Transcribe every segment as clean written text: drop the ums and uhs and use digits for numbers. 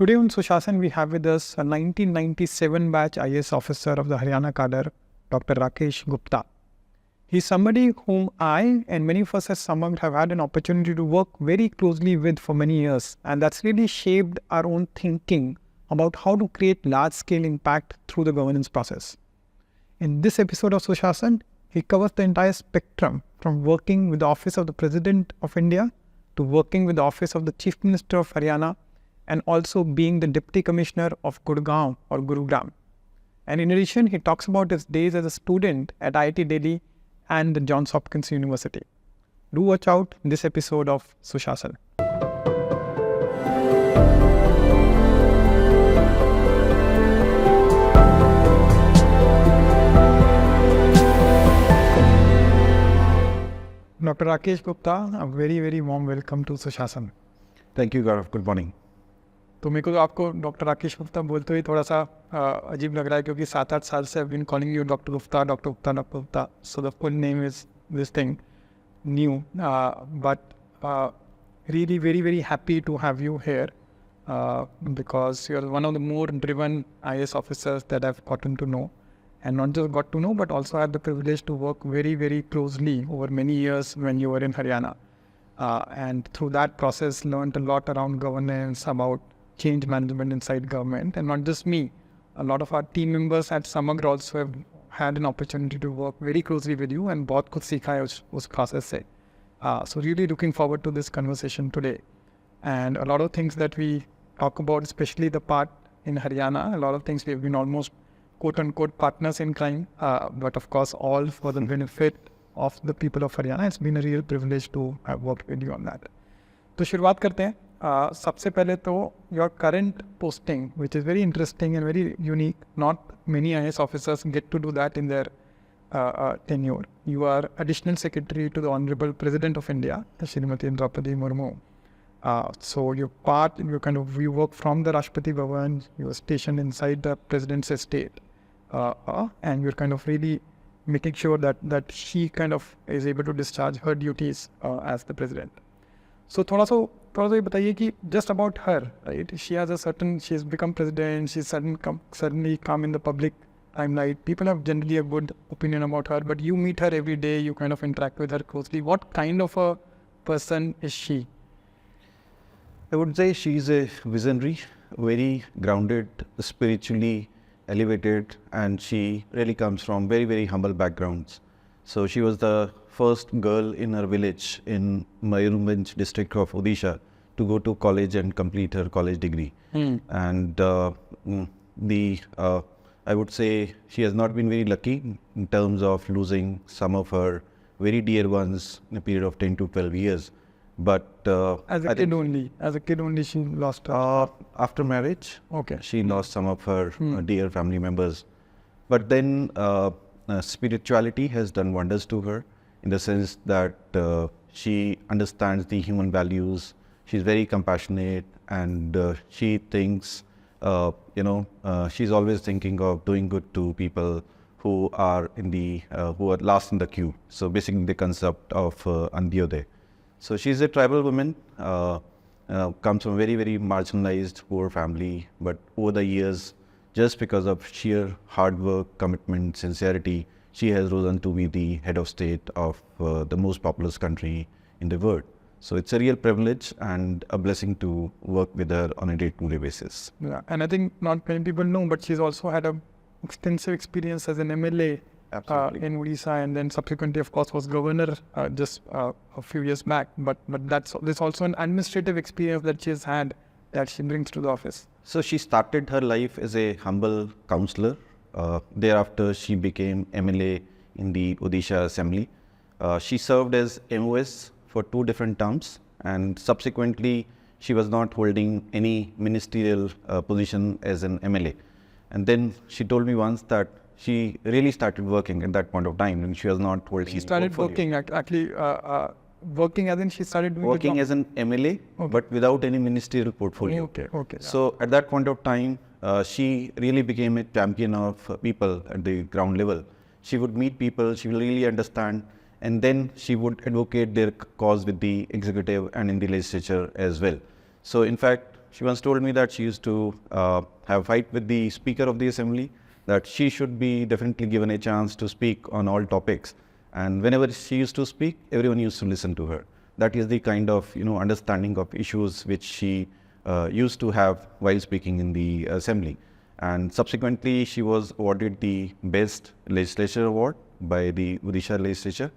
Today on Sushasana, we have with us a 1997 batch IAS officer of the Haryana cadre, Dr. Rakesh Gupta. He's somebody whom I and many of us as Samagr have had an opportunity to work very closely with for many years, and that's really shaped our own thinking about how to create large-scale impact through the governance process. In this episode of Sushasana, he covers the entire spectrum from working with the Office of the President of India to working with the Office of the Chief Minister of Haryana and also being the Deputy Commissioner of Gurgaon or Gurugram. And in addition, he talks about his days as a student at IIT Delhi and the Johns Hopkins University. Do watch out in this episode of Sushasana. Dr. Rakesh Gupta, a very, very warm welcome to Sushasana. Thank you, Gaurav. Good morning. तो मेरे को तो आपको doctor Rakesh Gupta बोलते ही थोड़ा सा अजीब लग रहा है क्योंकि 7-8 साल से I been calling you doctor Gupta doctor Gupta doctor Gupta so the full name is this thing new but really very happy to have you here because you're one of the more driven IAS officers that I've gotten to know, and not just got to know but also had the privilege to work very closely over many years when you were in Haryana, and through that process learned a lot around governance, about change management inside government. And not just me, a lot of our team members at Samagr also have had an opportunity to work very closely with you and बहुत कुछ सीखा है उस process से. So really looking forward to this conversation today. And a lot of things that we talk about, especially the part in Haryana, a lot of things we have been almost quote-unquote partners in crime, but of course all for the benefit of the people of Haryana. It's been a real privilege to have worked with you on that. तो शुरुआत करते हैं. सबसे पहले तो your current posting, which is very interesting and very unique. Not many IAS officers get to do that in their tenure. You are Additional Secretary to the Honourable President of India, Srimati Draupadi Murmu. So you work from the Rashtrapati Bhawan, you are stationed inside the President's estate, and you're kind of really making sure that she kind of is able to discharge her duties as the President. So थोड़ा सा ये बताइए कि just about her, right? She's become President, she's suddenly come in the public limelight. People have generally a good opinion about her, but you meet her every day, you kind of interact with her closely. What kind of a person is she? I would say she's a visionary, very grounded, spiritually elevated, and she really comes from very humble backgrounds. So she was the first girl in her village in Mayurbhanj district of Odisha to go to college and complete her college degree. And I would say she has not been very lucky in terms of losing some of her very dear ones in a period of 10 to 12 years. But as a kid only she lost after marriage. Okay. She lost some of her dear family members. But then spirituality has done wonders to her, in the sense that she understands the human values. She's very compassionate, and she thinks, she's always thinking of doing good to people who are who are last in the queue. So basically the concept of Antyodaya. So she's a tribal woman, comes from a very marginalized, poor family, but over the years, just because of sheer hard work, commitment, sincerity, she has risen to be the head of state of the most populous country in the world. So it's a real privilege and a blessing to work with her on a day-to-day basis. Yeah, and I think not many people know, but she's also had an extensive experience as an MLA in Odisha, and then subsequently, of course, was governor just a few years back. But there's also an administrative experience that she's had that she brings to the office. So she started her life as a humble councillor. Thereafter, she became MLA in the Odisha Assembly. She served as MOS for 2 different terms, and subsequently she was not holding any ministerial position as an MLA. And then she told me once that she really started working at that point of time, and she was not holding. She started working actually. Working as in she started doing working as an MLA, but without any ministerial portfolio. Okay. So at that point of time, she really became a champion of people at the ground level. She would meet people, she will really understand, and then she would advocate their cause with the executive and in the legislature as well. So in fact, she once told me that she used to have a fight with the Speaker of the Assembly, that she should be definitely given a chance to speak on all topics. And whenever she used to speak, everyone used to listen to her. That is the kind of understanding of issues which she used to have while speaking in the Assembly. And subsequently, she was awarded the Best Legislature Award by the Odisha Legislature.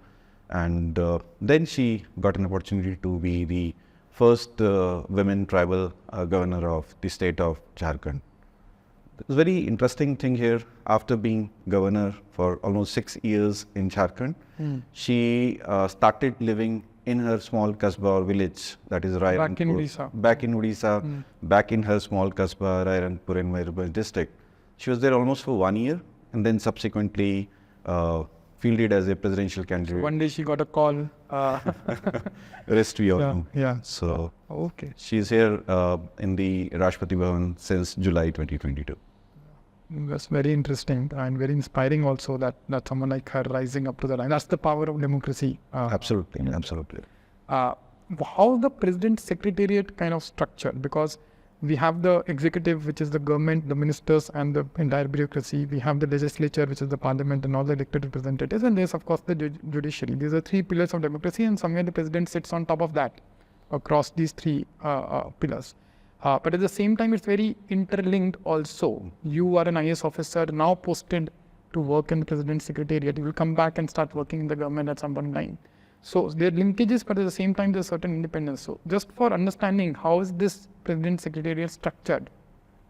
And then she got an opportunity to be the first women tribal governor of the state of Jharkhand. It's a very interesting thing here. After being governor for almost 6 years in Jharkhand, she started living in her small kasbah or village, that is Rairanpur. Back in Odisha. Back in her small kasbah, Rairanpur in Mayurbhanj district. She was there almost for 1 year, and then subsequently fielded as a presidential candidate. One day she got a call. Rest we all know. Yeah. So Okay. she's here in the Rashtrapati Bhawan since July 2022. That's very interesting and very inspiring also that someone like her rising up to the line. That's the power of democracy. Absolutely, absolutely. How the President Secretariat kind of structured? Because we have the executive, which is the government, the ministers and the entire bureaucracy. We have the legislature, which is the parliament and all the elected representatives. And there's of course the judiciary. These are three pillars of democracy, and somewhere the president sits on top of that across these three pillars. But at the same time, it's very interlinked also. You are an IAS officer now posted to work in the President Secretariat. You will come back and start working in the government at some point in time. So there are linkages, but at the same time, there's certain independence. So just for understanding, how is this President Secretariat structured?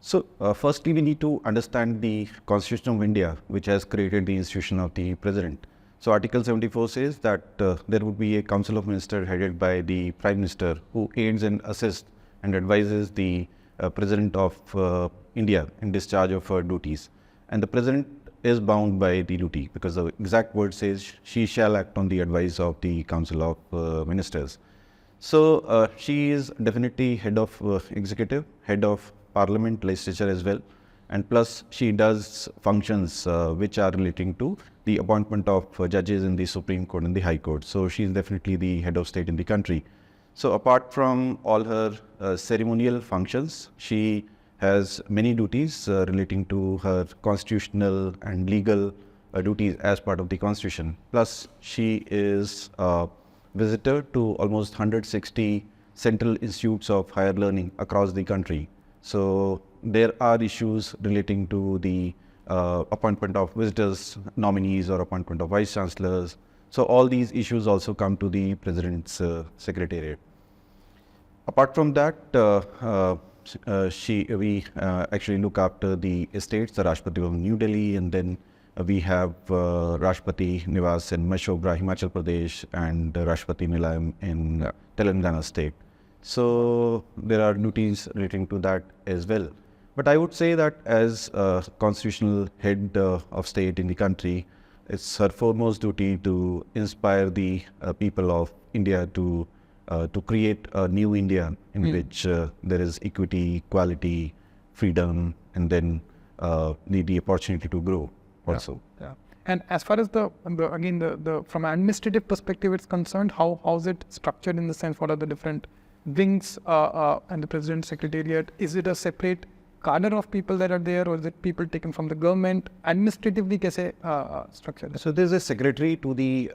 So firstly, we need to understand the Constitution of India, which has created the institution of the President. So Article 74 says that there would be a Council of Ministers headed by the Prime Minister, who aids and assists and advises the President of India in discharge of her duties. And the President is bound by the duty, because the exact word says she shall act on the advice of the Council of Ministers. So she is definitely head of executive, head of parliament, legislature as well. And plus she does functions which are relating to the appointment of judges in the Supreme Court and the High Court. So she is definitely the head of state in the country. So apart from all her ceremonial functions, she has many duties relating to her constitutional and legal duties as part of the Constitution. Plus, she is a visitor to almost 160 central institutes of higher learning across the country. So there are issues relating to the appointment of visitors, nominees, or appointment of vice chancellors. So all these issues also come to the President's Secretariat. Apart from that, we actually look after the estates, the Rashtrapati Bhavan, New Delhi, and then we have Rashtrapati Niwas in Mashobra, Himachal Pradesh, and Rashtrapati Nilayam in Telangana state. So there are duties relating to that as well. But I would say that as a constitutional head of state in the country, it's her foremost duty to inspire the people of India to create a new India in which there is equity, equality, freedom, and then the opportunity to grow also. Yeah. And as far as the from an administrative perspective it's concerned, how is it structured in the sense, what are the different wings and the President's Secretariat? Is it a separate cadre of people that are there, or is it people taken from the government? Administratively, kaise structured? So there's a secretary to the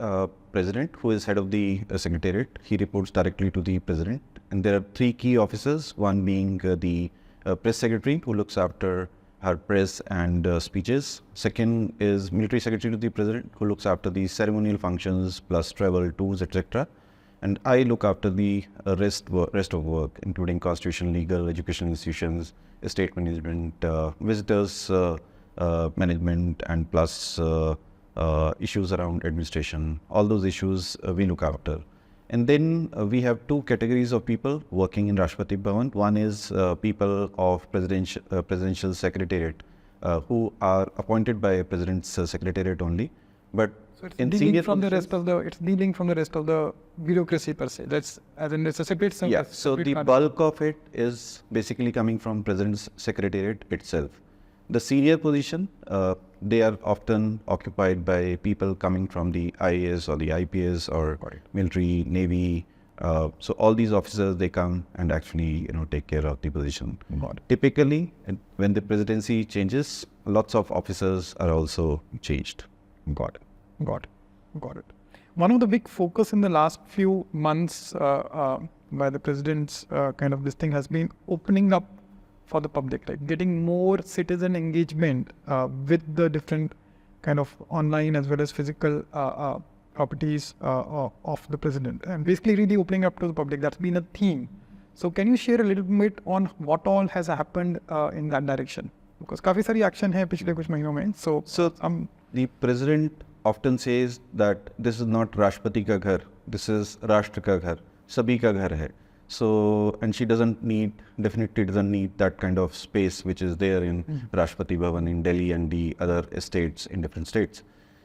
President who is head of the Secretariat. He reports directly to the President. And there are three key officers, one being the Press Secretary, who looks after her press and speeches. Second is Military Secretary to the President, who looks after the ceremonial functions plus travel, tours, etc. And I look after the rest of work, including constitutional, legal, educational institutions, estate management, visitors management, and plus issues around administration. All those issues we look after. And then we have two categories of people working in Rashtrapati Bhavan. One is people of Presidential Secretariat who are appointed by President's Secretariat only. But so it's dealing from the rest of the bureaucracy per se. That's as in it's a separate. Yeah. So the bulk of it is basically coming from President's Secretariat itself. The senior position, they are often occupied by people coming from the IAS or the IPS or military, navy, So all these officers, they come and actually, take care of the position. Got it. Typically, when the presidency changes, lots of officers are also changed. Got it. Got it. Got it. One of the big focus in the last few months by the president's kind of this thing has been opening up for the public, like getting more citizen engagement with the different kind of online as well as physical properties of the president, and basically really opening up to the public. That's been a theme. So can you share a little bit on what all has happened in that direction? Because काफी सारी action है पिछले कुछ महीनों में. So the president often says that this is not Rashtrapati ka ghar, this is Rashtra ka ghar, sabhi ka ghar hai. So, and she definitely doesn't need that kind of space which is there in Rashtrapati Bhawan in Delhi and the other estates in different states.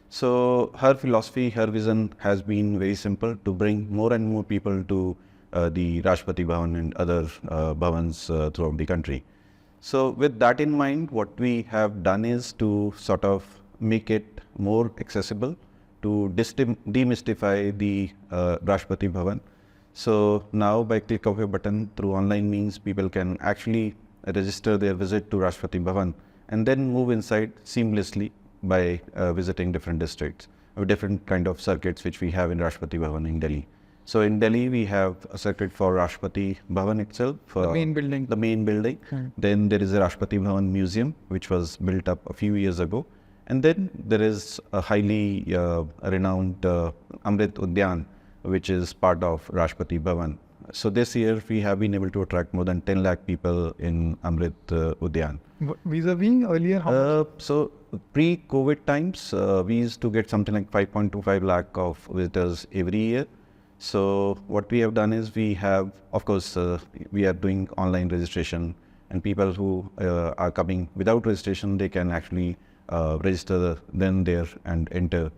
So her philosophy, her vision has been very simple, to bring more and more people to the Rashtrapati Bhawan and other Bhavans throughout the country. So with that in mind, what we have done is to sort of make it more accessible, to demystify the Rashtrapati Bhavan. So now by click of a button through online means, people can actually register their visit to Rashtrapati Bhavan and then move inside seamlessly by visiting different districts or different kind of circuits which we have in Rashtrapati Bhavan in Delhi. So in Delhi, we have a circuit for Rashtrapati Bhavan itself. The main building. The main building. Then there is a Rashtrapati Bhavan Museum, which was built up a few years ago. And then there is a highly renowned Amrit Udyan, which is part of Rashtrapati Bhavan. So this year, we have been able to attract more than 10 lakh people in Amrit Udyan. Vis-a-vis earlier, how much? So pre-COVID times, we used to get something like 5.25 lakh of visitors every year. So what we have done is we have, of course, we are doing online registration, and people who are coming without registration, they can actually register then there and enter.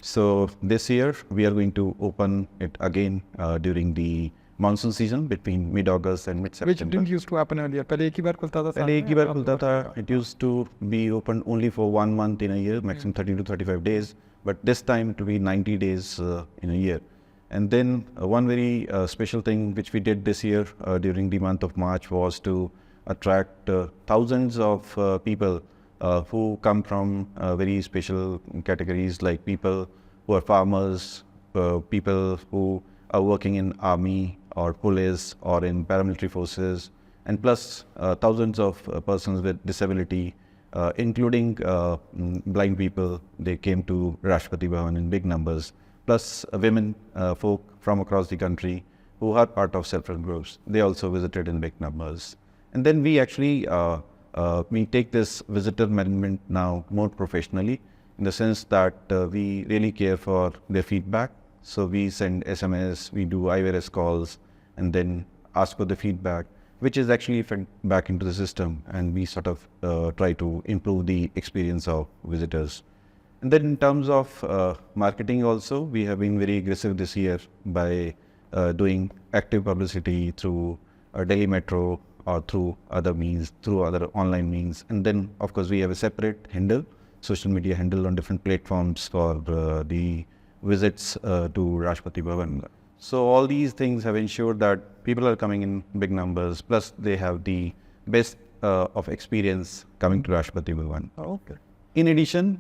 So this year we are going to open it again during the monsoon season between mid-August and mid-September. Which didn't used to happen earlier. पहले एक ही बार खुलता था. पहले एक ही बार खुलता था. It used to be open only for 1 month in a year, maximum 30 to 35 days. But this time it will be 90 days in a year. And then one very special thing which we did this year during the month of March was to attract thousands of people who come from very special categories, like people who are farmers, people who are working in army or police or in paramilitary forces, and plus thousands of persons with disability, including blind people. They came to Rashtrapati Bhavan in big numbers, plus women folk from across the country who are part of self-help groups. They also visited in big numbers. And then we actually we take this visitor management now more professionally, in the sense that we really care for their feedback. So we send SMS, we do iOS calls, and then ask for the feedback, which is actually fed back into the system, and we sort of try to improve the experience of visitors. And then in terms of marketing also, we have been very aggressive this year by doing active publicity through Delhi Metro or through other means, through other online means. And then, of course, we have a separate handle, social media handle on different platforms for the visits to Rashtrapati Bhavan. So all these things have ensured that people are coming in big numbers, plus they have the best of experience coming to Rashtrapati Bhavan. Okay. In addition,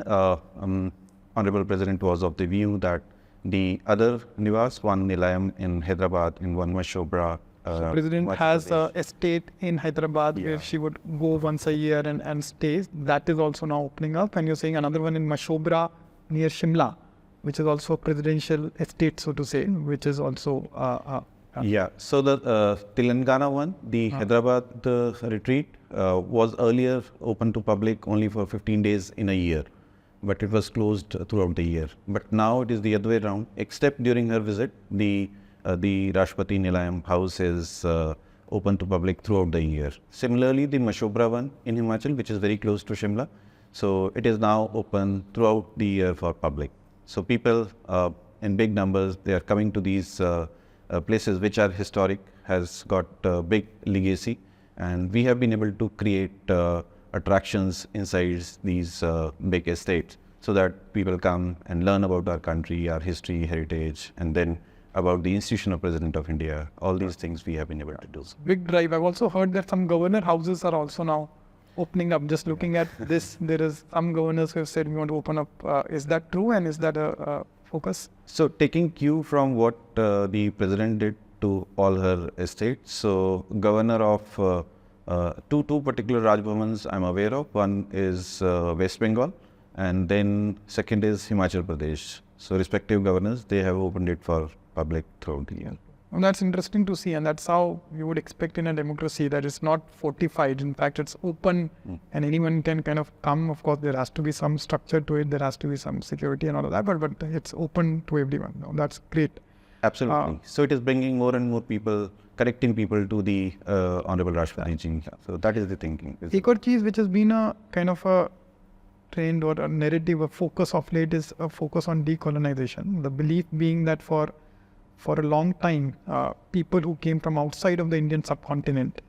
Honourable President was of the view that the other Niwas, one Nilayam in Hyderabad and one Mashobra. So President has an estate in Hyderabad where she would go once a year and stay. That is also now opening up. And you're saying another one in Mashobra near Shimla, which is also a presidential estate, so to say, which is also... Yeah, so the Telangana one, the Hyderabad retreat was earlier open to public only for 15 days in a year, but it was closed throughout the year. But now it is the other way around, except during her visit, the Rashtrapati Nilayam house is open to public throughout the year. Similarly, the Mashobra one in Himachal, which is very close to Shimla, so it is now open throughout the year for public. So people in big numbers, they are coming to these places which are historic, has got big legacy, and we have been able to create attractions inside these big estates so that people come and learn about our country, our history, heritage, and then about the institution of President of India. All these things we have been able to do. Big drive. I've also heard that some governor houses are also now opening up. Just looking at this, there is some governors who have said we want to open up. Is that true, and is that a focus? So taking cue from what the President did to all her estates, so governor of two particular Raj Bhavans I'm aware of. One is West Bengal, and then second is Himachal Pradesh. So respective governors, they have opened it for public throughout the year. And that's interesting to see, and that's how you would expect in a democracy, that it's not fortified. In fact, it's open and anyone can kind of come. Of course, there has to be some structure to it, there has to be some security and all of that, but it's open to everyone. That's great. Absolutely. So it is bringing more and more people, connecting people to the Honourable Rashtrapati Ji. So that is the thinking. एक और चीज which has been a kind of a trend or a narrative, a focus of late, is a focus on decolonization. The belief being that for a long time, people who came from outside of the Indian subcontinent,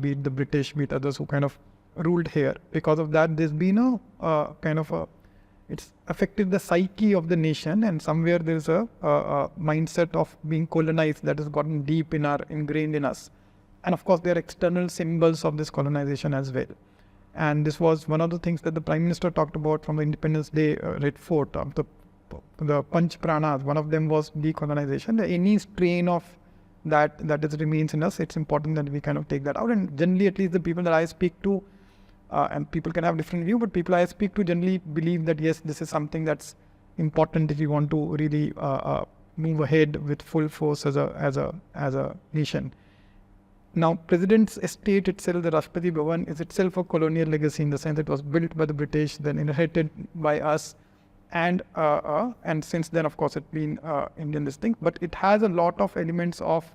be it the British, be it others who kind of ruled here, because of that, there's been a kind of a, it's affected the psyche of the nation, and somewhere there's a mindset of being colonized that has gotten deep ingrained in us. And of course, there are external symbols of this colonization as well. And this was one of the things that the Prime Minister talked about from the Independence Day Red Fort, the Panch Pranas. One of them was decolonization. Any strain of that remains in us, it's important that we kind of take that out. And generally, at least the people that I speak to, and people can have different view, but people I speak to generally believe that yes, this is something that's important if we want to really move ahead with full force as a nation. Now, President's estate itself, the Rashtrapati Bhawan, is itself a colonial legacy in the sense it was built by the British, then inherited by us, and since then, of course, it's been Indian this thing. But it has a lot of elements of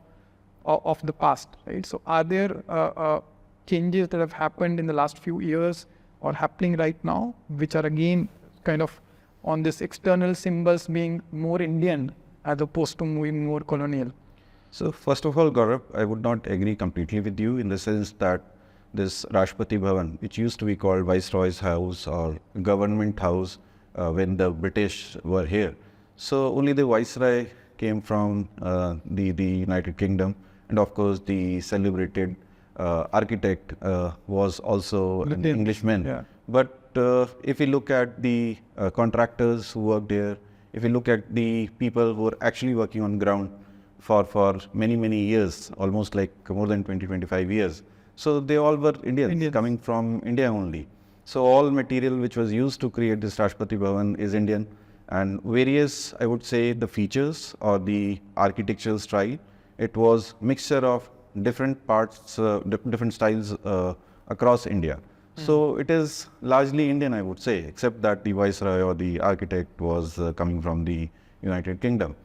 the past, right? So, are there changes that have happened in the last few years or happening right now, which are again kind of on this external symbols being more Indian as opposed to moving more colonial? So first of all, Gaurav, I would not agree completely with you in the sense that this Rashtrapati Bhavan, which used to be called Viceroy's House or Government House when the British were here. So only the Viceroy came from the United Kingdom, and of course the celebrated architect was also an Englishman. Yeah. But if we look at the contractors who worked here, if we look at the people who are actually working on ground for many years, almost like more than 20-25 years. So they all were Indians coming from India only. So all material which was used to create this Rashtrapati Bhavan is Indian, and various, I would say, the features or the architectural style, it was mixture of different parts, different styles across India. So it is largely Indian, I would say, except that the Viceroy or the architect was coming from the United Kingdom.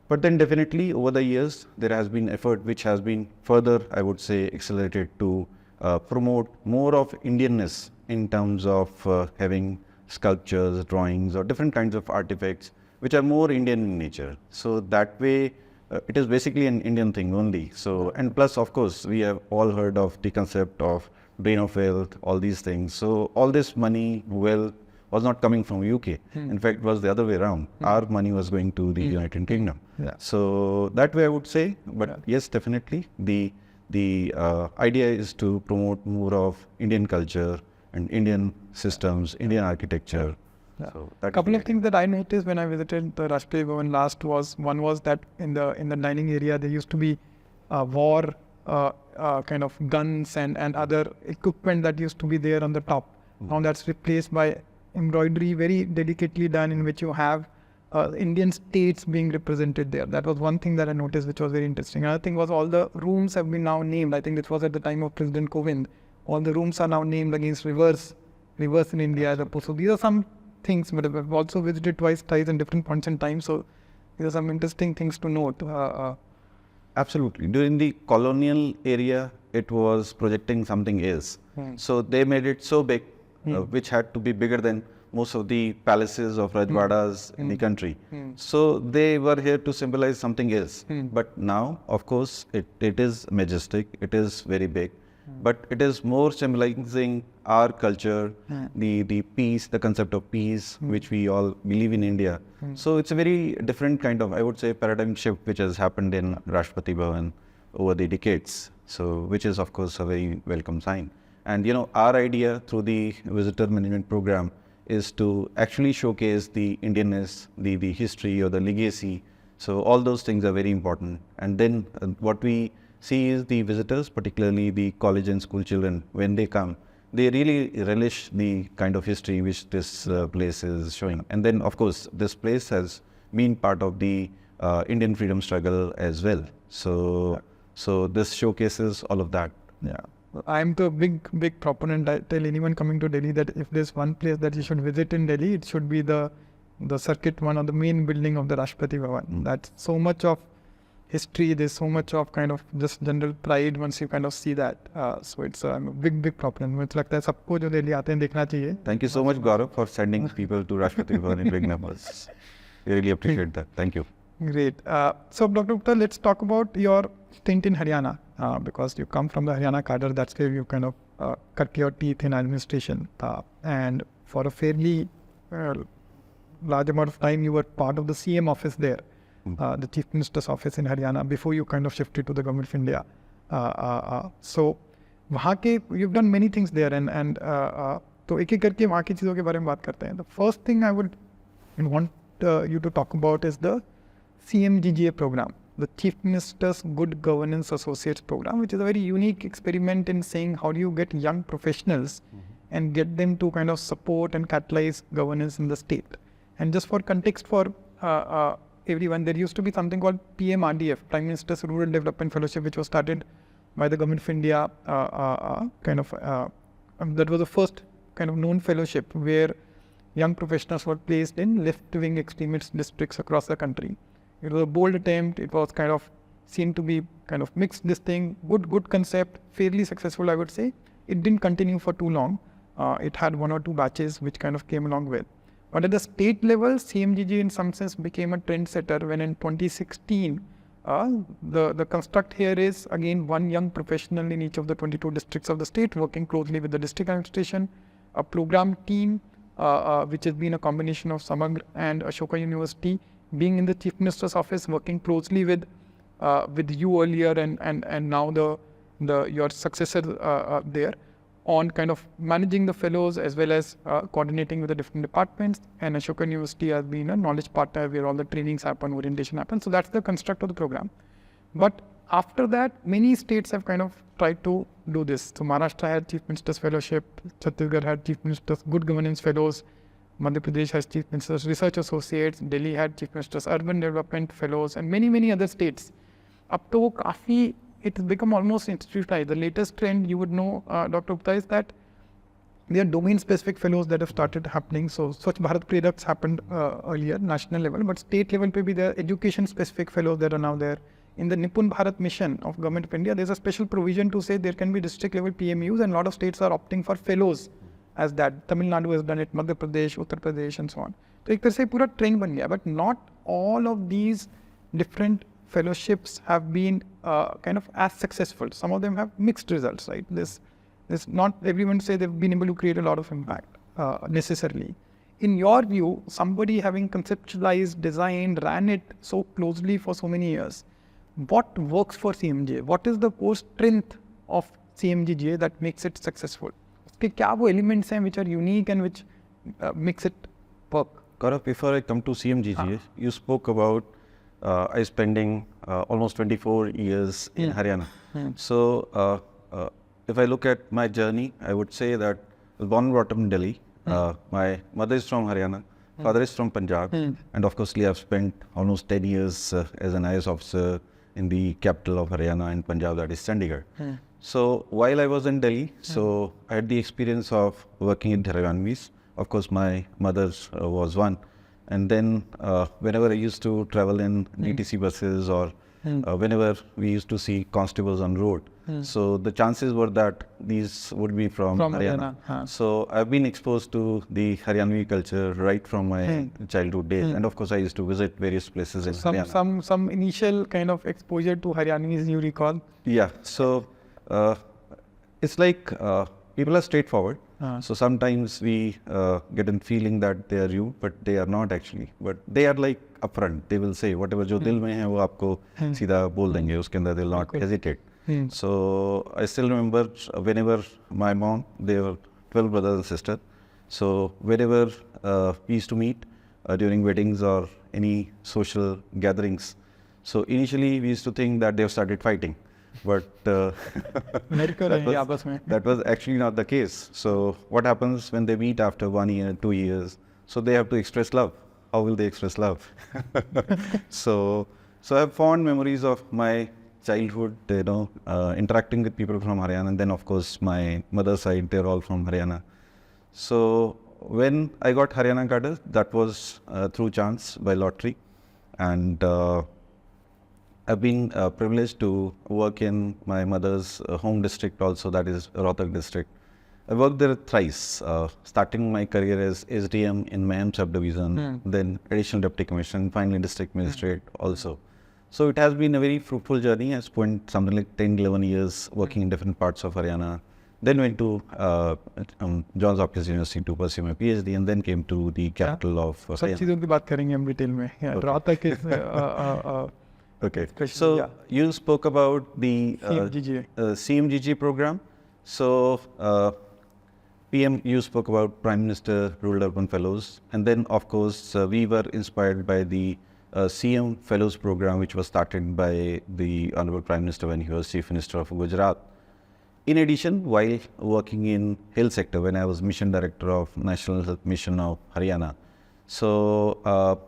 But then definitely over the years, there has been effort which has been further, I would say, accelerated to promote more of Indianness in terms of having sculptures, drawings, or different kinds of artifacts which are more Indian in nature. So that way, it is basically an Indian thing only. So, and plus, of course, we have all heard of the concept of drain of wealth, all these things. So all this money, wealth, was not coming from UK. In fact, it was the other way around. Our money was going to the United Kingdom. Yeah. So that way I would say, but yes, definitely the idea is to promote more of Indian culture and Indian systems, Indian architecture. Yeah. So a couple of things that I noticed when I visited the Rashtrapati Bhavan last was, one was that in the dining area there used to be war kind of guns and other equipment that used to be there on the top. Now that's replaced by embroidery, very delicately done, in which you have Indian states being represented there. That was one thing that I noticed, which was very interesting. Another thing was all the rooms have been now named. I think this was at the time of President Kovind. All the rooms are now named against rivers in India as opposed. So these are some things, but I've also visited thrice in different points in time. So these are some interesting things to note. Absolutely. During the colonial era, it was projecting something else. So they made it so big, which had to be bigger than most of the palaces of Rajwadas in the country. So they were here to symbolize something else. But now, of course, it is majestic, it is very big. but it is more symbolizing our culture, the peace, the concept of peace, which we all believe in India. So it's a very different kind of, I would say, paradigm shift which has happened in Rashtrapati Bhawan over the decades. So, which is of course a very welcome sign. And our idea through the visitor management program is to actually showcase the Indianness, the history or the legacy. So all those things are very important. And then what we see is the visitors, particularly the college and school children, when they come, they really relish the kind of history which this place is showing. And then of course, this place has been part of the Indian freedom struggle as well. So this showcases all of that. Yeah. I'm the big proponent. I tell anyone coming to Delhi that if there's one place that you should visit in Delhi, it should be the circuit one or the main building of the Rashtrapati Bhawan. That's so much of history. There's so much of kind of just general pride once you kind of see that. So it's I'm a big proponent. मुझे लगता है सबको जो दिल्ली आते हैं देखना चाहिए. Thank you so much, Gaurav, for sending people to Rashtrapati Bhawan in big numbers. We really appreciate that. Thank you. Great. So Dr. Gupta, let's talk about your stint in Haryana. Because you come from the Haryana cadre, that's where you kind of cut your teeth in administration. And for a fairly large amount of time, you were part of the CM office there, the Chief Minister's office in Haryana, before you kind of shifted to the Government of India. So, you've done many things there, and तो एक एक करके वहाँ की चीज़ों के बारे में बात करते हैं. The first thing I would want you to talk about is the CMGGA program, the Chief Minister's Good Governance Associates program, which is a very unique experiment in saying how do you get young professionals and get them to kind of support and catalyze governance in the state. And just for context for everyone, there used to be something called PMRDF, Prime Minister's Rural Development Fellowship, which was started by the Government of India. That was the first kind of known fellowship where young professionals were placed in left-wing extremist districts across the country. It was a bold attempt. It was kind of seen to be kind of mixed this thing, good concept, fairly successful, I would say. It didn't continue for too long. It had one or two batches which kind of came along with. But at the state level, CMGG in some sense became a trendsetter when in 2016, the construct here is again one young professional in each of the 22 districts of the state working closely with the district administration, a program team which has been a combination of Samagr and Ashoka University, being in the Chief Minister's office, working closely with you earlier and now your successor there on kind of managing the fellows as well as coordinating with the different departments. And Ashoka University has been a knowledge partner where all the trainings happen, orientation happens. So that's the construct of the program. But after that, many states have kind of tried to do this. So Maharashtra had Chief Minister's Fellowship, Chhattisgarh had Chief Minister's Good Governance Fellows, Madhya Pradesh has Chief Minister's Research Associates, Delhi had Chief Minister's Urban Development Fellows, and many other states. Up to काफी, it has become almost institutionalized. The latest trend you would know, Dr. Gupta, is that there are domain-specific fellows that have started happening. So Swachh Bharat Prerequisites happened earlier, national level, but state level pe bhi there are education-specific fellows that are now there. In the Nipun Bharat mission of Government of India, there's a special provision to say there can be district-level PMUs, and a lot of states are opting for fellows as that. Tamil Nadu has done it, Madhya Pradesh, Uttar Pradesh, and so on. So एक तरह से पूरा trend बन गया. But not all of these different fellowships have been kind of as successful. Some of them have mixed results, right? This not everyone say they've been able to create a lot of impact necessarily. In your view, somebody having conceptualized, designed, ran it so closely for so many years, what works for CMGA? What is the core strength of CMGGA that makes it successful? उसके क्या वो elements हैं which are unique and which makes it work? Gaurav, before I come to CMGGA, you spoke about I spending almost 24 years in Haryana. So if I look at my journey, I would say that I was born and brought up in Delhi. My mother is from Haryana, father is from Punjab, and of course I've spent almost 10 years as an IS officer in the capital of Haryana and Punjab, that is Chandigarh. So while I was in Delhi, so I had the experience of working in Haryanvis. Of course, my mother's was one. And then whenever I used to travel in DTC buses or whenever we used to see constables on road, so the chances were that these would be from Haryana. So I've been exposed to the Haryanvi culture right from my childhood days. And of course, I used to visit various places in Haryana. Some initial kind of exposure to Haryanvis you recall? Yeah. So It's like people are straightforward. So sometimes we get a feeling that they are rude, but they are not actually. But they are like upfront. They will say whatever जो दिल में है वो आपको सीधा बोल देंगे. उसके अंदर they will not hesitate. So I still remember whenever my mom, they were 12 brothers and sisters. So whenever we used to meet during weddings or any social gatherings, so initially we used to think that they have started fighting. But that was actually not the case. So what happens when they meet after 1 year, 2 years? So they have to express love. How will they express love? So I have fond memories of my childhood, interacting with people from Haryana. And then of course my mother's side, they're all from Haryana. So when I got Haryana cadre, that was through chance by lottery. And I've been privileged to work in my mother's home district also, that is Rohtak district. I worked there thrice, starting my career as SDM in Mayam subdivision, then additional deputy commissioner, finally district magistrate also. So it has been a very fruitful journey. I spent something like 10, 11 years working in different parts of Haryana. Then went to Johns Hopkins University to pursue my PhD, and then came to the capital of Haryana. सब चीज़ों की बात करेंगे हम detail में. Rohtak is okay. So you spoke about the CMGGA program. So PM, you spoke about Prime Minister Rural Urban Fellows, and then of course we were inspired by the CM Fellows program, which was started by the Honourable Prime Minister when he was Chief Minister of Gujarat. In addition, while working in health sector, when I was Mission Director of National Health Mission of Haryana, so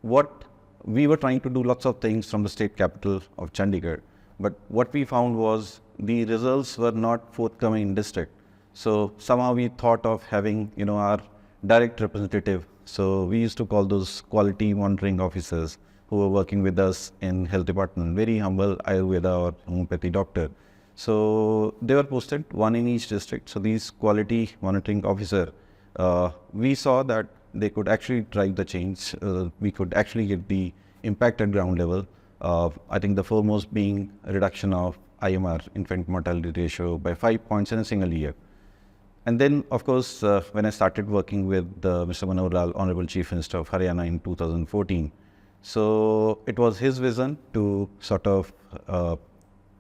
what we were trying to do lots of things from the state capital of Chandigarh, but what we found was the results were not forthcoming in district. So somehow we thought of having, our direct representative. So we used to call those quality monitoring officers who were working with us in health department, very humble Ayurveda or homeopathy doctor. So they were posted, one in each district. So these quality monitoring officer, we saw that they could actually drive the change. We could actually get the impact at ground level. I think the foremost being a reduction of IMR, infant mortality ratio, by 5 points in a single year. And then, of course, when I started working with Mr. Manohar Lal, Honourable Chief Minister of Haryana in 2014, so it was his vision to sort of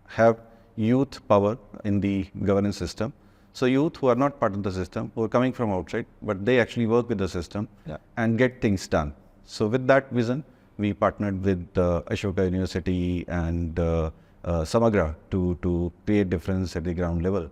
have youth power in the governance system. So youth who are not part of the system, who are coming from outside, but they actually work with the system and get things done. So with that vision, we partnered with Ashoka University and Samagra to create difference at the ground level.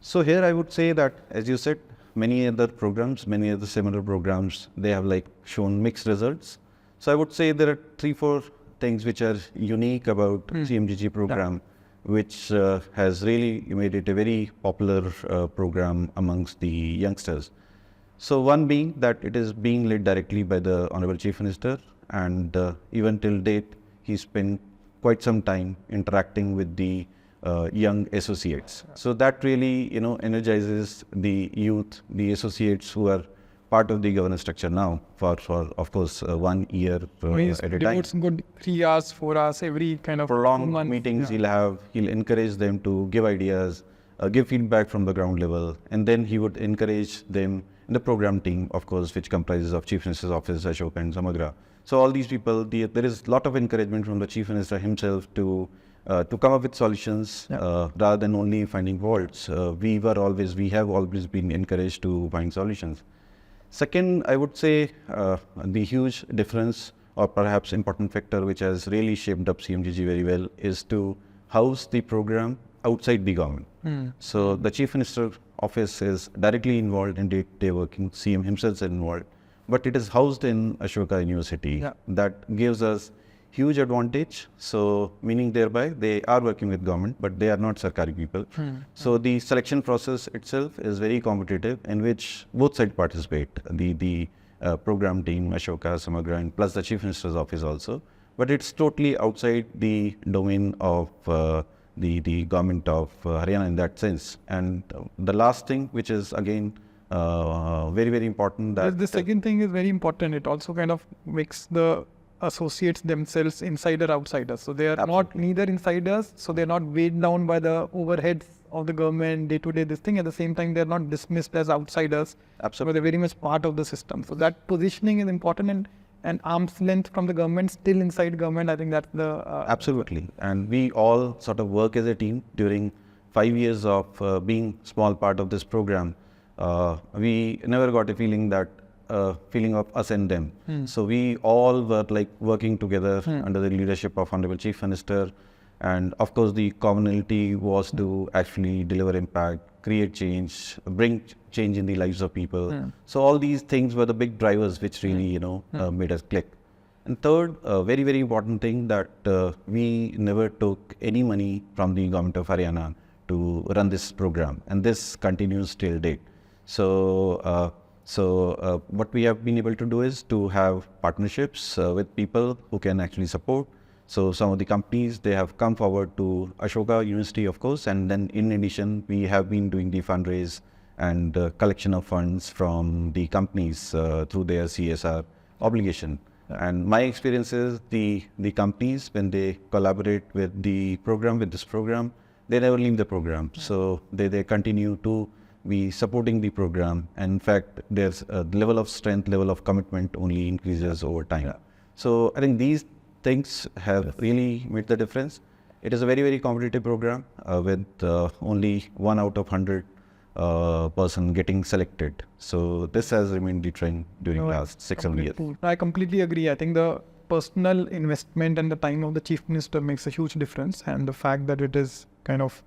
So here I would say that, as you said, many other programs, many other similar programs, they have shown mixed results. So I would say there are 3-4 things which are unique about CMGG program, which has really made it a very popular program amongst the youngsters. So one being that it is being led directly by the Honourable Chief Minister, and even till date he spent quite some time interacting with the young associates. So that really energizes the youth, the associates who are part of the governance structure now for of course 1 year at a time. Good 3 hours, 4 hours, every kind of prolonged meetings he'll encourage them to give ideas, give feedback from the ground level, and then he would encourage them in the program team, of course, which comprises of Chief Minister's Office, Ashoka and Samagra. So all these people, there is a lot of encouragement from the Chief Minister himself to come up with solutions rather than only finding faults. We have always been encouraged to find solutions. Second, I would say the huge difference or perhaps important factor which has really shaped up CMGG very well is to house the program outside the government. So the Chief Minister's Office is directly involved in day-to-day working, CM himself is involved, but it is housed in Ashoka University. That gives us huge advantage. So meaning thereby they are working with government, but they are not Sarkari people. So the selection process itself is very competitive, in which both sides participate. The program team, Ashoka, Samagra, and plus the Chief Minister's Office also. But it's totally outside the domain of the government of Haryana in that sense. And the last thing, which is again very, very important, that the second thing is very important. It also kind of makes the associates themselves insider outsiders. So they are not neither insiders, so they're not weighed down by the overheads of the government, day-to-day this thing. At the same time, they're not dismissed as outsiders. Absolutely. But they're very much part of the system. So that positioning is important, and arm's length from the government, still inside government. I think that's the... Absolutely. And we all sort of work as a team during 5 years of being small part of this program. We never got a feeling of us and them. So we all were like working together under the leadership of Honourable Chief Minister. And of course, the commonality was to actually deliver impact, create change, bring change in the lives of people. So all these things were the big drivers which really, made us click. And third, very, very important thing that we never took any money from the government of Haryana to run this program. And this continues till date. So what we have been able to do is to have partnerships with people who can actually support. So some of the companies, they have come forward to Ashoka University, of course, and then in addition, we have been doing the fundraise and collection of funds from the companies through their CSR obligation. And my experience is the companies, when they collaborate with the program, with this program, they never leave the program. So they continue to be supporting the program. And in fact, there's a level of strength, level of commitment only increases over time. So I think these things have really made the difference. It is a very, very competitive program with only 1 out of 100 person getting selected. So this has remained the trend during last 6-7 years. I completely agree. I think the personal investment and the time of the Chief Minister makes a huge difference, and the fact that it is kind of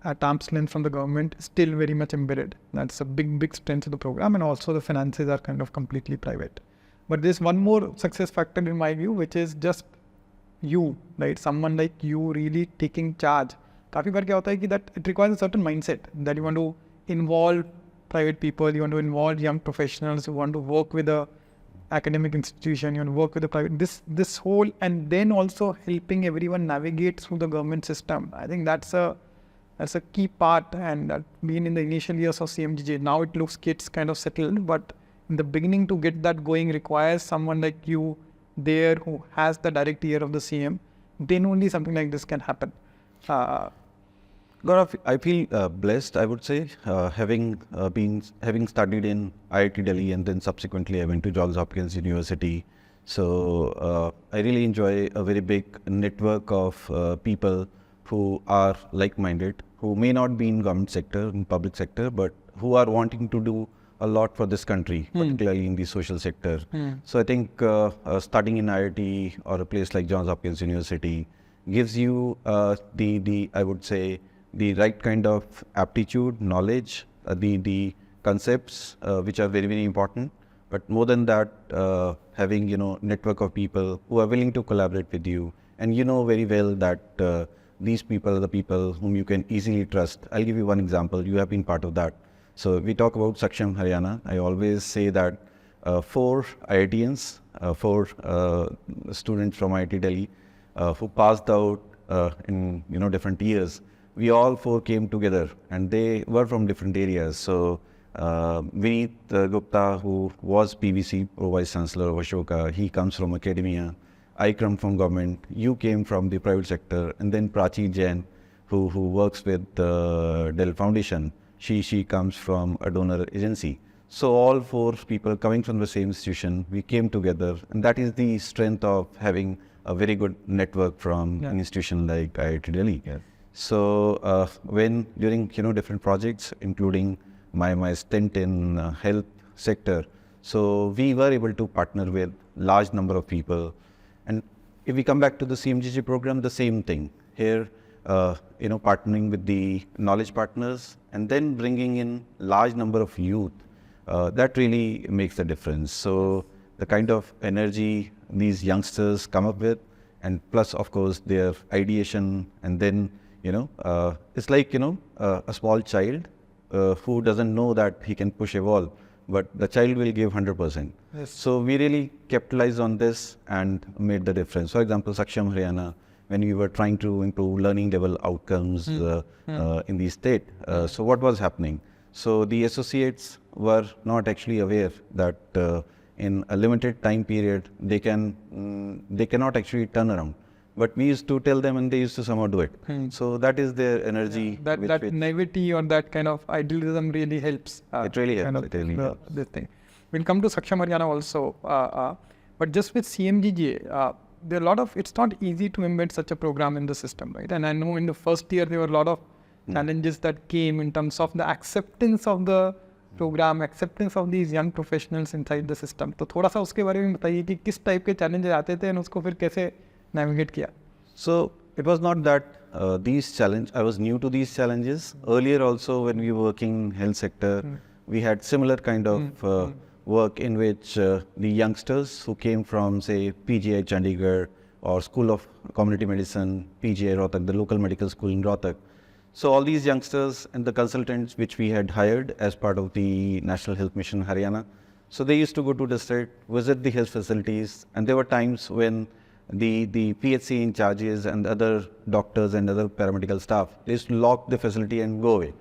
at arm's length from the government is still very much embedded. That's a big strength of the program, and also the finances are kind of completely private. But there's one more success factor in my view, which is just you, right? Someone like you really taking charge. काफी बार क्या होता है कि that it requires a certain mindset that you want to involve private people, you want to involve young professionals, you want to work with a academic institution, you want to work with the private, this whole, and then also helping everyone navigate through the government system. I think that's a key part, and that been in the initial years of CMGGA. Now it looks it's kind of settled, but in the beginning to get that going requires someone like you there who has the direct ear of the CM. Then only something like this can happen. I feel blessed, I would say, having studied in IIT Delhi, and then subsequently I went to Johns Hopkins University. So I really enjoy a very big network of people who are like-minded, who may not be in government sector, in public sector, but who are wanting to do a lot for this country, particularly in the social sector. So I think studying in IIT or a place like Johns Hopkins University gives you I would say, the right kind of aptitude, knowledge, the concepts which are very, very important. But more than that, having, network of people who are willing to collaborate with you, and very well that these people are the people whom you can easily trust. I'll give you one example. You have been part of that. So we talk about Saksham, Haryana. I always say that 4 IITians, 4 students from IIT Delhi who passed out in different years, we all 4 came together, and they were from different areas. So Beti Gupta, who was PVC, Pro Vice Chancellor of Ashoka, he comes from academia. I come from government. You came from the private sector, and then Prachi Jain, who works with the Dell Foundation. She comes from a donor agency. So all 4 people coming from the same institution, we came together, and that is the strength of having a very good network from an institution like IIT Delhi. So when during different projects, including my stint in health sector, so we were able to partner with large number of people. And if we come back to the CMGGA program, the same thing here. Partnering with the knowledge partners and then bringing in large number of youth, that really makes the difference. So the kind of energy these youngsters come up with, and plus of course their ideation, and then it's like a small child who doesn't know that he can push a wall, but the child will give 100%. So we really capitalized on this and made the difference. For example, Saksham, Haryana, when we were trying to improve learning level outcomes in the state. So what was happening? So the associates were not actually aware that in a limited time period, they cannot actually turn around. but we used to tell them and they used to somehow do it. So that is their energy. That naivety or that kind of idealism really helps. It really helps. This thing. We'll come to Saksham Haryana also. But just with CMGGA, there are a lot of, it's not easy to embed such a program in the system, right? And I know in the first year, there were a lot of challenges that came in terms of the acceptance of the program, acceptance of these young professionals inside the system. तो थोड़ा सा उसके बारे में बताइए कि किस type के challenges आते थे और उसको फिर कैसे navigate किया? So it was not that I was new to these challenges. Earlier also when we were working in health sector, we had similar kind of work in which the youngsters who came from say PGI Chandigarh or School of Community Medicine, PGI Rohtak, the local medical school in Rohtak. So all these youngsters and the consultants which we had hired as part of the National Health Mission Haryana, so they used to go to district, visit the health facilities, and there were times when the PHC in charges and other doctors and other paramedical staff, they used to lock the facility and go away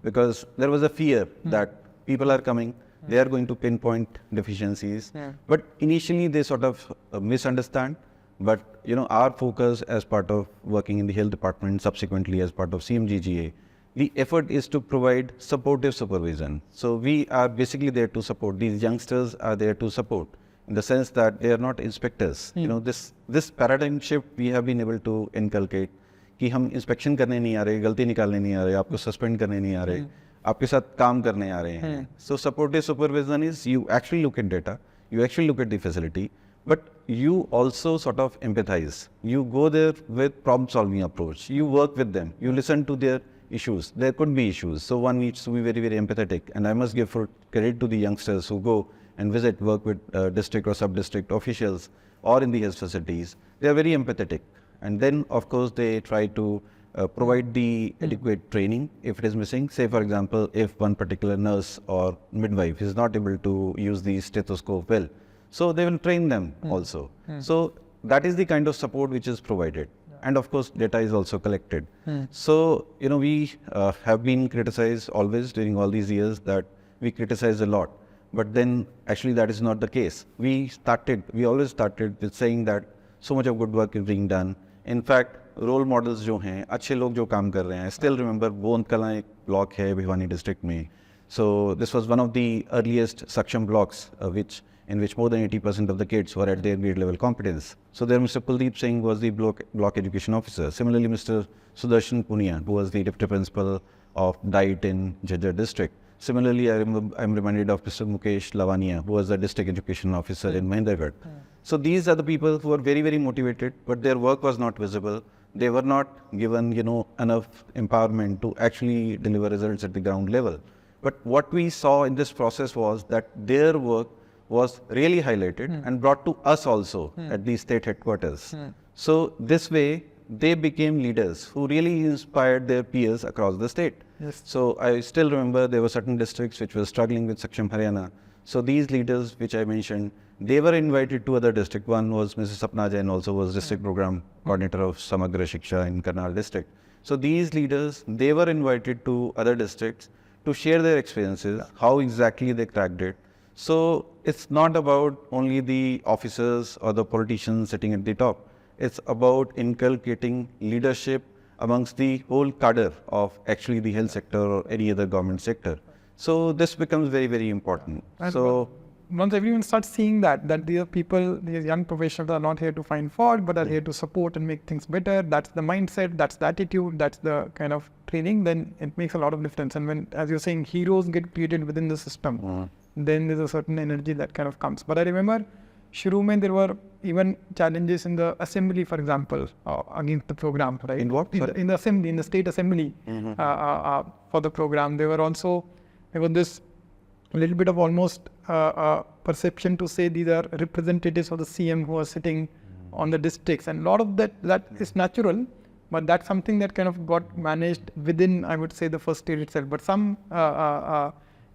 because there was a fear that people are coming, they are going to pinpoint deficiencies. But initially they sort of misunderstand. But our focus as part of working in the health department, subsequently as part of CMGGA, the effort is to provide supportive supervision. So we are basically there to support. These youngsters are there to support in the sense that they are not inspectors. This paradigm shift we have been able to inculcate कि हम inspection करने नहीं आ रहे, गलती निकालने नहीं आ रहे, आपको suspend करने नहीं आ रहे, आपके साथ काम करने आ रहे हैं. So supportive supervision is you actually look at data, you actually look at the facility, but you also sort of empathize. You go there with problem-solving approach. You work with them. You listen to their issues. There could be issues. So one needs to be very, very empathetic. And I must give full credit to the youngsters who go and visit, work with district or sub-district officials or in the health facilities. They are very empathetic. And then, of course, they try to provide the adequate training if it is missing. Say, for example, if one particular nurse or midwife is not able to use the stethoscope well, so they will train them also. So that is the kind of support which is provided. And of course, data is also collected. So, we have been criticized always during all these years that we criticize a lot. But then actually that is not the case. We always started with saying that so much of good work is being done. In fact, role models जो हैं, अच्छे लोग जो काम कर रहे हैं, still remember Bond Kala एक block है Bhiwani district में. So this was one of the earliest Saksham blocks in which more than 80% of the kids were at their grade level competence. So there Mr. Kuldeep Singh was the block education officer. Similarly, Mr. Sudarshan Punia, who was the deputy principal of DIET in Jhajjar district. Similarly, I'm reminded of Mr. Mukesh Lavania, who was the district education officer in Mahendragarh. So these are the people who are very, very motivated, but their work was not visible. They were not given, enough empowerment to actually deliver results at the ground level. But what we saw in this process was that their work was really highlighted and brought to us also at the state headquarters. So this way, they became leaders who really inspired their peers across the state. Yes. So I still remember there were certain districts which were struggling with Saksham Haryana. So these leaders which I mentioned, they were invited to other districts. One was Mrs. Sapna Jain, also was district program coordinator of Samagra Shiksha in Karnal district. So these leaders, they were invited to other districts to share their experiences, how exactly they cracked it. So it's not about only the officers or the politicians sitting at the top. It's about inculcating leadership amongst the whole cadre of actually the health sector or any other government sector. So this becomes very, very important. And so once everyone starts seeing that these people, these young professionals are not here to find fault, but are here to support and make things better. That's the mindset, that's the attitude, that's the kind of training, then it makes a lot of difference. And when, as you're saying, heroes get created within the system, then there's a certain energy that kind of comes. But I remember, Shuru mein there were even challenges in the assembly, for example, against the program, right? In what? In the assembly, in the state assembly for the program. There was this little bit of almost perception to say these are representatives of the CM who are sitting on the districts. And a lot of that is natural, but that's something that kind of got managed within, I would say, the first state itself. But some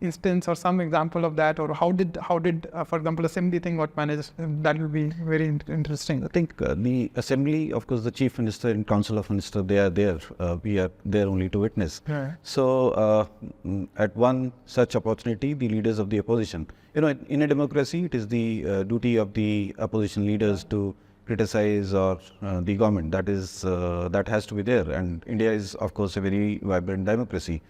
instance or some example of that, or how did for example, assembly thing got managed, that will be very interesting. I think the assembly, of course, the chief minister and council of minister, they are there. We are there only to witness. So at one such opportunity, the leaders of the opposition, in a democracy, it is the duty of the opposition leaders to criticize or the government. That is that has to be there. And India is, of course, a very vibrant democracy.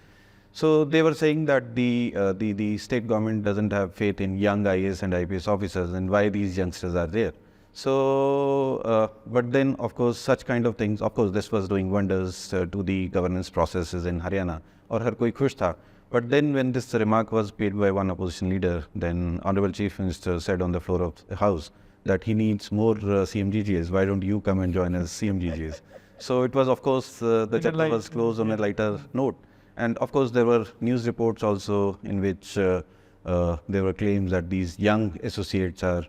So they were saying that the state government doesn't have faith in young IAS and IPS officers, and why these youngsters are there. So, but then, of course, such kind of things, of course, this was doing wonders to the governance processes in Haryana, or har koi khush tha. But then when this remark was paid by one opposition leader, then Honourable Chief Minister said on the floor of the House that he needs more CMGGAs. Why don't you come and join as CMGGAs? So it was, of course, the chapter was closed on a lighter note. And of course, there were news reports also in which there were claims that these young associates are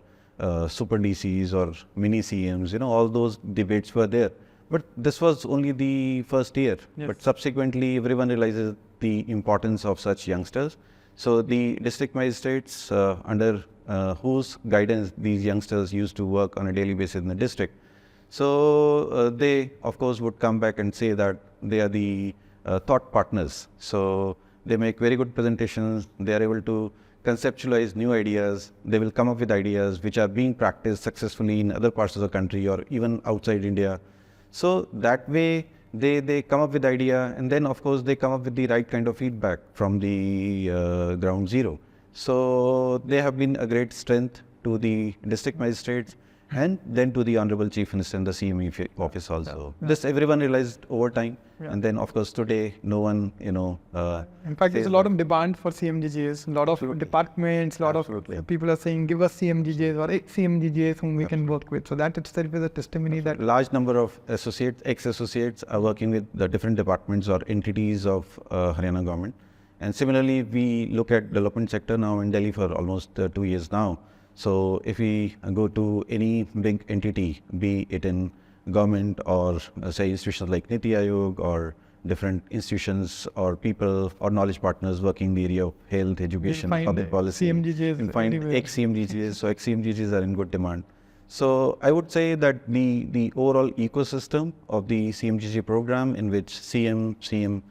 super DCs or mini CMs, you know, all those debates were there. But this was only the first year. Yes. But subsequently, everyone realizes the importance of such youngsters. So the district magistrates, under whose guidance these youngsters used to work on a daily basis in the district. So they, of course, would come back and say that they are the thought partners. So they make very good presentations. They are able to conceptualize new ideas. They will come up with ideas which are being practiced successfully in other parts of the country or even outside India. So that way they come up with idea, and then of course they come up with the right kind of feedback from the ground zero. So they have been a great strength to the district magistrates and then to the Honourable Chief Minister and the CM office also. Yeah. This everyone realized over time. Yeah. And then of course today no one, you know. In fact, there's a lot of demand for CMGGAs, a lot of departments, a lot of people are saying give us CMGGAs or ex-CMGGAs whom we can work with. So that itself is a testimony that large number of associates, ex-associates are working with the different departments or entities of Haryana government. And similarly, we look at development sector now in Delhi for almost 2 years now. So if we go to any big entity, be it in government or say institutions like Niti Aayog or different institutions or people or knowledge partners working in the area of health, education, public policy, CMGGAs, you find ex-CMGGAs. So ex-CMGGAs are in good demand. So I would say that the overall ecosystem of the CMGGA program, in which CM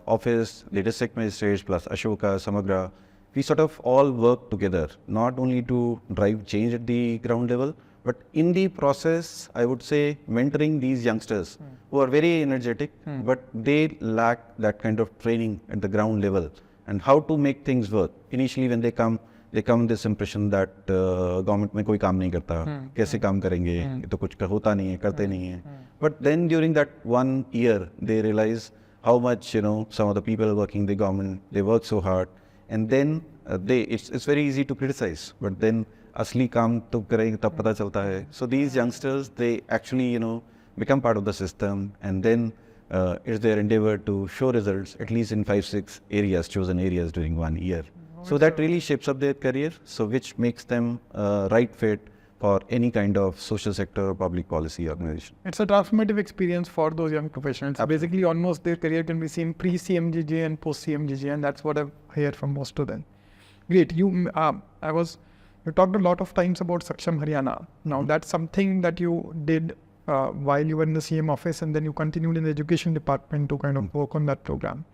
office, the district magistrates plus Ashoka, Samagra, we sort of all work together, not only to drive change at the ground level, but in the process, I would say, mentoring these youngsters who are very energetic, but they lack that kind of training at the ground level and how to make things work. Initially, when they come with this impression that government में कोई काम नहीं करता, कैसे काम करेंगे, ये तो कुछ होता नहीं है, करते नहीं है. But then during that 1 year, they realize how much, you know, some of the people working in the government, they work so hard. And then it's very easy to criticize, but then asli kaam to karenge tab pata chalta hai. So these youngsters, they actually, you know, become part of the system, and then it's their endeavor to show results at least in 5-6 areas, chosen areas during 1 year. So that really shapes up their career, so which makes them right fit for any kind of social sector or public policy organization. It's a transformative experience for those young professionals. Absolutely. Basically, almost their career can be seen pre-CMGGA and post-CMGGA, and that's what I've heard from most of them. Great. You talked a lot of times about Saksham Haryana. Now, that's something that you did while you were in the CM office, and then you continued in the education department to kind of work on that program.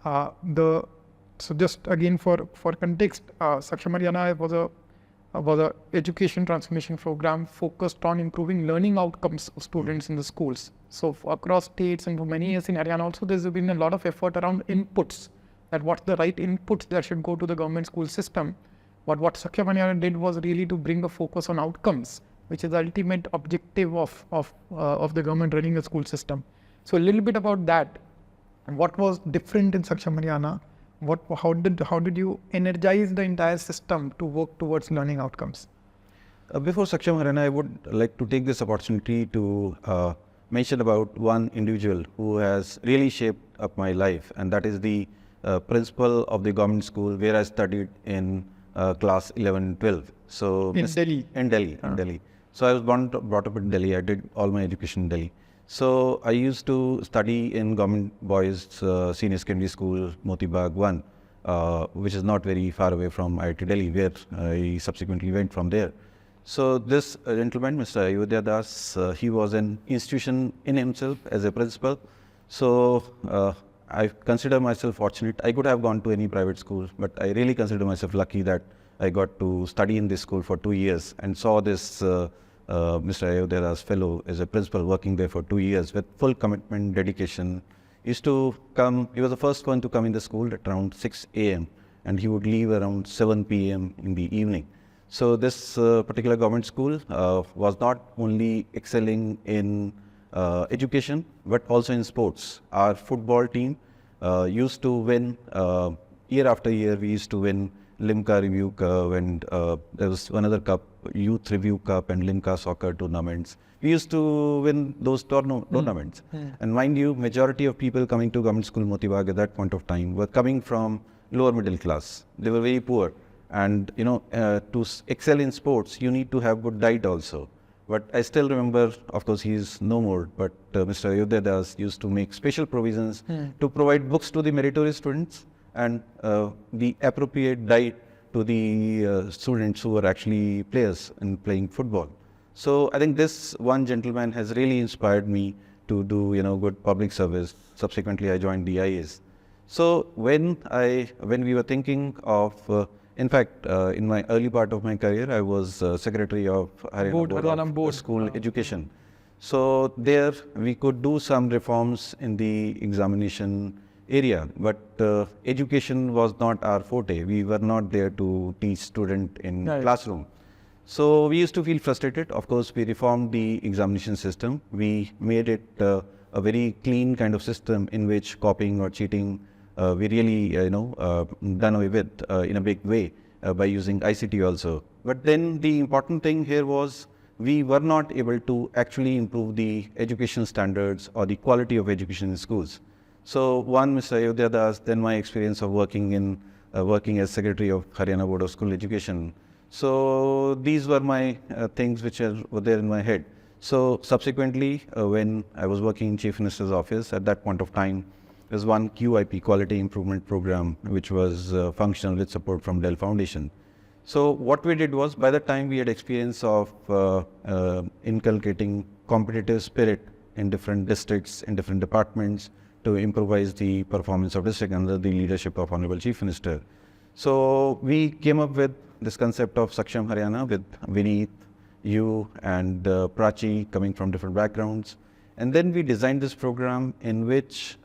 So just again for context, Saksham Haryana was a education transformation program focused on improving learning outcomes of students in the schools. So across states and for many years in Haryana also, there's been a lot of effort around inputs, that what's the right inputs that should go to the government school system. But what Saksham Haryana did was really to bring a focus on outcomes, which is the ultimate objective of the government running the school system. So a little bit about that. What was different in Saksham Haryana? How did you energize the entire system to work towards learning outcomes? Before Saksham Haryana, I would like to take this opportunity to mention about one individual who has really shaped up my life, and that is the principal of the government school where I studied in class 11-12. So in Delhi? In Delhi. So I was brought up in Delhi. I did all my education in Delhi. So I used to study in government boys senior secondary school, Moti Bagh 1, which is not very far away from IIT Delhi, where I subsequently went from there. So this gentleman, Mr. Ayodhya Das, he was an institution in himself as a principal. So I consider myself fortunate. I could have gone to any private school, but I really consider myself lucky that I got to study in this school for 2 years and saw this Mr. Ayodhya's fellow, as a principal working there for 2 years with full commitment, dedication. He used to come, he was the first one to come in the school at around 6 a.m. and he would leave around 7 p.m. in the evening. So this particular government school was not only excelling in education, but also in sports. Our football team used to win, year after year, we used to win Limca Review Cup, and there was another cup, Youth Review Cup and Limca Soccer tournaments. We used to win those tournaments. And mind you, majority of people coming to government school Motibag at that point of time were coming from lower middle class. They were very poor. And you know, to excel in sports, you need to have good diet also. But I still remember, of course, he is no more, but Mr. Ayodhya used to make special provisions to provide books to the meritorious students and the appropriate diet to the students who were actually players in playing football. So I think this one gentleman has really inspired me to do, you know, good public service. Subsequently, I joined the IAS. So when we were thinking of in fact, in my early part of my career, I was Secretary of Haryana Board of School Education. So there we could do some reforms in the examination area, but education was not our forte. We were not there to teach student in classroom. So we used to feel frustrated. Of course, we reformed the examination system. We made it a very clean kind of system in which copying or cheating we really, done away with in a big way by using ICT also. But then the important thing here was we were not able to actually improve the education standards or the quality of education in schools. So one, Mr. Ayodhya, then my experience of working as Secretary of Haryana Board of School Education. So these were my things which were there in my head. So subsequently, when I was working in Chief Minister's office, at that point of time, there's one QIP, Quality Improvement Program, which was functional with support from Dell Foundation. So what we did was, by the time we had experience of inculcating competitive spirit in different districts, in different departments, to improvise the performance of district under the leadership of Honourable Chief Minister. So we came up with this concept of Saksham Haryana with Vineet, you and Prachi coming from different backgrounds. And then we designed this program in which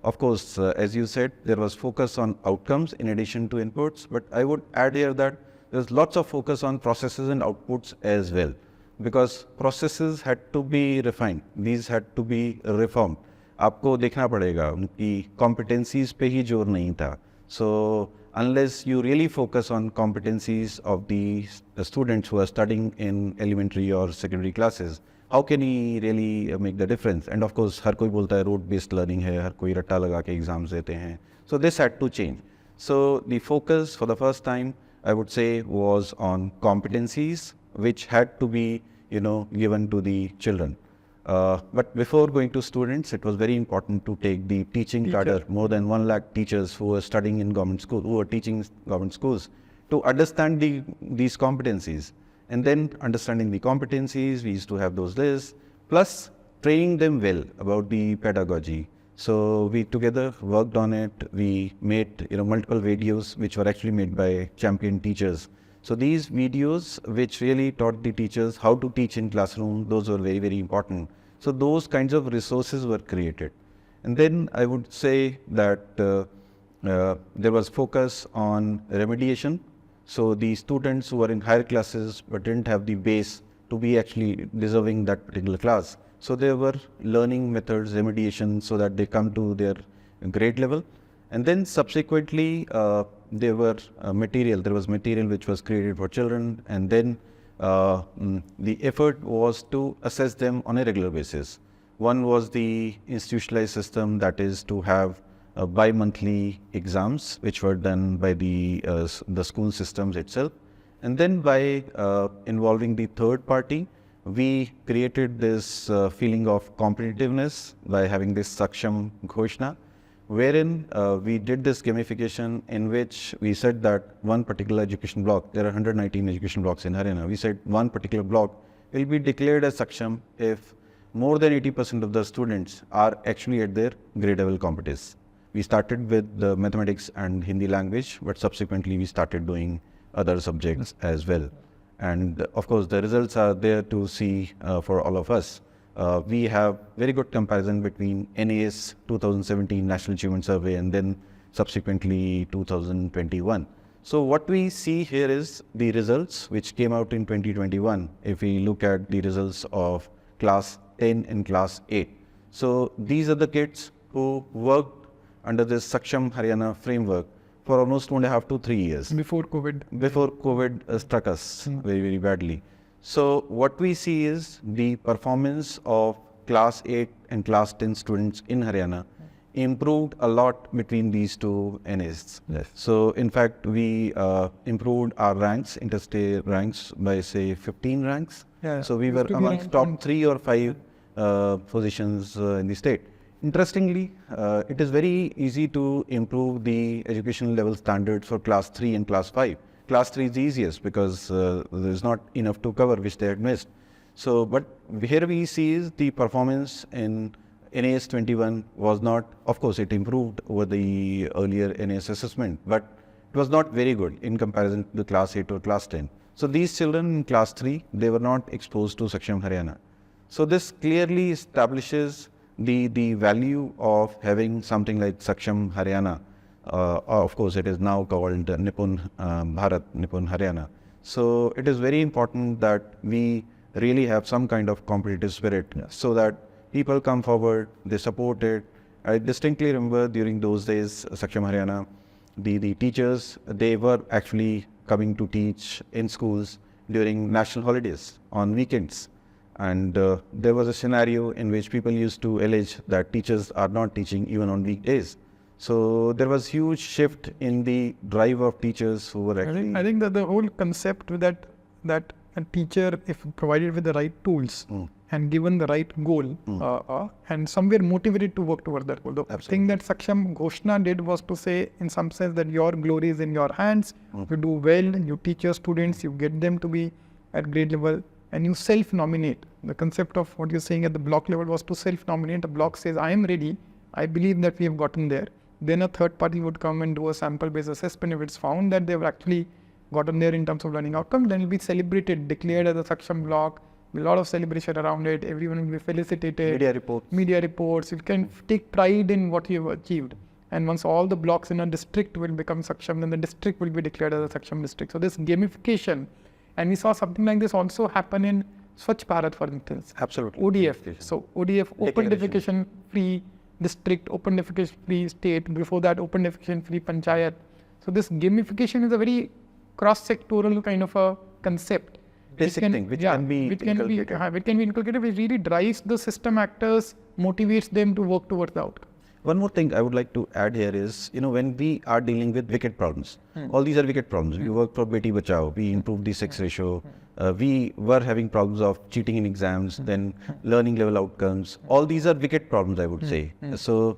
of course, as you said, there was focus on outcomes in addition to inputs, but I would add here that there's lots of focus on processes and outputs as well, because processes had to be refined, these had to be reformed. आपको देखना पड़ेगा उनकी competencies पे ही जोर नहीं था. So unless you really focus on competencies of the students who are studying in elementary or secondary classes, how can he really make the difference? And of course, हर कोई बोलता है road based learning है, हर कोई रट्टा लगा के exams देते हैं. So this had to change. So the focus for the first time, I would say, was on competencies, which had to be, given to the children. But before going to students, it was very important to take the teaching cadre, more than 1 lakh teachers who were studying in government school, who were teaching government schools, to understand these competencies. And then understanding the competencies, we used to have those lists, plus training them well about the pedagogy. So we together worked on it. We made multiple videos which were actually made by champion teachers. So these videos which really taught the teachers how to teach in classroom, those were very, very important. So those kinds of resources were created. And then I would say that there was focus on remediation. So the students who were in higher classes but didn't have the base to be actually deserving that particular class. So there were learning methods, remediation, so that they come to their grade level. And then subsequently, there was material which was created for children. And then the effort was to assess them on a regular basis. One was the institutionalized system, that is to have bi-monthly exams, which were done by the school systems itself. And then by involving the third party, we created this feeling of competitiveness by having this Saksham Ghoshna, wherein we did this gamification in which we said that one particular education block, there are 119 education blocks in Haryana, we said one particular block will be declared as Saksham if more than 80% of the students are actually at their grade level competence. We started with the mathematics and Hindi language, but subsequently we started doing other subjects as well. And of course, the results are there to see for all of us. We have very good comparison between NAS 2017 National Achievement Survey and then subsequently 2021. So what we see here is the results which came out in 2021. If we look at the results of class 10 and class 8. So these are the kids who worked under this Saksham Haryana framework for almost 2.5 to 3 years. Before COVID. Before COVID struck us very, very badly. So what we see is the performance of class 8 and class 10 students in Haryana improved a lot between these two NAs. Yes. So in fact, we improved our ranks, interstate ranks by say 15 ranks. Yeah. So we were amongst top 3 or 5 positions in the state. Interestingly, it is very easy to improve the educational level standards for class 3 and class 5. Class 3 is the easiest because there is not enough to cover which they had missed. So, but here we see is the performance in NAS 21 was not, of course it improved over the earlier NAS assessment, but it was not very good in comparison to the class 8 or class 10. So these children in class 3, they were not exposed to Saksham Haryana. So this clearly establishes the value of having something like Saksham Haryana. Of course, it is now called Nipun Bharat, Nipun Haryana. So it is very important that we really have some kind of competitive spirit so that people come forward, they support it. I distinctly remember during those days, Saksham Haryana, the teachers, they were actually coming to teach in schools during national holidays on weekends. And there was a scenario in which people used to allege that teachers are not teaching even on weekdays. So there was huge shift in the drive of teachers who were actually... I think that the whole concept with that a teacher, if provided with the right tools and given the right goal and somewhere motivated to work toward that goal. The thing that Saksham Ghoshna did was to say in some sense that your glory is in your hands. You do well, you teach your students, you get them to be at grade level, and you self-nominate. The concept of what you're saying at the block level was to self-nominate. A block says, I am ready, I believe that we have gotten there. Then a third party would come and do a sample-based assessment. If it's found that they've actually gotten there in terms of learning outcome, then it will be celebrated, declared as a Saksham block, a lot of celebration around it, everyone will be felicitated. Media reports, you can take pride in what you have achieved. And once all the blocks in a district will become Saksham, then the district will be declared as a Saksham district. So this gamification, and we saw something like this also happen in Swachh Bharat, for instance. Absolutely. ODF. So ODF, open defecation free district, open defecation free state, before that open defecation free panchayat. So this gamification is a very cross-sectoral kind of a concept. Basic thing, which can be inculcated, which really drives the system actors, motivates them to work towards the outcome. One more thing I would like to add here is, when we are dealing with wicked problems, all these are wicked problems. We work for Beti Bachao, we improved the sex ratio, we were having problems of cheating in exams, then learning level outcomes. All these are wicked problems, I would say. So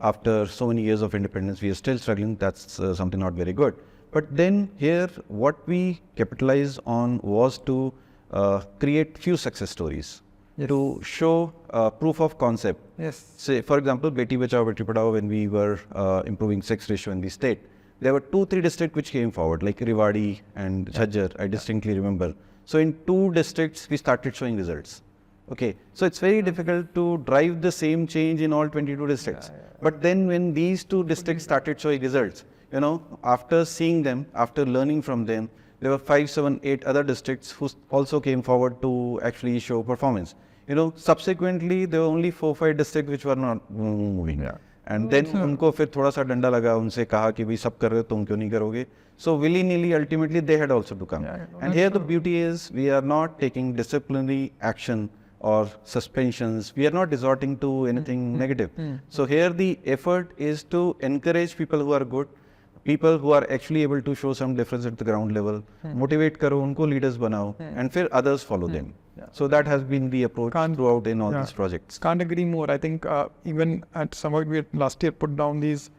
after so many years of independence, we are still struggling. That's something not very good. But then here, what we capitalized on was to create few success stories. To show proof of concept. Say, for example, Beti Bachao, Beti Padhao, when we were improving sex ratio in the state, there were 2-3 districts which came forward, like Rewari and Jhajjar, I distinctly remember. So in 2 districts, we started showing results. Okay, so it's very difficult to drive the same change in all 22 districts. But then when these 2 districts started showing results, after seeing them, after learning from them, there were 5, 7, 8 other districts who also came forward to actually show performance. Subsequently, there were only 4, 5 districts which were not moving. And then उनको फिर थोड़ा सा डंडा लगा, उनसे कहा कि भाई सब कर रहे हो तुम क्यों नहीं करोगे. So willy-nilly, ultimately they had also to come. And here the beauty is we are not taking disciplinary action or suspensions. We are not resorting to anything negative. So here the effort is to encourage people who are good, people who are actually able to show some difference at the ground level, motivate karo, unko leaders banao, and फिर others follow them. So that has been the approach throughout in all these projects. Can't agree more. I think even at Summit, we had last year put down these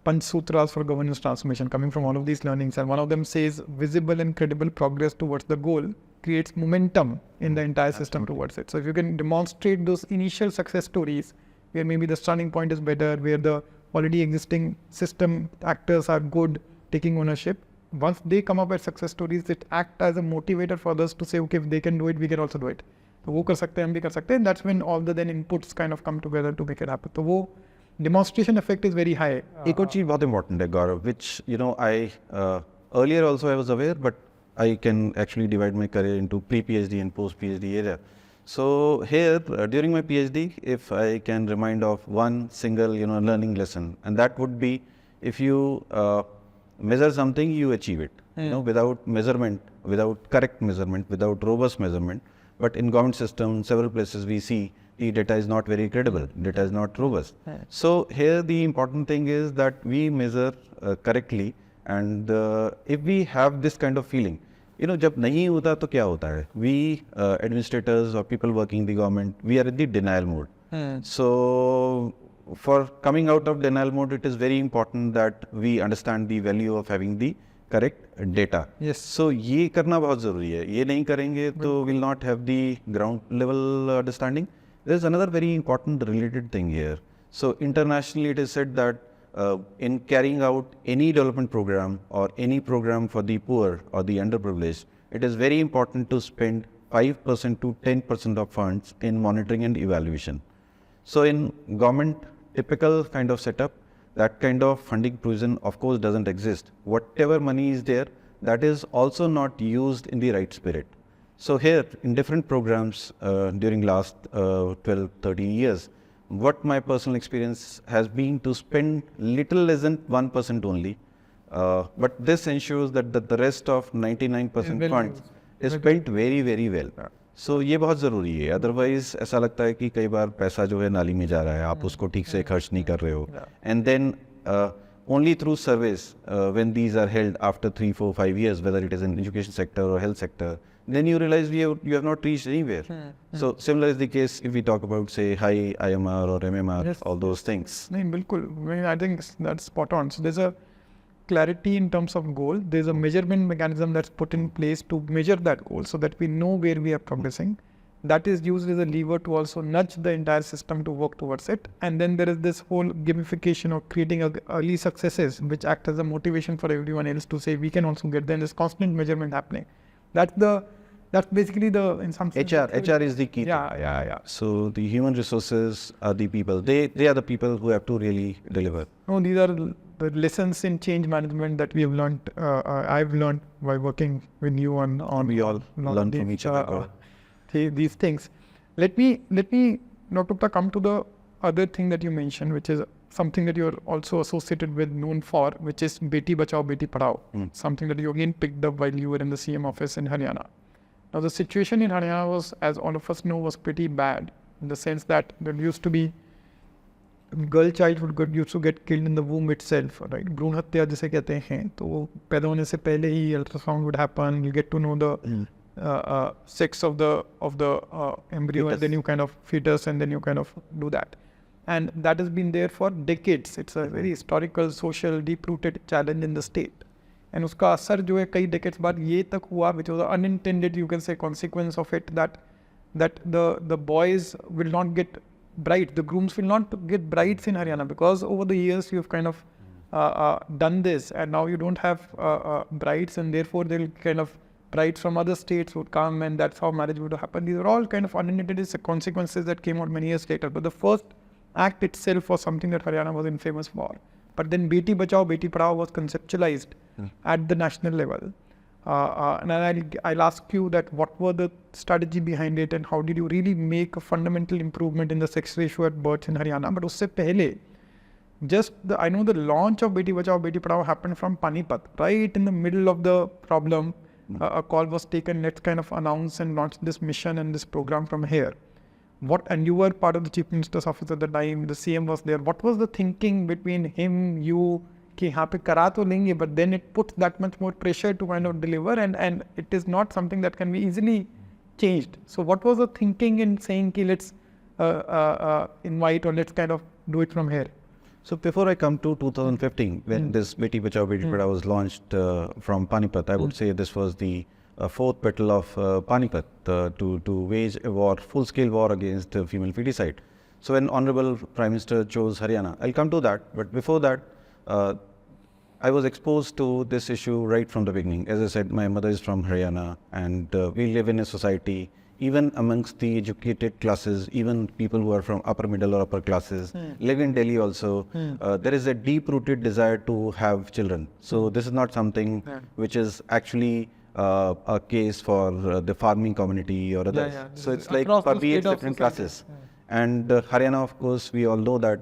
Panch Sutras for governance transformation coming from all of these learnings. And one of them says visible and credible progress towards the goal creates momentum in the entire system towards it. So if you can demonstrate those initial success stories where maybe the starting point is better, where the already existing system actors are good, taking ownership, once they come up with success stories, it act as a motivator for others to say, okay, if they can do it, we can also do it. तो वो कर सकते हैं, हम भी कर सकते हैं. That's when all the then inputs kind of come together to make it happen. तो वो demonstration effect is very high. एक और चीज़ बहुत important है गौरव, which I earlier also I was aware, but I can actually divide my career into pre-PhD and post-PhD area. So here during my PhD, if I can remind of one single learning lesson, and that would be, if you measure something, you achieve it. Without measurement, without correct measurement, without robust measurement. But in government system, several places we see the data is not very credible, data is not robust. So here the important thing is that we measure correctly, and if we have this kind of feeling, जब नहीं होता तो क्या होता है? We administrators or people working in the government, we are in the denial mode. So for coming out of denial mode, it is very important that we understand the value of having the correct data. Yes. So ये करना बहुत ज़रूरी है. ये नहीं करेंगे तो we'll not have the ground level understanding. There's another very important related thing here. So internationally it is said that in carrying out any development program or any program for the poor or the underprivileged, it is very important to spend 5% to 10% of funds in monitoring and evaluation. So in government typical kind of setup, that kind of funding provision of course doesn't exist. Whatever money is there, that is also not used in the right spirit. So here in different programs during last 12, 13 years, what my personal experience has been to spend little less than 1% only. But this ensures that the rest of 99% funds is spent very, very well. So ये बहुत ज़रूरी है. Otherwise ऐसा लगता है कि कई बार पैसा जो है नाली में जा रहा है, आप उसको ठीक से खर्च नहीं कर रहे हो. And then only through surveys, when these are held after 3, 4, 5 years, whether it is in education sector or health sector, then you realize you have not reached anywhere. So similar is the case if we talk about, say, high IMR or MMR, yes, all those things. नहीं बिल्कुल, I think that's spot on. So there's a clarity in terms of goal. There's a measurement mechanism that's put in place to measure that goal so that we know where we are progressing. That is used as a lever to also nudge the entire system to work towards it. And then there is this whole gamification of creating early successes which act as a motivation for everyone else to say we can also get there. And there's constant measurement happening. That's basically in some sense. HR is the key. Yeah. So the human resources are the people. They are the people who have to really deliver. No, these are the lessons in change management that we have learned. I've learned by working with you on. We all learn from each other. These things. Let me, Dr. Gupta, come to the other thing that you mentioned, which is something that you're also associated with, known for, which is Beti Bachao, Beti Padhao. Something that you again picked up while you were in the CM office in Haryana. Now the situation in Haryana was, as all of us know, was pretty bad in the sense that there used to be girl child used to get killed in the womb itself, right? भ्रूण हत्या जिसे कहते हैं, तो पैदा होने से पहले ही ultrasound would happen. You get to know the sex of the embryo, fetus. And then you kind of fetus, and then you kind of do that. And that has been there for decades. It's a very historical, social, deep-rooted challenge in the state. And उसका असर जो है कई decades बाद ये तक हुआ, which was an unintended, you can say, consequence of it, that the boys will not get brides, the grooms will not get brides in Haryana, because over the years you've kind of done this, and now you don't have brides, and therefore they'll kind of brides from other states would come, and that's how marriage would happen. These are all kind of unintended consequences that came out many years later. But the first act itself was something that Haryana was infamous for. But then Beti Bachao, Beti Padhao was conceptualized at the national level. And I'll ask you that what were the strategy behind it, and how did you really make a fundamental improvement in the sex ratio at birth in Haryana? But usse pehle, I know the launch of Beti Bachao, Beti Padhao happened from Panipat, right in the middle of the problem. A call was taken, let's kind of announce and launch this mission and this program from here. And you were part of the Chief Minister's office at the time, the CM was there. What was the thinking between him, you, कि यहाँ पे करा तो लेंगे, but then it puts that much more pressure to kind of deliver, and it is not something that can be easily changed. So what was the thinking in saying कि let's invite, or let's kind of do it from here? So before I come to 2015, when this Beti Bachao, Beti Padhao was launched from Panipat, I would say this was the fourth battle of Panipat to wage a war, full-scale war against female feticide. So when Honourable Prime Minister chose Haryana, I'll come to that, but before that, I was exposed to this issue right from the beginning. As I said, my mother is from Haryana, and we live in a society, even amongst the educated classes, even people who are from upper middle or upper classes, live in Delhi also, there is a deep-rooted desire to have children. So this is not something which is actually a case for the farming community or others. So it's like permeates different classes. And Haryana, of course, we all know that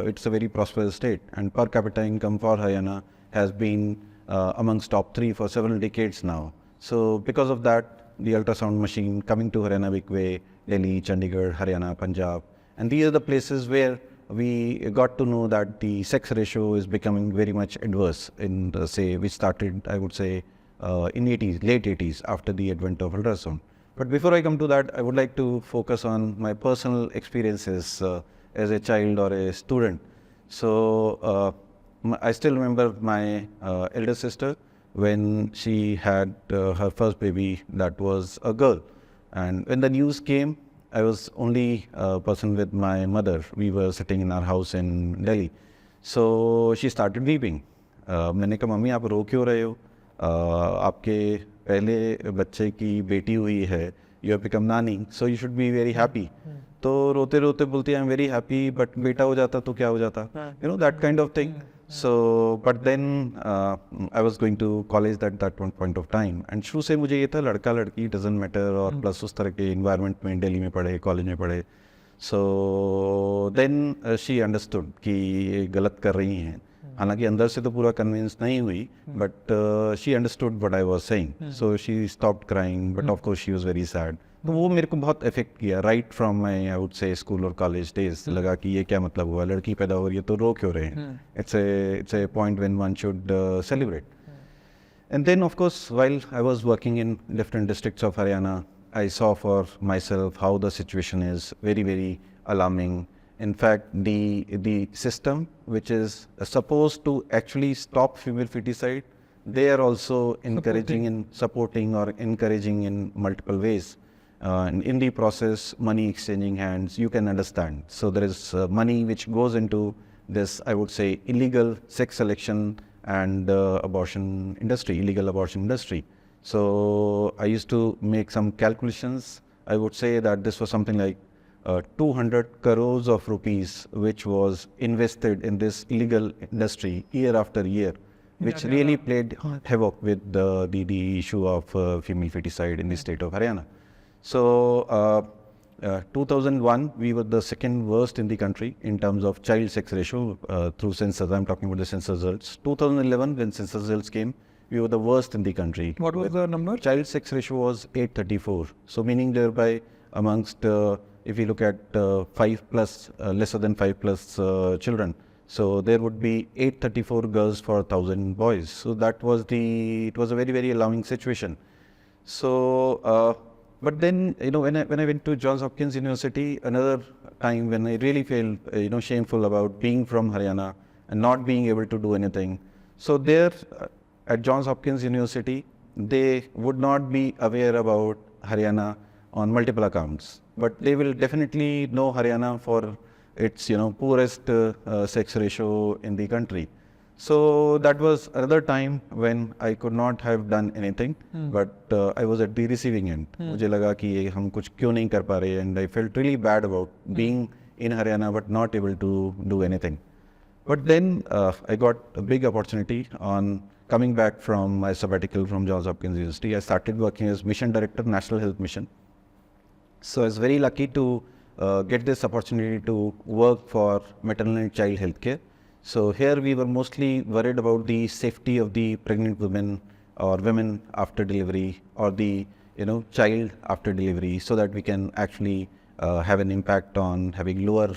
it's a very prosperous state, and per capita income for Haryana has been amongst top 3 for several decades now. So because of that, the ultrasound machine coming to Haryana big way, Delhi, Chandigarh, Haryana, Punjab, and these are the places where we got to know that the sex ratio is becoming very much adverse in which started, I would say, in late 80s after the advent of ultrasound. But before I come to that, I would like to focus on my personal experiences as a child or a student. So I still remember my elder sister when she had her first baby, that was a girl. And when the news came, I was only a person with my mother. We were sitting in our house in Delhi. So she started weeping. मैंने कहा mummy आप रो क्यों रहे हो? आपके पहले बच्चे की बेटी हुई है, you have become nanny, so you should be very happy. तो रोते रोते बोलती है I'm very happy, but बेटा हो जाता तो क्या हो जाता? You know, that kind of thing. So, but then I was going to college at that one point of time, and शुरू से मुझे ये था लड़का लड़की doesn't matter, और plus उस तरह के environment में दिल्ली में पढ़े, college में पढ़े. So then she understood कि ये गलत कर रही हैं. हालांकि अंदर से तो पूरा कन्विंस नहीं हुई, but she understood what I was saying, so she stopped crying, but of course she was very sad. तो वो मेरे को बहुत इफेक्ट किया right from my I would से स्कूल और कॉलेज डेज. लगा कि ये क्या मतलब हुआ, लड़की पैदा हो रही है तो रो क्यों रहे हैं. It's a point when one should celebrate. And then, of course, while I was working in different districts of Haryana, I saw for myself how the situation is very, very alarming. In fact, the system which is supposed to actually stop female feticide, they are also encouraging and supporting or encouraging in multiple ways. And in the process, money exchanging hands, you can understand. So there is money which goes into this, I would say, illegal sex selection and abortion industry, illegal abortion industry. So I used to make some calculations. I would say that this was something like 200 crores of rupees which was invested in this illegal industry year after year, which really played havoc with the issue of female feticide in the state of Haryana. So 2001, we were the second worst in the country in terms of child sex ratio through census. I'm talking about the census results. 2011, when census results came, we were the worst in the country. What was the number? Child sex ratio was 834. So meaning thereby amongst if you look at 5 plus, lesser than 5 plus children, so there would be 834 girls for 1,000 boys. So that was it was a very, very alarming situation. So, but then, you know, when I went to Johns Hopkins University, another time when I really felt, shameful about being from Haryana and not being able to do anything. So there at Johns Hopkins University, they would not be aware about Haryana on multiple accounts, but they will definitely know Haryana for its poorest sex ratio in the country. So that was another time when I could not have done anything, but I was at the receiving end. मुझे लगा कि ये हम कुछ क्यों नहीं कर पा रहे, and I felt really bad about being in Haryana but not able to do anything. But then I got a big opportunity on coming back from my sabbatical from Johns Hopkins University. I started working as Mission Director, National Health Mission. So I was very lucky to get this opportunity to work for maternal and child health care. So here we were mostly worried about the safety of the pregnant women or women after delivery, or the child after delivery, so that we can actually have an impact on having lower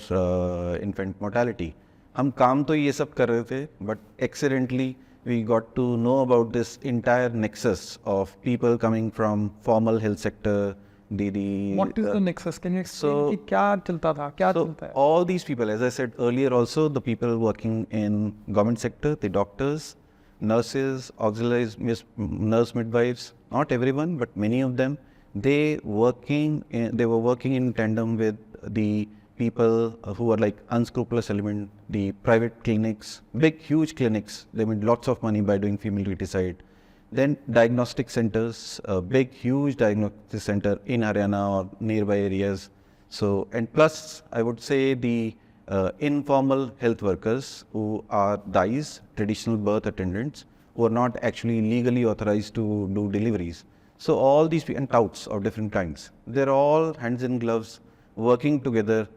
infant mortality. हम काम तो ये सब कर रहे थे, but accidentally we got to know about this entire nexus of people coming from formal health sector. What is the nexus? Can you explain? क्या चलता था? क्या चलता है? All these people, as I said earlier also, the people working in government sector, the doctors, nurses, auxiliaries, nurse midwives, not everyone, but many of them, they were working in tandem with the people who are like unscrupulous element, the private clinics, big, huge clinics, they made lots of money by doing female feticide. Then diagnostic centers, a big, huge diagnostic center in Haryana or nearby areas. So, and plus, I would say the informal health workers who are DIs, traditional birth attendants, who are not actually legally authorized to do deliveries. So all these and touts of different kinds, they're all hands in gloves, working together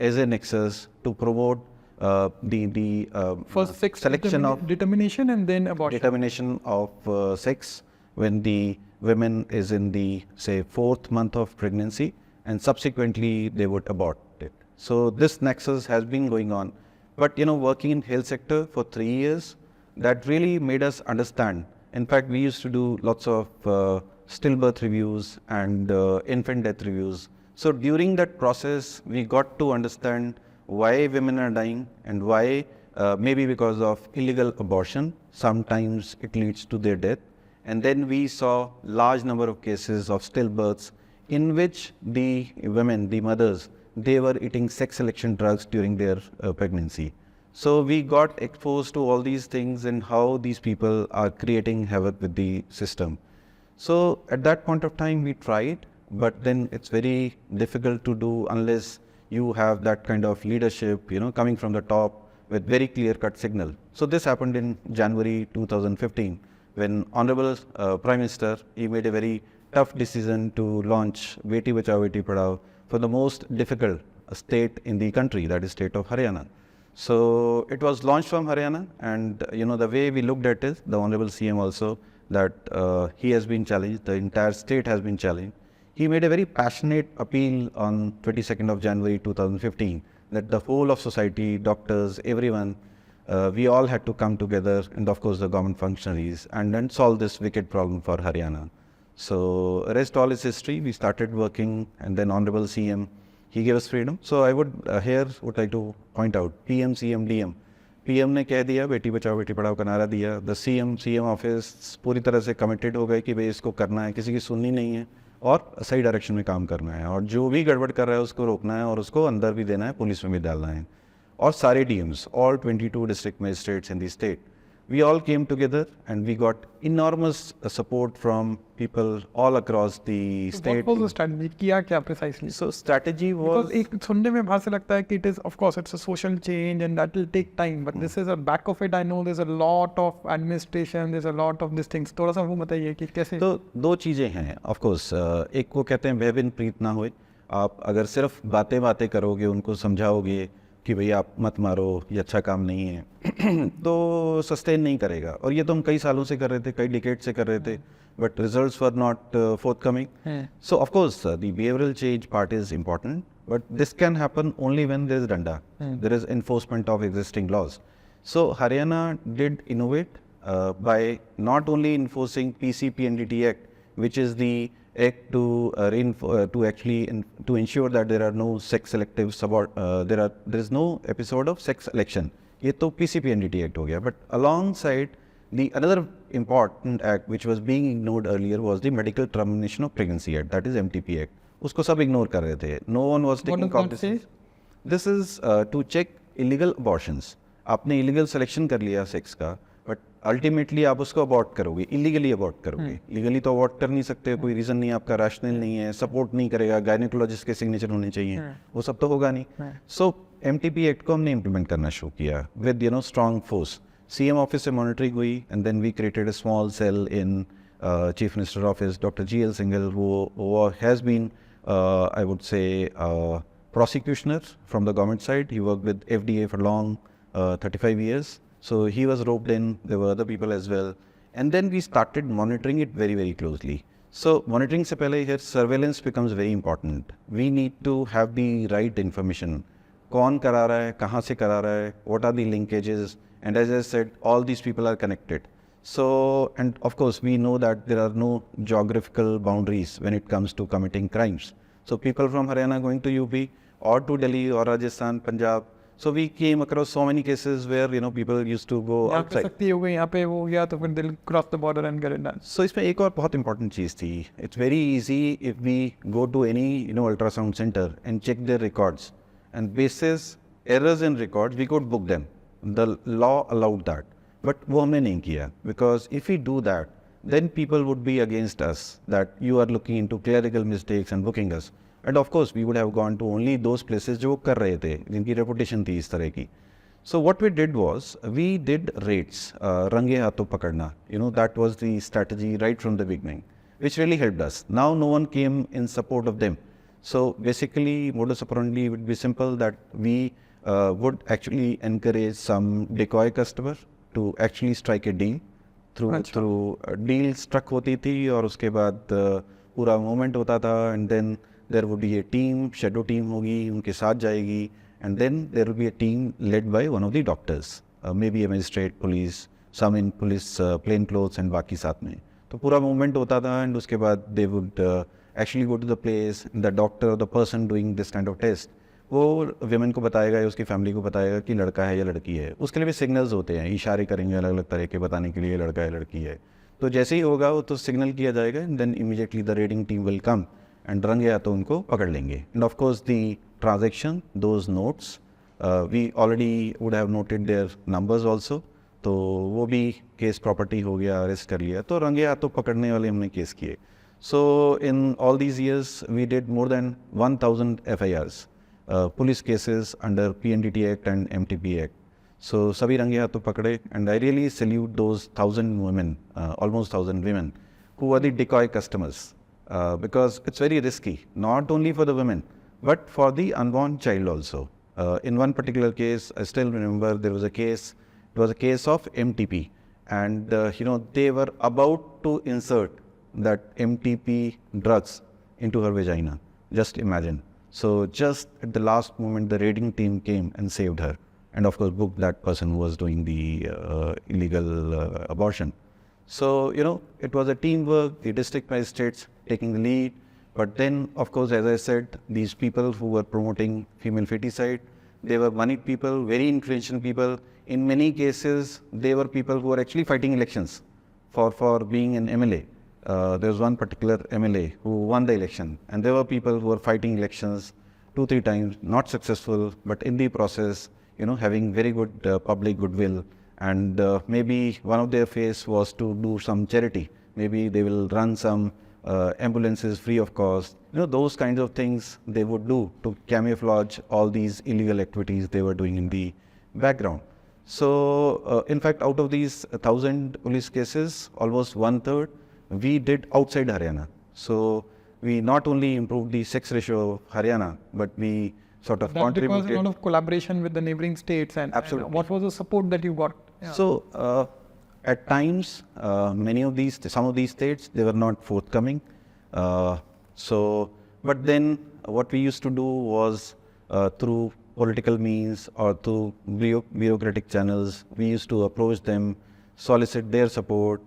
as a nexus to promote the First sex selection of determination and then abortion. Determination of sex when the women is in the, say, 4th month of pregnancy, and subsequently they would abort it. So this nexus has been going on. But, working in health sector for 3 years, that really made us understand. In fact, we used to do lots of stillbirth reviews and infant death reviews. So during that process, we got to understand why women are dying and why, maybe because of illegal abortion, sometimes it leads to their death. And then we saw large number of cases of stillbirths in which the women, the mothers, they were eating sex selection drugs during their pregnancy. So we got exposed to all these things and how these people are creating havoc with the system. So at that point of time we tried, but then it's very difficult to do unless you have that kind of leadership, coming from the top with very clear-cut signal. So this happened in January 2015 when Honourable Prime Minister, he made a very tough decision to launch Beti Bachao, Beti Padhao for the most difficult state in the country, that is state of Haryana. So it was launched from Haryana, and the way we looked at it, the Honourable CM also, that he has been challenged, the entire state has been challenged. He made a very passionate appeal on 22nd of January 2015 that the whole of society, doctors, everyone, we all had to come together, and of course the government functionaries, and then solve this wicked problem for Haryana. So rest all is history. We started working, and then Honourable CM, he gave us freedom. So I would here would like to point out PM, CM, DM. PM ने कह दिया बेटी बचाओ बेटी पढ़ाओ का नारा दिया. The CM office पूरी तरह से committed हो गए कि भाई इसको करना है, किसी की सुननी नहीं है और सही डायरेक्शन में काम करना है, और जो भी गड़बड़ कर रहा है उसको रोकना है और उसको अंदर भी देना है, पुलिस में भी डालना है. और सारे DMs, all 22 district magistrates in the state, we all came together and we got enormous support from people all across the state. What was the strategy? किया क्या precisely? So strategy was... Because एक सुनने में बाहर से लगता है कि it is, of course, it's a social change and that will take time. But this is a back of it. I know there's a lot of administration, there's a lot of these things. थोड़ा सा वो बताइए कि कैसे? तो दो चीज़ें हैं. Of course, एक को कहते हैं बेबिन प्रीत ना होए. आप अगर सिर्फ बातें करोगे, उनको समझाओगे कि भाई आप मत मारो, ये अच्छा काम नहीं है, तो सस्टेन नहीं करेगा. और ये तो हम कई सालों से कर रहे थे, कई डिकेड से कर रहे थे, but results were not forthcoming. So of course the behavioral change part is important, but this can happen only when there is danda, there is enforcement of existing laws. So Haryana did innovate by not only enforcing PCPNDT Act, which is the act to ensure that there are no sex selective there is no episode of sex selection. ये तो PCPNDT Act हो गया. But alongside the another important act which was being ignored earlier was the Medical Termination of Pregnancy Act, that is MTP Act. उसको सब ignore कर रहे थे. No one was taking cognizance. This is to check illegal abortions. आपने illegal selection कर लिया sex का, but ultimately आप उसको अबॉर्ट करोगे, इलीगली अबॉर्ट करोगे. लीगली तो अबॉर्ट कर नहीं सकते, कोई रीज़न नहीं, आपका रैशनल नहीं है, सपोर्ट नहीं करेगा, गायनेकोलॉजिस्ट के सिग्नेचर होने चाहिए, वो सब तो होगा नहीं. सो MTP एक्ट को हमने इम्प्लीमेंट करना शुरू किया with strong force. CM office से मॉनिटरिंग हुई, and then we created a small cell in chief minister office. Doctor GL Singal, वो has been I would say prosecutioner from the government side. He worked with FDA for long, 35 years. So he was roped in, there were other people as well. And then we started monitoring it very, very closely. So monitoring se pehle here, surveillance becomes very important. We need to have the right information. Kaun kara raha hai, kahan se kara raha hai, what are the linkages? And as I said, all these people are connected. So, and of course, we know that there are no geographical boundaries when it comes to committing crimes. So people from Haryana going to UP or to Delhi or Rajasthan, Punjab. So we came across so many cases where people used to go outside. सकती हो गई यहाँ पे वो गया तो फिर they'll cross the border and get it done. So इसमें एक और बहुत important चीज़ थी. It's very easy if we go to any ultrasound center and check their records, and basis errors in records, we could book them. The law allowed that. But वो हमने नहीं किया, because if we do that, then people would be against us, that you are looking into clerical mistakes and booking us. And of course, we would have gone to only those places जो कर रहे थे, जिनकी reputation थी इस तरह की. So what we did was, we did raids, range haathon pakadna. That was the strategy right from the beginning, which really helped us. Now no one came in support of them. So basically, modus operandi would be simple, that we would actually encourage some decoy customer to actually strike a deal. Through deal struck hoti thi, और उसके बाद पूरा movement होता था, and then there would be a team, shadow team होगी, उनके साथ जाएगी, and then there will be a team led by one of the doctors, maybe a magistrate, police, some in police plain clothes and बाकी साथ में. तो पूरा movement होता था, and उसके बाद they would actually go to the place, the doctor, the person doing this kind of test, वो women को बताएगा या उसकी family को बताएगा कि लड़का है या लड़की है. उसके लिए भी signals होते हैं, इशारे करेंगे अलग अलग तरह के बताने के लिए लड़का है लड़की है. तो जैसे ही होगा वो तो signal किया जाएगा, and then immediately the raiding team will come and रंगे हाथों उनको पकड़ लेंगे. And of course the transaction, those notes, we already would have noted their numbers also. तो वो भी case property हो गया, arrest कर लिया, तो रंगे हाथों पकड़ने वाले हमने case किए. So in all these years, we did more than 1,000 FIRs, police cases under PNDT Act and MTP Act. So सभी रंगे हाथों पकड़े, and I really salute those 1,000 women, almost 1,000 women, who are the decoy customers, because it's very risky, not only for the women, but for the unborn child also. In one particular case, I still remember there was a case, it was a case of MTP, and they were about to insert that MTP drugs into her vagina. Just imagine. So just at the last moment, the raiding team came and saved her, and of course booked that person who was doing the illegal abortion. So, it was a teamwork, the district magistrates taking the lead. But then, of course, as I said, these people who were promoting female feticide, they were moneyed people, very influential people. In many cases, they were people who were actually fighting elections for being an MLA. There was one particular MLA who won the election, and there were people who were fighting elections 2-3 times, not successful, but in the process, having very good public goodwill. And maybe one of their phase was to do some charity. Maybe they will run some ambulances free of cost. Those kinds of things they would do to camouflage all these illegal activities they were doing in the background. So, in fact, out of these 1,000 police cases, almost 1/3 we did outside Haryana. So, we not only improved the sex ratio of Haryana, but we sort of contributed. That because a lot of collaboration with the neighboring states, and absolutely. And what was the support that you got? Yeah. So, at times, some of these states, they were not forthcoming. But then what we used to do was through political means or through bureaucratic channels, we used to approach them, solicit their support.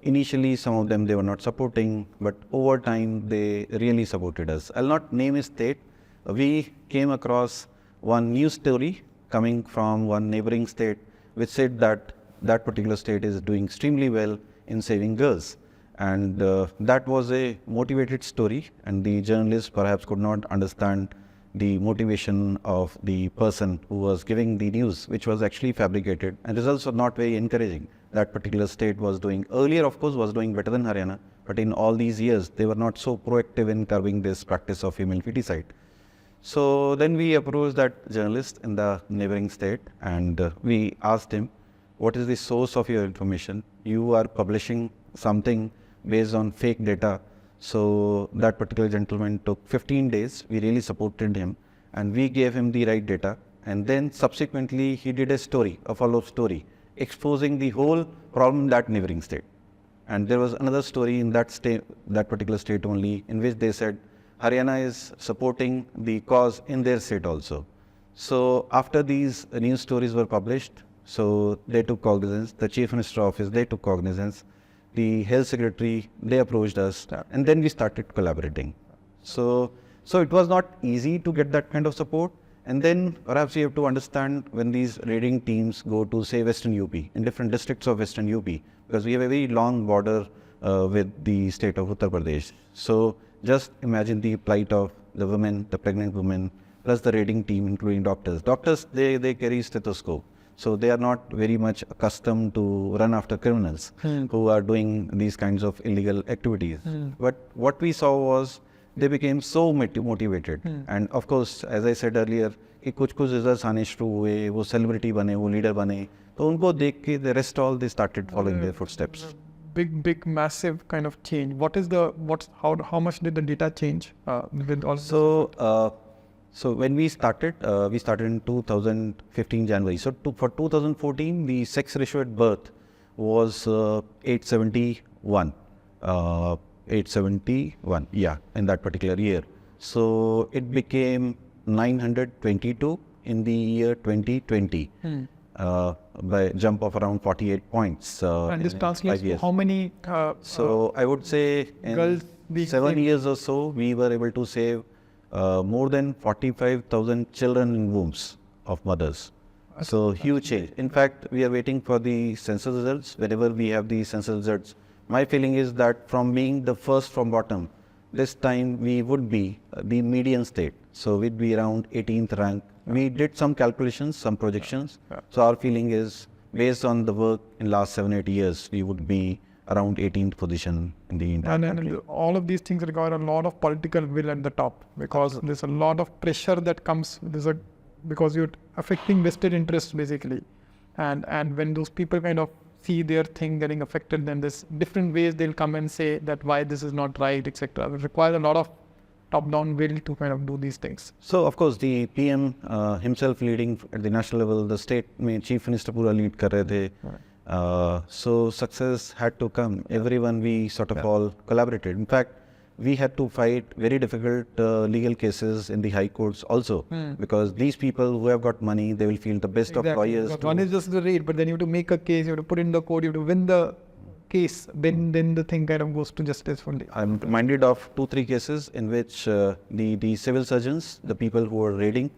Initially, some of them, they were not supporting, but over time, they really supported us. I'll not name a state. We came across one news story coming from one neighboring state, which said that that particular state is doing extremely well in saving girls. And that was a motivated story, and the journalist perhaps could not understand the motivation of the person who was giving the news, which was actually fabricated, and results were not very encouraging. That particular state was doing, earlier of course was doing better than Haryana, but in all these years, they were not so proactive in curbing this practice of female feticide. So then we approached that journalist in the neighboring state, and we asked him, what is the source of your information? You are publishing something based on fake data. So that particular gentleman took 15 days. We really supported him, and we gave him the right data. And then subsequently, he did a story, a follow-up story, exposing the whole problem in that neighboring state. And there was another story in that state, that particular state only, in which they said Haryana is supporting the cause in their state also. So after these news stories were published, so they took cognizance, the Chief Minister Office, they took cognizance, the Health Secretary, they approached us, and then we started collaborating. So it was not easy to get that kind of support. And then perhaps you have to understand when these raiding teams go to, say, Western UP, in different districts of Western UP, because we have a very long border with the state of Uttar Pradesh. So just imagine the plight of the women, the pregnant women, plus the raiding team, including doctors. Doctors, they carry stethoscope. So they are not very much accustomed to run after criminals who are doing these kinds of illegal activities. But what we saw was they became so motivated. And of course, as I said earlier, कि कुछ results आने शुरू हुए, वो celebrity बने, वो leader बने, तो उनको देख के the rest all they started following their footsteps. Big, massive kind of change. How much did the data change with all? So when we started in 2015 January. So for 2014, the sex ratio at birth was 871. 871, yeah, in that particular year. So it became 922 in the year 2020. By a jump of around 48 points. And this translates to how many? So I would say in 7 years or so, we were able to save more than 45,000 children in wombs of mothers. So huge change. In fact, we are waiting for the census results. Whenever we have the census results, my feeling is that from being the first from bottom, this time we would be the median state. So we'd be around 18th rank. We did some calculations, some projections. So our feeling is, based on the work in last 7-8 years, we would be around 18th position in the entire country. And all of these things require a lot of political will at the top, because there's a lot of pressure that comes. Because you're affecting vested interests basically, and when those people kind of see their thing getting affected, then there's different ways they'll come and say that why this is not right, etc. It requires a lot of top-down will to kind of do these things. So of course the PM himself leading at the national level, the state Chief Minister pura lead kar rahe the. So success had to come. Everyone, we sort of all collaborated. In fact, we had to fight very difficult legal cases in the high courts also, because these people who have got money, they will feel the best of lawyers. One is just the raid, but then you have to make a case, you have to put in the court, you have to win the case, then the thing kind of goes to justice fully. I'm reminded of 2-3 cases in which the civil surgeons, the people who were raiding,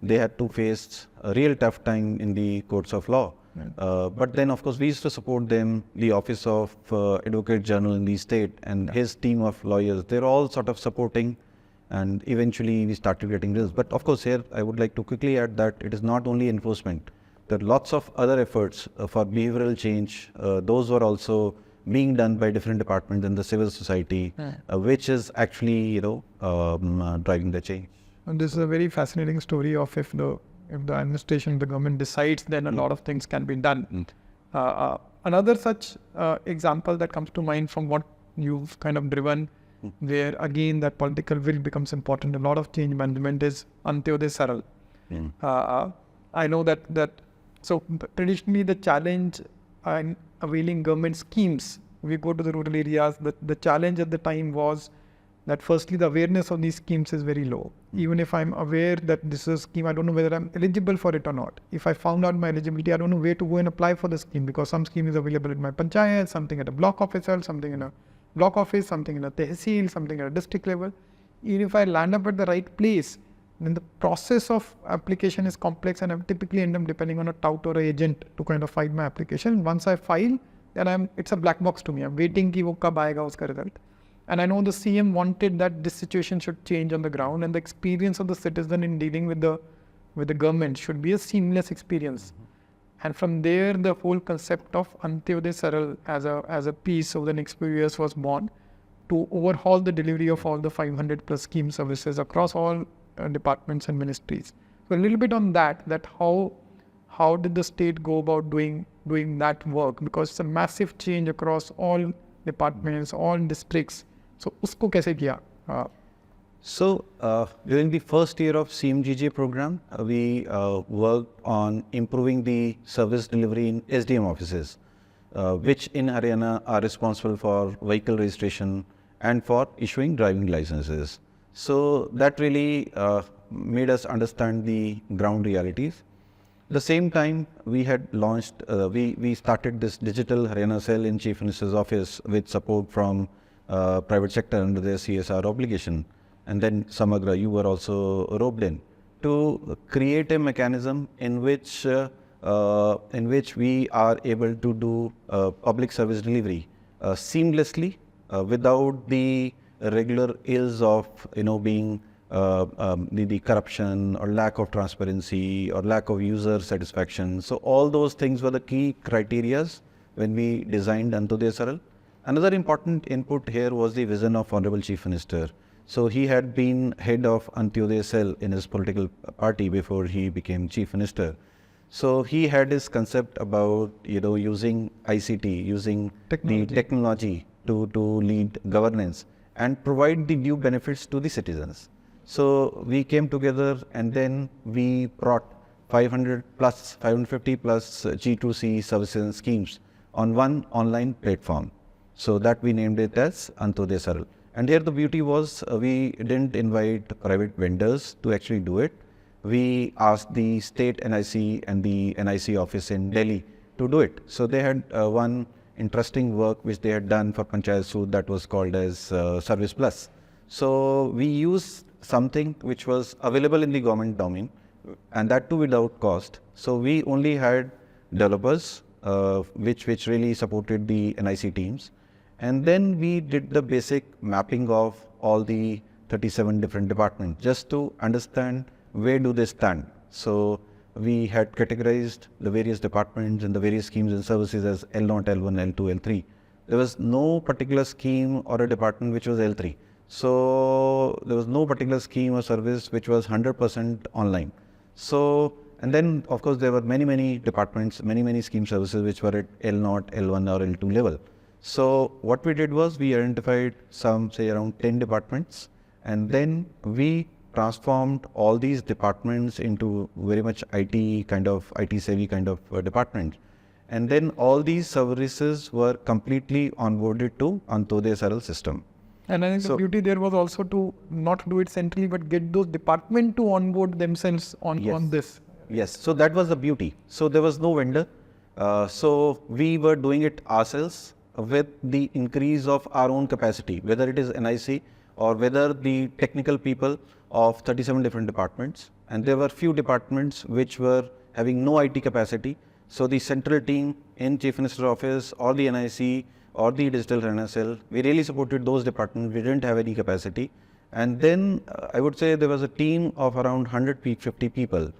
they had to face a real tough time in the courts of law. But then, of course, we used to support them. The Office of Advocate General in the state and his team of lawyers, they're all sort of supporting, and eventually we started getting results. But of course, here I would like to quickly add that it is not only enforcement. There are lots of other efforts for behavioral change. Those were also being done by different departments in the civil society, which is actually, driving the change. And this is a very fascinating story of if the administration, the government decides, then a lot of things can be done. Another such example that comes to mind from what you've kind of driven, where again that political will becomes important, a lot of change management, is Antyodaya-Saral. I know that so traditionally the challenge in availing government schemes, we go to the rural areas, the challenge at the time was that firstly the awareness of these schemes is very low. Even if I'm aware that this is a scheme, I don't know whether I'm eligible for it or not. If I found out my eligibility, I don't know where to go and apply for the scheme, because some scheme is available in my panchayat, something at a block officer, something in a block office, something in a tehsil, something at a district level. Even if I land up at the right place, then the process of application is complex, and I typically end up depending on a tout or an agent to kind of file my application. Once I file, then it's a black box to me. I'm waiting ki wo kab aayega uska result. And I know the CM wanted that this situation should change on the ground, and the experience of the citizen in dealing with the government should be a seamless experience. And from there, the whole concept of Antyodaya-Saral as a piece over the next few years was born, to overhaul the delivery of all the 500 plus scheme services across all departments and ministries. So a little bit on that how did the state go about doing that work, because it's a massive change across all departments, all districts. So usko kaise kiya? So during the first year of CMGGA program, we worked on improving the service delivery in SDM offices, which in Haryana are responsible for vehicle registration and for issuing driving licenses. So that really made us understand the ground realities. At the same time, we had launched, we started this digital Haryana cell in Chief Minister's office with support from private sector under their CSR obligation. And then Samagra, you were also roped in to create a mechanism in which we are able to do public service delivery seamlessly without the regular ills of being the corruption or lack of transparency or lack of user satisfaction. So all those things were the key criterias when we designed Antyodaya-Saral. Another important input here was the vision of Honourable Chief Minister. So he had been head of Antyodaya Cell in his political party before he became Chief Minister. So he had his concept about, using ICT, using the technology to lead governance and provide the due benefits to the citizens. So we came together and then we brought 550 plus G2C services and schemes on one online platform. So that we named it as Antyodaya-Saral. And here the beauty was we didn't invite private vendors to actually do it. We asked the state NIC and the NIC office in Delhi to do it. So they had one interesting work which they had done for Panchayat Sood that was called as Service Plus. So we used something which was available in the government domain and that too without cost. So we only had developers which really supported the NIC teams. And then we did the basic mapping of all the 37 different departments just to understand where do they stand. So we had categorized the various departments and the various schemes and services as L0, L1, L2, L3. There was no particular scheme or a department which was L3. So there was no particular scheme or service which was 100% online. So, and then of course there were many departments, many scheme services which were at L0, L1 or L2 level. So what we did was we identified some, say around 10 departments, and then we transformed all these departments into very much IT savvy kind of department. And then all these services were completely onboarded to Antyodaya-Saral system. And I think the beauty there was also to not do it centrally, but get those departments to onboard themselves on this. Yes, so that was the beauty. So there was no vendor. So we were doing it ourselves with the increase of our own capacity, whether it is NIC or whether the technical people of 37 different departments. And there were few departments which were having no IT capacity. So the central team in Chief Minister's office or the NIC or the Digital Haryana Cell, we really supported those departments. We didn't have any capacity. And then I would say there was a team of around 150 people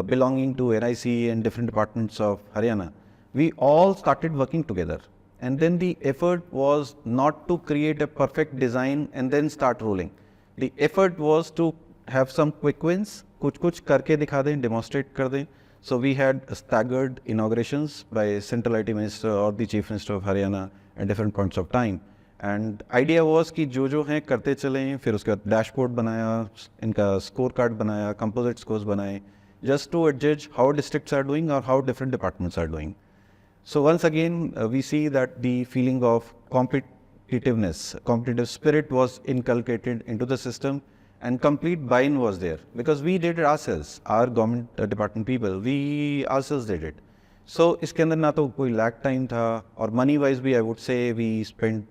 belonging to NIC and different departments of Haryana. We all started working together. And then the effort was not to create a perfect design and then start rolling. The effort was to have some quick wins, kuch karke dikha dein, demonstrate kar dein. So we had staggered inaugurations by Central IT Minister or the Chief Minister of Haryana at different points of time. And idea was कि जो हैं करते चलें, फिर उसके बाद dashboard बनाया, इनका scorecard बनाया, composite scores बनाए, just to judge how districts are doing or how different departments are doing. So once again, we see that the feeling of competitiveness, competitive spirit was inculcated into the system, and complete buy-in was there because we did it ourselves, our government department people, we ourselves did it. So इसके अंदर ना तो कोई lag time था और money wise भी I would say we spent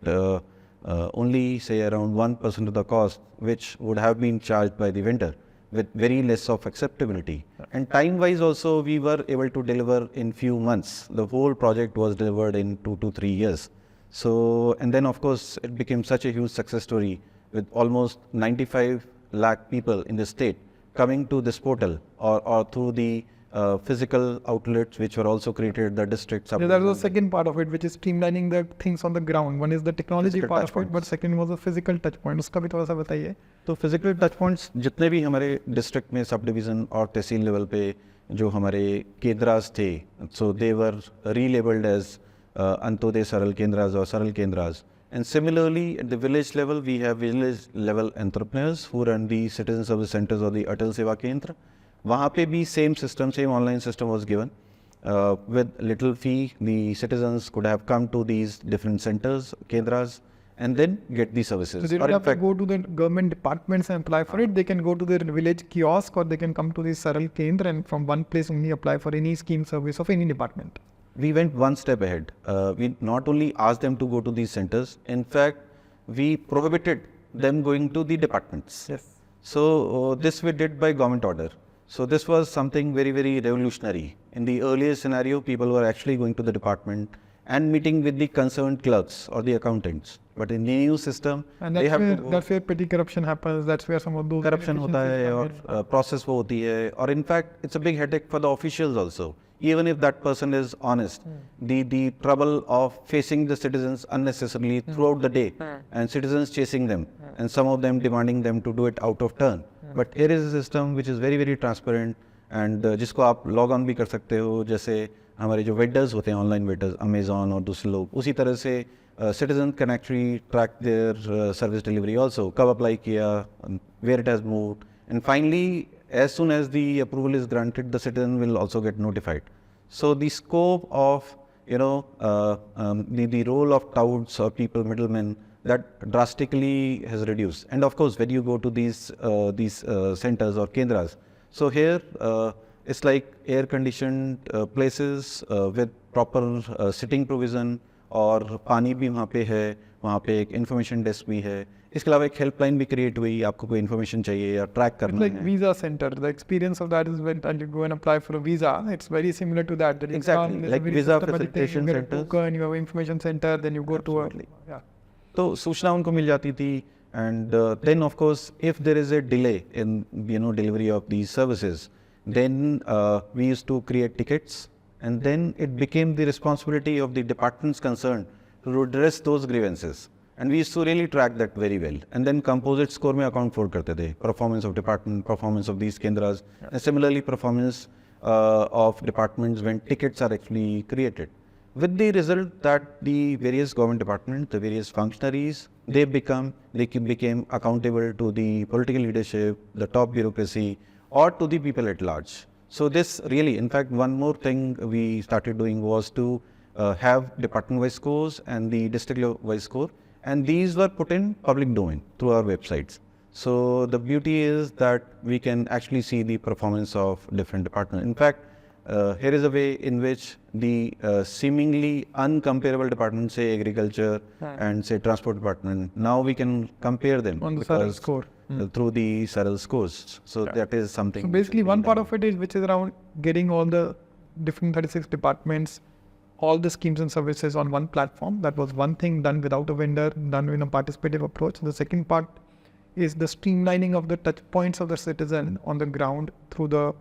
only say around 1% of the cost which would have been charged by the vendor, with very less of acceptability. And time wise also we were able to deliver in few months. The whole project was delivered in 2 to 3 years. So, and then of course it became such a huge success story with almost 95 lakh people in the state coming to this portal or through the physical outlets which were also created at the district. Yeah, that was the second part of it, which is streamlining the things on the ground. One is the technology part of it, but second was the physical touch point. उसका भी थोड़ा सा बताइए. तो physical touch points जितने भी हमारे district में सब division और तहसील level पे जो हमारे केंद्रास थे, so they were relabeled as Antyodaya-Saral Kendras or Saral Kendras. And similarly, at the village level, we have village level entrepreneurs who run the citizen service centers or the Atal Seva Kendra. वहाँ पे भी same system, same online system was given. With little fee, the citizens could have come to these different centers, kendras, and then get the services. So they don't have to go to the government departments and apply for it. They can go to their village kiosk or they can come to the Saral Kendra and from one place only apply for any scheme service of any department. We went one step ahead. We not only asked them to go to these centers, in fact, we prohibited them going to the departments. Yes. So this we did by government order. So this was something very, very revolutionary. In the earlier scenario, people were actually going to the department and meeting with the concerned clerks or the accountants But in the new system, And they have to go. that's where petty corruption happens. That's where some of those Corruption होता है inefficiencies come और in. process वो होती है और in fact it's a big headache for the officials also. Even if that person is honest, the trouble of facing the citizens unnecessarily throughout the day and citizens chasing them and some of them demanding them to do it out of turn. But here is a system which is very very transparent and जिसको आप log on भी कर सकते हो, जैसे हमारे जो vendors होते हैं ऑनलाइन वेंडर्स अमेजॉन और दूसरे लोग, उसी तरह से citizens can actually track their service delivery also, कब अप्लाई किया, where it has moved, and finally as soon as the approval is granted, the citizen will also get notified. So the scope of the role of touts or people, middlemen, that drastically has reduced. And of course, when you go to these centers or kendras, so here it's like air-conditioned places with proper sitting provision, और पानी भी वहाँ पे है, वहाँ पे एक information desk भी है. इसके अलावा एक हेल्पलाइन भी क्रिएट हुई, आपको कोई इन्फॉर्मेशन चाहिए या ट्रैक करना like है. visa center. The experience of that is when you go and apply for a visa, it's very similar to that. That you Exactly, come, there's a like very visa systematic thing, facilitation you get a centers. token, you have an information center, then you go Absolutely. to a तो सूचना उनको मिल जाती थी. And then of course, if there is a delay in delivery of these services, then we used to create tickets, and then it became the responsibility of the departments concerned to address those grievances. And we used to really track that very well. And then composite score में account for करते थे. Performance of department, performance of these kendras, and similarly performance of departments when tickets are actually created. With the result that the various government departments, the various functionaries, they became accountable to the political leadership, the top bureaucracy, or to the people at large. So this really, in fact, one more thing we started doing was to have department-wise scores and the district-wise score, and these were put in public domain through our websites. So the beauty is that we can actually see the performance of different departments. In fact, here is a way in which the seemingly uncomparable departments, say agriculture and say transport department, now we can compare them on the Saral score. through the Saral scores. So that is something. So basically one part of it is which is around getting all the different 36 departments, all the schemes and services on one platform. That was one thing done without a vendor, done in a participative approach. The second part is the streamlining of the touch points of the citizen on the ground through the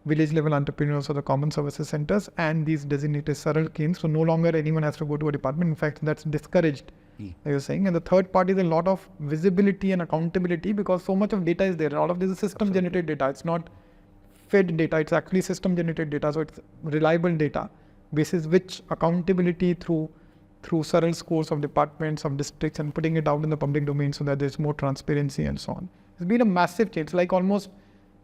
village level entrepreneurs or the common services centers and these designated Saral keens. So no longer anyone has to go to a department. In fact, that's discouraged, as you're saying. And the third part is a lot of visibility and accountability, because so much of data is there. All of this is system generated data. It's not fed data. It's actually system generated data. So it's reliable data, basis which accountability through Saral scores of departments, of districts, and putting it out in the public domain so that there's more transparency and so on. It's been a massive change, like almost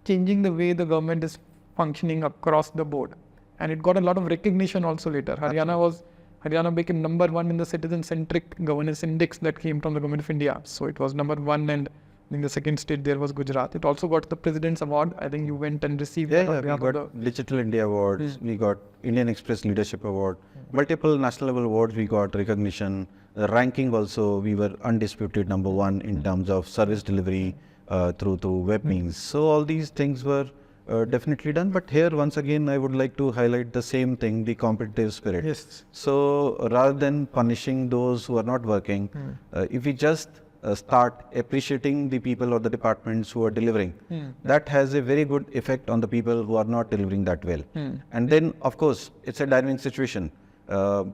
changing the way the government is functioning across the board. And it got a lot of recognition also later. Haryana became number one in the citizen-centric governance index that came from the Government of India. So it was number one, and I think the second state there was Gujarat. It also got the President's Award. I think you went and received it. We got Digital India Awards, we got Indian Express Leadership Award, multiple national level awards we got recognition. The ranking also, we were undisputed number one in terms of service delivery through web means. So all these things were definitely done. But here once again I would like to highlight the same thing, the competitive spirit. Yes. So rather than punishing those who are not working, if we just start appreciating the people or the departments who are delivering, that has a very good effect on the people who are not delivering that well. And then of course it's a dynamic situation.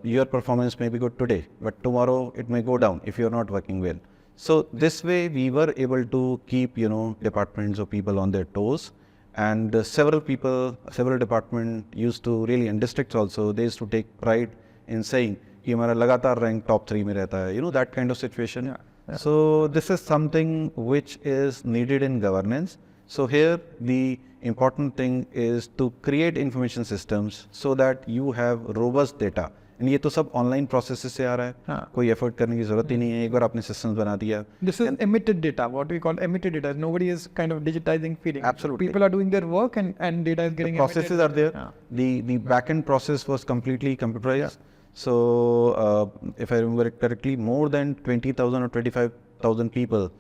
Your performance may be good today, but tomorrow it may go down if you're not working well. So this way we were able to keep departments or people on their toes. And several departments used to really, and districts also, they used to take pride in saying कि हमारा लगातार rank top 3 में रहता है, that kind of situation. So this is something which is needed in governance. So here the important thing is to create information systems so that you have robust data. And ये तो सब online processes से आ रहा है, कोई effort करने की ज़रूरत ही नहीं है, एक बार आपने systems बना दिया. This is emitted data, what we call emitted data. Nobody is kind of digitizing, feeding. Absolutely. People are doing their work and data is getting emitted. Processes are there. The back-end process was completely computerized. So if I remember it correctly, more than 20,000 or 25,000 people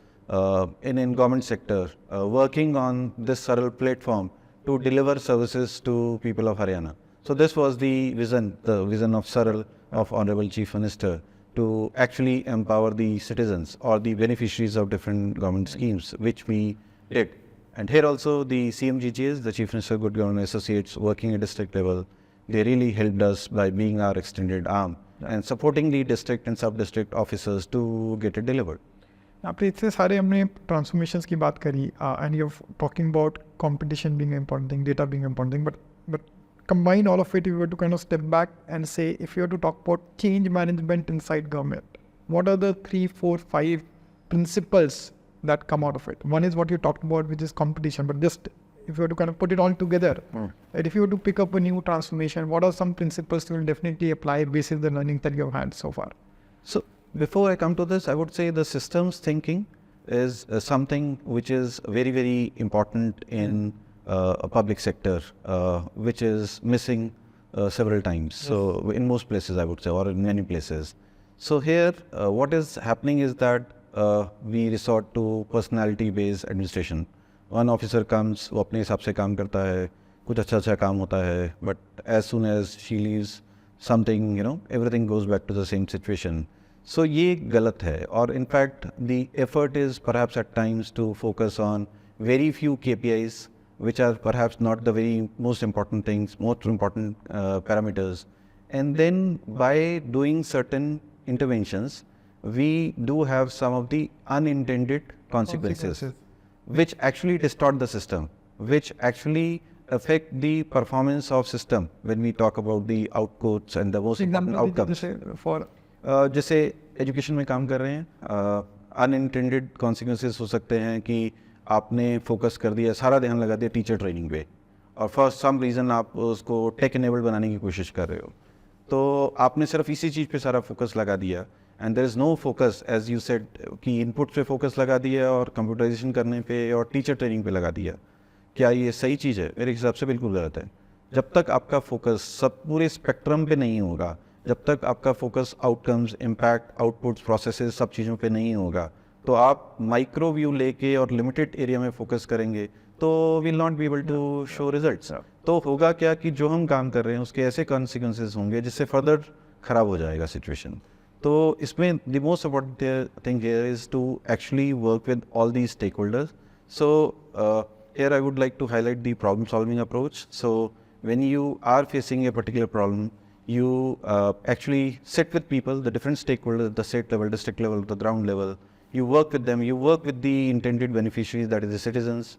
in government sector working on this Saral platform to deliver services to people of Haryana. So this was the vision of Saral, of Honourable Chief Minister, to actually empower the citizens or the beneficiaries of different government schemes, which we did. And here also the CMGGAs, the Chief Minister of Good Government Associates working at district level, they really helped us by being our extended arm and supporting the district and sub-district officers to get it delivered. आपने इतने सारे हमने transformations की बात करी and you talking about competition being important thing, data being important thing, but combine all of it, if you were to kind of step back and say, if you were to talk about change management inside government, what are the 3, 4, 5 principles that come out of it? One is what you talked about, which is competition, but just if you were to kind of put it all together, and if you were to pick up a new transformation, what are some principles you will definitely apply based on the learning that you have had so far? So before I come to this, I would say the systems thinking is something which is very, very important in a public sector, which is missing several times. Yes. So in most places, I would say, or in many places. So here, what is happening is that we resort to personality-based administration. One officer comes, वो अपने हिसाब से काम करता है, कुछ अच्छा काम होता है, but as soon as she leaves, something, everything goes back to the same situation. So ये गलत है, और in fact, the effort is perhaps at times to focus on very few KPIs, which are perhaps not the very most important things, most important parameters. And then by doing certain interventions, we do have some of the unintended consequences, which actually distort the system, which actually affect the performance of system when we talk about the outputs and the most important outcomes. जैसे education में काम कर रहे हैं, unintended consequences हो सकते हैं कि आपने फोकस कर दिया, सारा ध्यान लगा दिया टीचर ट्रेनिंग पे, और फॉर सम रीज़न आप उसको टेक एनेबल्ड बनाने की कोशिश कर रहे हो, तो आपने सिर्फ इसी चीज़ पे सारा फोकस लगा दिया, and there is no focus as you said कि इनपुट पे फोकस लगा दिया और कंप्यूटराइजेशन करने पे और टीचर ट्रेनिंग पे लगा दिया. क्या ये सही चीज़ है? मेरे हिसाब से बिल्कुल गलत है. जब तक आपका फोकस सब पूरे स्पेक्ट्रम पे नहीं होगा, जब तक आपका focus outcomes, impact, outputs, processes, सब चीज़ों पे नहीं होगा, तो आप माइक्रो व्यू लेके और लिमिटेड एरिया में फोकस करेंगे तो will not be able to show results. तो होगा क्या कि जो हम काम कर रहे हैं उसके ऐसे कॉन्सिक्वेंसेस होंगे जिससे फर्दर खराब हो जाएगा सिचुएशन. तो इसमें the most important thing here is to actually work with all the stakeholders. So here I would like to highlight the problem solving approach. So when you are facing a particular problem, you actually sit with people, the different stakeholders, the state level, district level, the ground level. You work with them, you work with the intended beneficiaries, that is the citizens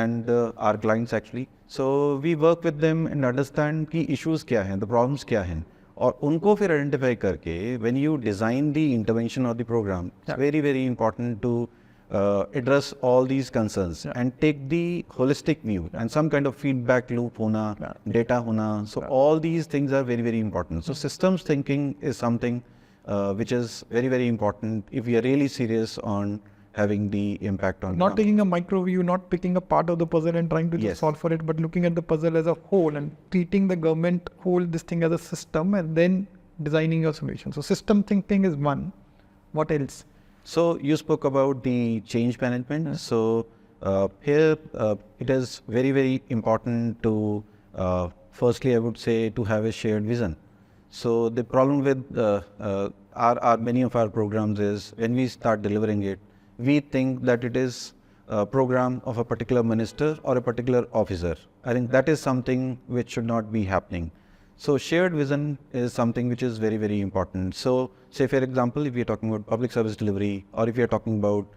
and our clients actually. So we work with them and understand कि issues क्या हैं, the problems क्या हैं, और उनको फिर identify करके when you design the intervention or the program, it's very, very important to address all these concerns and take the holistic view and some kind of feedback loop hona, data hona. So all these things are very, very important. So systems thinking is something which is very, very important if we are really serious on having the impact on. Not taking a micro view, not picking a part of the puzzle and trying to just solve for it, but looking at the puzzle as a whole and treating the government whole this thing as a system and then designing your solution. So system thinking is one. What else? So you spoke about the change management. So here it is very, very important to firstly I would say to have a shared vision. So the problem with our many of our programs is when we start delivering it, we think that it is a program of a particular minister or a particular officer. I think that is something which should not be happening. So shared vision is something which is very, very important. So say for example, if we are talking about public service delivery, or if we are talking about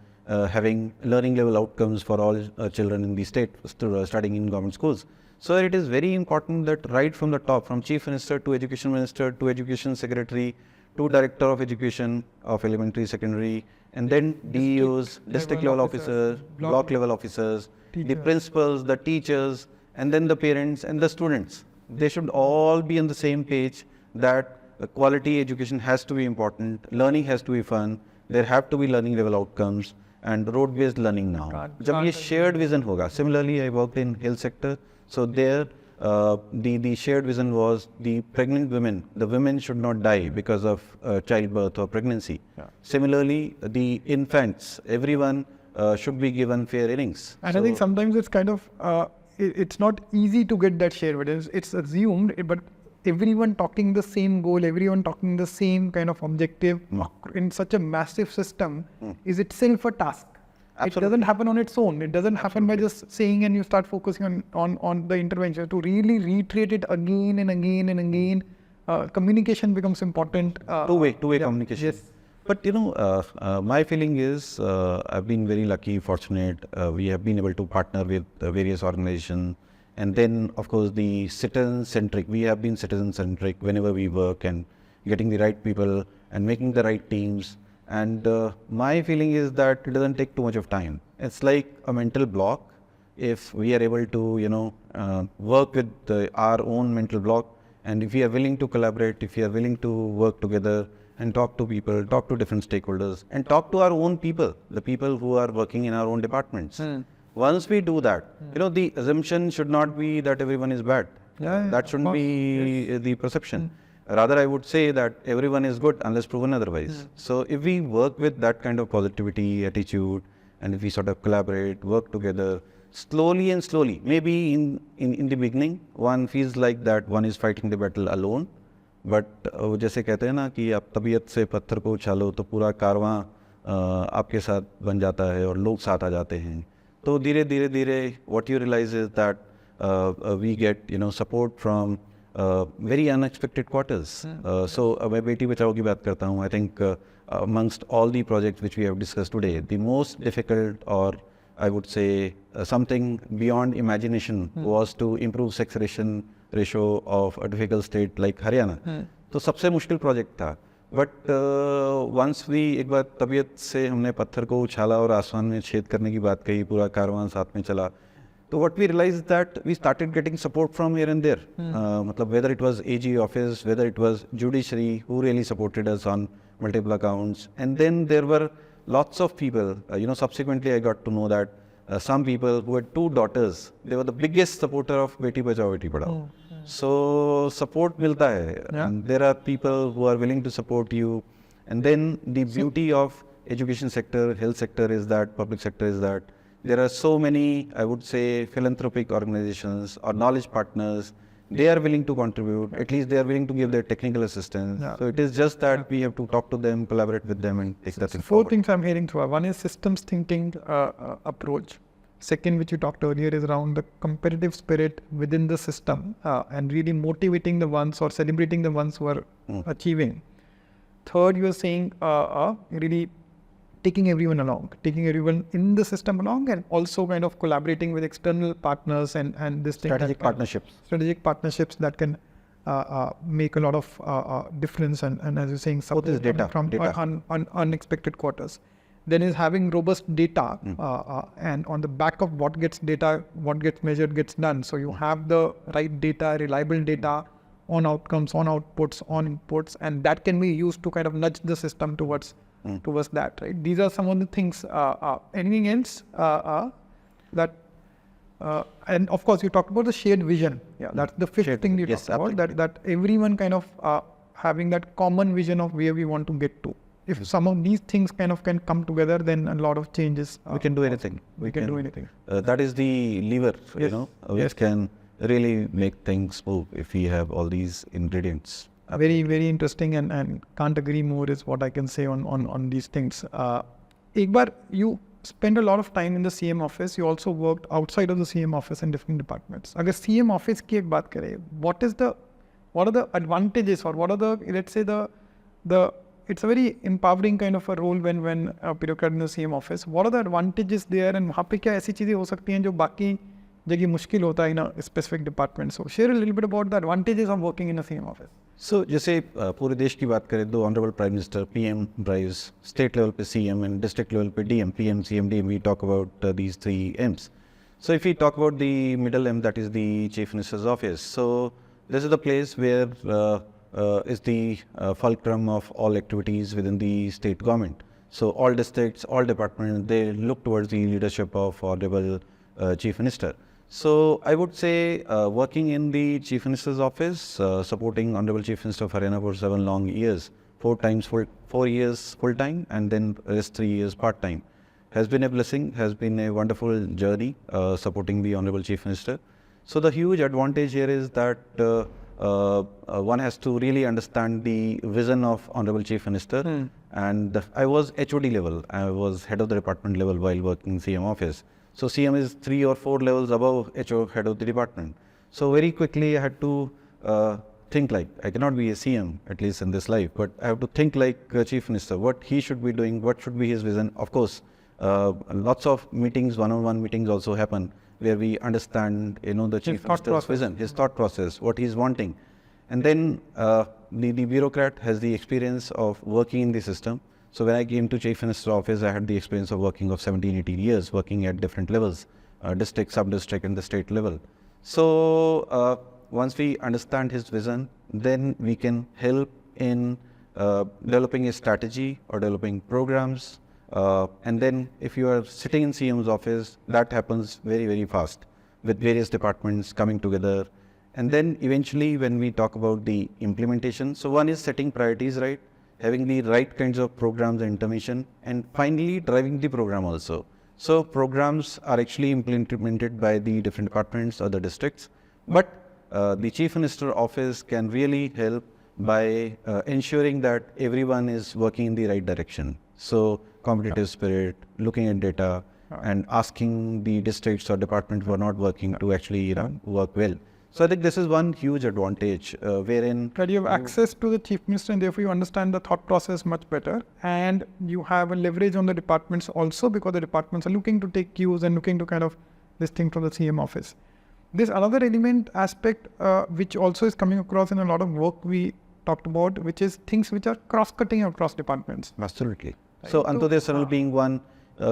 having learning level outcomes for all children in the state studying in government schools. So it is very important that right from the top, from Chief Minister to Education Minister to Education Secretary to Director of Education of Elementary, Secondary, and then DEOs, district level officers, block level officers, the principals, the teachers, and then the parents and the students. They should all be on the same page that quality education has to be important, learning has to be fun, there have to be learning level outcomes and road-based learning now. जब ये shared vision होगा, similarly I worked in health sector, so there the shared vision was the pregnant women, the women should not die because of childbirth or pregnancy. Similarly, the infants, everyone should be given fair innings. And so, I think sometimes it's kind of, it's not easy to get that share, but it's assumed, but everyone talking the same goal, everyone talking the same kind of objective in such a massive system is itself a task. It doesn't happen on its own. It doesn't happen by just saying and you start focusing on the intervention. To really reiterate it again and again and again, communication becomes important. Two-way communication. Yes. But my feeling is I've been very lucky, fortunate. We have been able to partner with various organizations. And then, of course, the citizen-centric. We have been citizen-centric whenever we work and getting the right people and making the right teams. And my feeling is that it doesn't take too much of time. It's like a mental block. If we are able to, work with our own mental block, and if we are willing to collaborate, if we are willing to work together and talk to people, talk to different stakeholders, and talk to our own people, the people who are working in our own departments. Once we do that, the assumption should not be that everyone is bad. That shouldn't be the perception. Rather, I would say that everyone is good unless proven otherwise. So if we work with that kind of positivity, attitude, and if we sort of collaborate, work together, slowly and slowly, maybe in the beginning, one feels like that one is fighting the battle alone. But जैसे कहते हैं ना कि आप तबीयत से पत्थर को उछालो तो पूरा कारवां आपके साथ बन जाता है और लोग साथ आ जाते हैं. तो धीरे धीरे what you realize is that we get support from very unexpected quarters. So मैं बेटी बचाओ की बात करता हूँ. I think amongst all the projects which we have discussed today, the most difficult, or I would say something beyond imagination, was to improve sex ratio of a difficult state like Haryana. तो सबसे मुश्किल project था. But once we एक बार तबीयत से हमने पत्थर को उछाला और आसमान में छेद करने की बात कही, पूरा कारवां साथ में चला, तो what we realized that we started getting support from here and there. मतलब whether it was AG office, whether it was judiciary who really supported us on multiple accounts, and then there were lots of people. Subsequently I got to know that some people who had 2 daughters, they were the biggest supporter of Beti Bachao, Beti Padhao. So support milta hai, and there are people who are willing to support you. And then the beauty of education sector, health sector is that, public sector is that, there are so many, I would say, philanthropic organizations or knowledge partners. They are willing to contribute, at least they are willing to give their technical assistance. So it is just that we have to talk to them, collaborate with them, and take that thing forward. 4 things I'm hearing through. One is systems thinking approach. Second, which you talked earlier, is around the competitive spirit within the system and really motivating the ones or celebrating the ones who are achieving. Third, you are saying really taking everyone along, taking everyone in the system along, and also kind of collaborating with external partners and this thing. Strategic partnerships that can make a lot of difference and as you're saying, support data from unexpected quarters. Then is having robust data and on the back of what gets measured gets done. So you have the right data, reliable data on outcomes, on outputs, on inputs, and that can be used to kind of nudge the system towards that, right? These are some of the things. Anything else that, and of course you talked about the shared vision. That's the fifth thing you talked about, that everyone kind of having that common vision of where we want to get to. If some of these things kind of can come together, then a lot of changes. We can do anything. We can do anything. That is the lever, which can really make things move if we have all these ingredients. Very, very interesting and can't agree more is what I can say on these things. Ekbar, you spent a lot of time in the CM office. You also worked outside of the CM office in different departments. Agar CM office ki ek baat kare, what are the advantages, or what are the, let's say it's a very empowering kind of a role when a bureaucrat in the CM office. What are the advantages there, and वहाँ पे क्या ऐसी चीजें हो सकती हैं जो बाकी जगह मुश्किल होता है in a specific department? So share a little bit about the advantages of working in a CM office. So जैसे पूरे देश की बात करें तो Honourable Prime Minister PM drives, state level पे CM and district level पे DM, PM, CM, DM. We talk about these 3 M's. So if we talk about the middle M, that is the Chief Minister's office. So this is the place where is the fulcrum of all activities within the state government. So all districts, all departments, they look towards the leadership of Honourable Chief Minister. So I would say working in the Chief Minister's office, supporting Honourable Chief Minister of Haryana for 7 long years, 4 years full time, and then rest 3 years part time, has been a blessing, has been a wonderful journey supporting the Honourable Chief Minister. So the huge advantage here is that one has to really understand the vision of Honourable Chief Minister. And I was HOD level. I was head of the department level while working in CM office. So CM is 3 or 4 levels above HO, head of the department. So very quickly I had to think like, I cannot be a CM, at least in this life, but I have to think like a Chief Minister, what he should be doing, what should be his vision. Of course, lots of meetings, one-on-one meetings also happen where we understand, the Chief Minister's vision, his thought process, what he's wanting. And then the bureaucrat has the experience of working in the system. So when I came to Chief Minister's office, I had the experience of working of 17, 18 years, working at different levels, district, sub-district, and the state level. So once we understand his vision, then we can help in developing a strategy or developing programs. And then if you are sitting in CM's office, that happens very, very fast with various departments coming together. And then eventually when we talk about the implementation, so one is setting priorities right, having the right kinds of programs and intervention, and finally driving the program also. So programs are actually implemented by the different departments or the districts, but the Chief Minister office can really help by ensuring that everyone is working in the right direction. So competitive spirit, looking at data, and asking the districts or departments who are not working to actually work well. So I think this is one huge advantage wherein that you have access to the Chief Minister and therefore you understand the thought process much better, and you have a leverage on the departments also because the departments are looking to take cues and looking to kind of this thing from the CM office. There's another element aspect which also is coming across in a lot of work we talked about, which is things which are cross-cutting across departments. Absolutely. So Antyodaya-Saral being one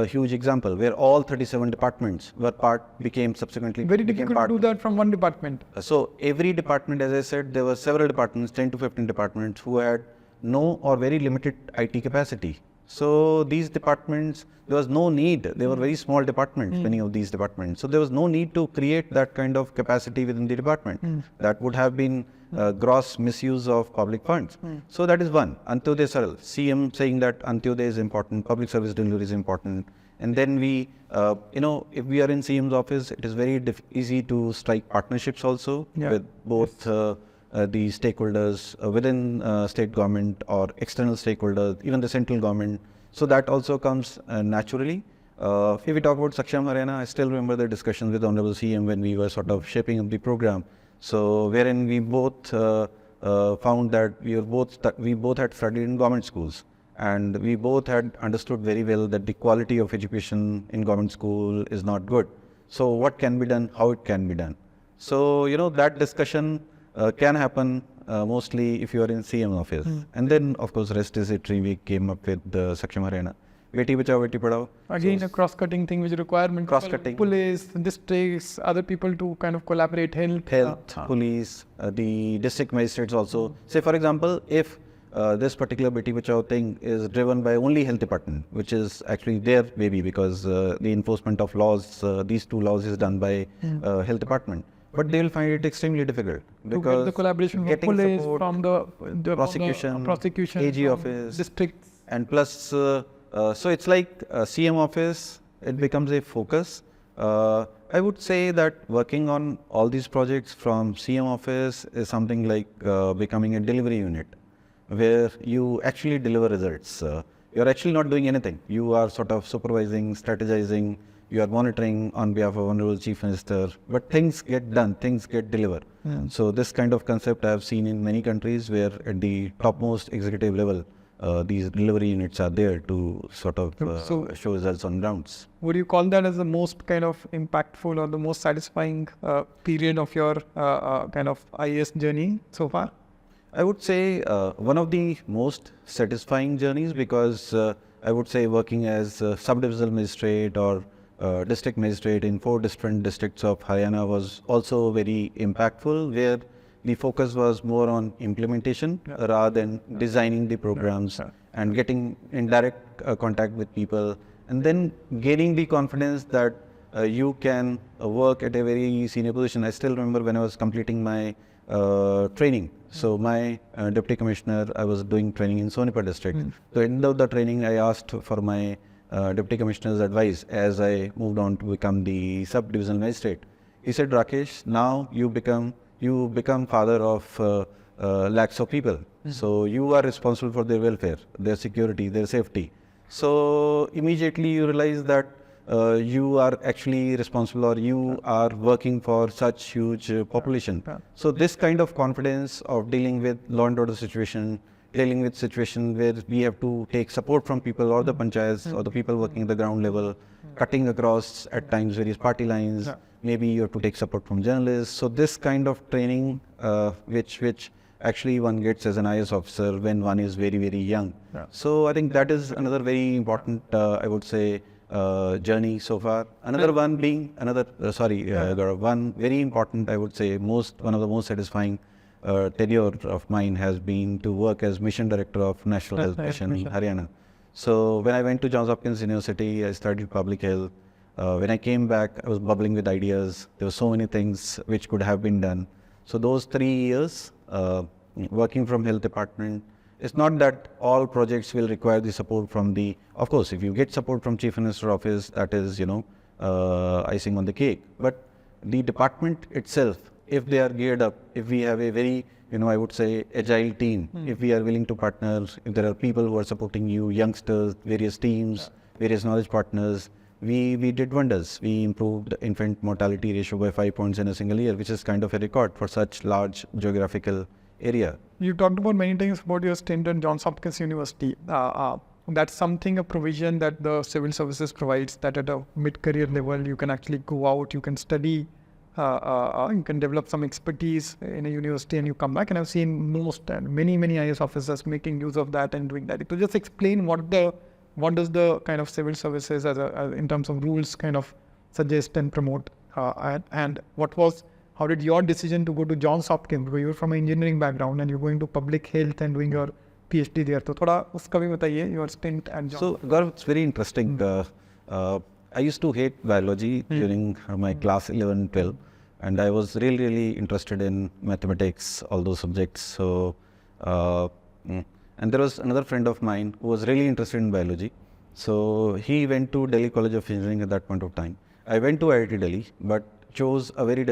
huge example where all 37 departments were became subsequently very difficult to do that from one department. So every department, as I said, there were several departments, 10 to 15 departments who had no or very limited IT capacity. So these departments, there was no need. They were very small departments, many of these departments. So there was no need to create that kind of capacity within the department. That would have been gross misuse of public funds. So that is one. Antyodaya-Saral, CM saying that Antyodaya is important, public service delivery is important. And then we, if we are in CM's office, it is very easy to strike partnerships also with both the stakeholders within state government or external stakeholders, even the central government. So that also comes naturally. If we talk about Saksham, Haryana, I still remember the discussions with Honourable CM when we were sort of shaping up the program. So wherein we both found that we both had studied in government schools, and we both had understood very well that the quality of education in government school is not good. So what can be done, how it can be done. So that discussion can happen mostly if you are in CM office. And then of course rest is history. We came up with the Saksham, Haryana. Beti Bachao, Beti Padhao. Again, a cross-cutting thing which requirement. Cross-cutting. Police, districts, other people to kind of collaborate, Health, police, the district magistrates also. Say for example, if this particular Beti Bachao thing is driven by only health department, which is actually their baby because the enforcement of laws, these two laws is done by health department. But they will find it extremely difficult because the collaboration from police, support, from the prosecution, AG office, districts, and plus, so it's like CM office. It becomes a focus. I would say that working on all these projects from CM office is something like becoming a delivery unit, where you actually deliver results. You're actually not doing anything. You are sort of supervising, strategizing. You are monitoring on behalf of Honourable Chief Minister, but things get done, things get delivered. So this kind of concept I have seen in many countries where at the topmost executive level, these delivery units are there to sort of show results on grounds. Would you call that as the most kind of impactful or the most satisfying period of your kind of IAS journey so far? I would say one of the most satisfying journeys because I would say working as sub-divisional magistrate or district magistrate in 4 different districts of Haryana was also very impactful, where the focus was more on implementation rather than designing the programs and getting in direct contact with people, and then gaining the confidence that you can work at a very senior position. I still remember when I was completing my training. So my deputy commissioner, I was doing training in Sonipat district. So at the end of the training, I asked for my deputy commissioner's advice as I moved on to become the sub-divisional magistrate. He said, Rakesh, now you you become father of lakhs of people. So you are responsible for their welfare, their security, their safety. So immediately you realize that you are actually responsible, or you are working for such huge population. So this kind of confidence of dealing with law and order situation, dealing with situation where we have to take support from people or the panchayats or the people working at the ground level, cutting across at times various party lines. Maybe you have to take support from journalists. So this kind of training, which actually one gets as an IS officer when one is very, very young. So I think that is another very important, I would say, journey so far. Another one being, Gaurav, one very important, I would say, one of the most satisfying tenure of mine has been to work as Mission Director of National Health Mission in Haryana. So when I went to Johns Hopkins University, I studied public health. When I came back, I was bubbling with ideas. There were so many things which could have been done. So those 3 years working from health department, it's not that all projects will require the support from the, of course, if you get support from Chief Minister office, that is, icing on the cake. But the department itself, if they are geared up, if we have a very, I would say, agile team, if we are willing to partner, if there are people who are supporting you, youngsters, various teams, various knowledge partners, we did wonders. We improved infant mortality ratio by 5 points in a single year, which is kind of a record for such large geographical area. You talked about many things about your stint at Johns Hopkins University. That's something, a provision that the civil services provides, that at a mid-career level, you can actually go out, you can study, you can develop some expertise in a university and you come back. And I've seen many IS officers making use of that and doing that. To just explain what does the kind of civil services as in terms of rules kind of suggest and promote, and how did your decision to go to Johns Hopkins, because you were from an engineering background and you're going to public health and doing your PhD there. So thoda uska bhi bataiye, your stint at Johns. So Gaurav, it's very interesting. I used to hate biology during my class 11, 12, and I was really interested in mathematics, all those subjects. So, and there was another friend of mine who was really interested in biology. So he went to Delhi College of Engineering at that point of time. I went to IIT Delhi, but chose a very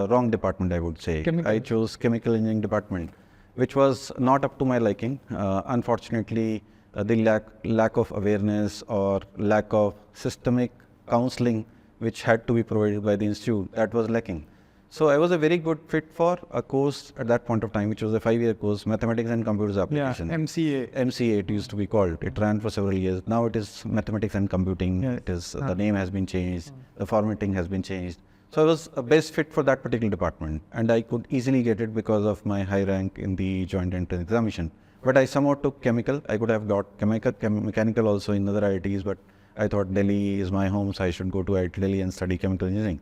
wrong department, I would say. I chose chemical engineering department, which was not up to my liking. Unfortunately, the lack of awareness or lack of systemic counseling which had to be provided by the institute, that was lacking. So I was a very good fit for a course at that point of time, which was a 5-year course, Mathematics and Computers Application. Yeah, MCA. MCA it used to be called. It ran for several years. Now it is Mathematics and Computing. Yes. It is the name has been changed, the formatting has been changed. So I was a best fit for that particular department, and I could easily get it because of my high rank in the joint entrance examination. But I somehow took chemical. I could have got mechanical also in other IITs, but I thought Delhi is my home, so I should go to IIT Delhi and study chemical engineering.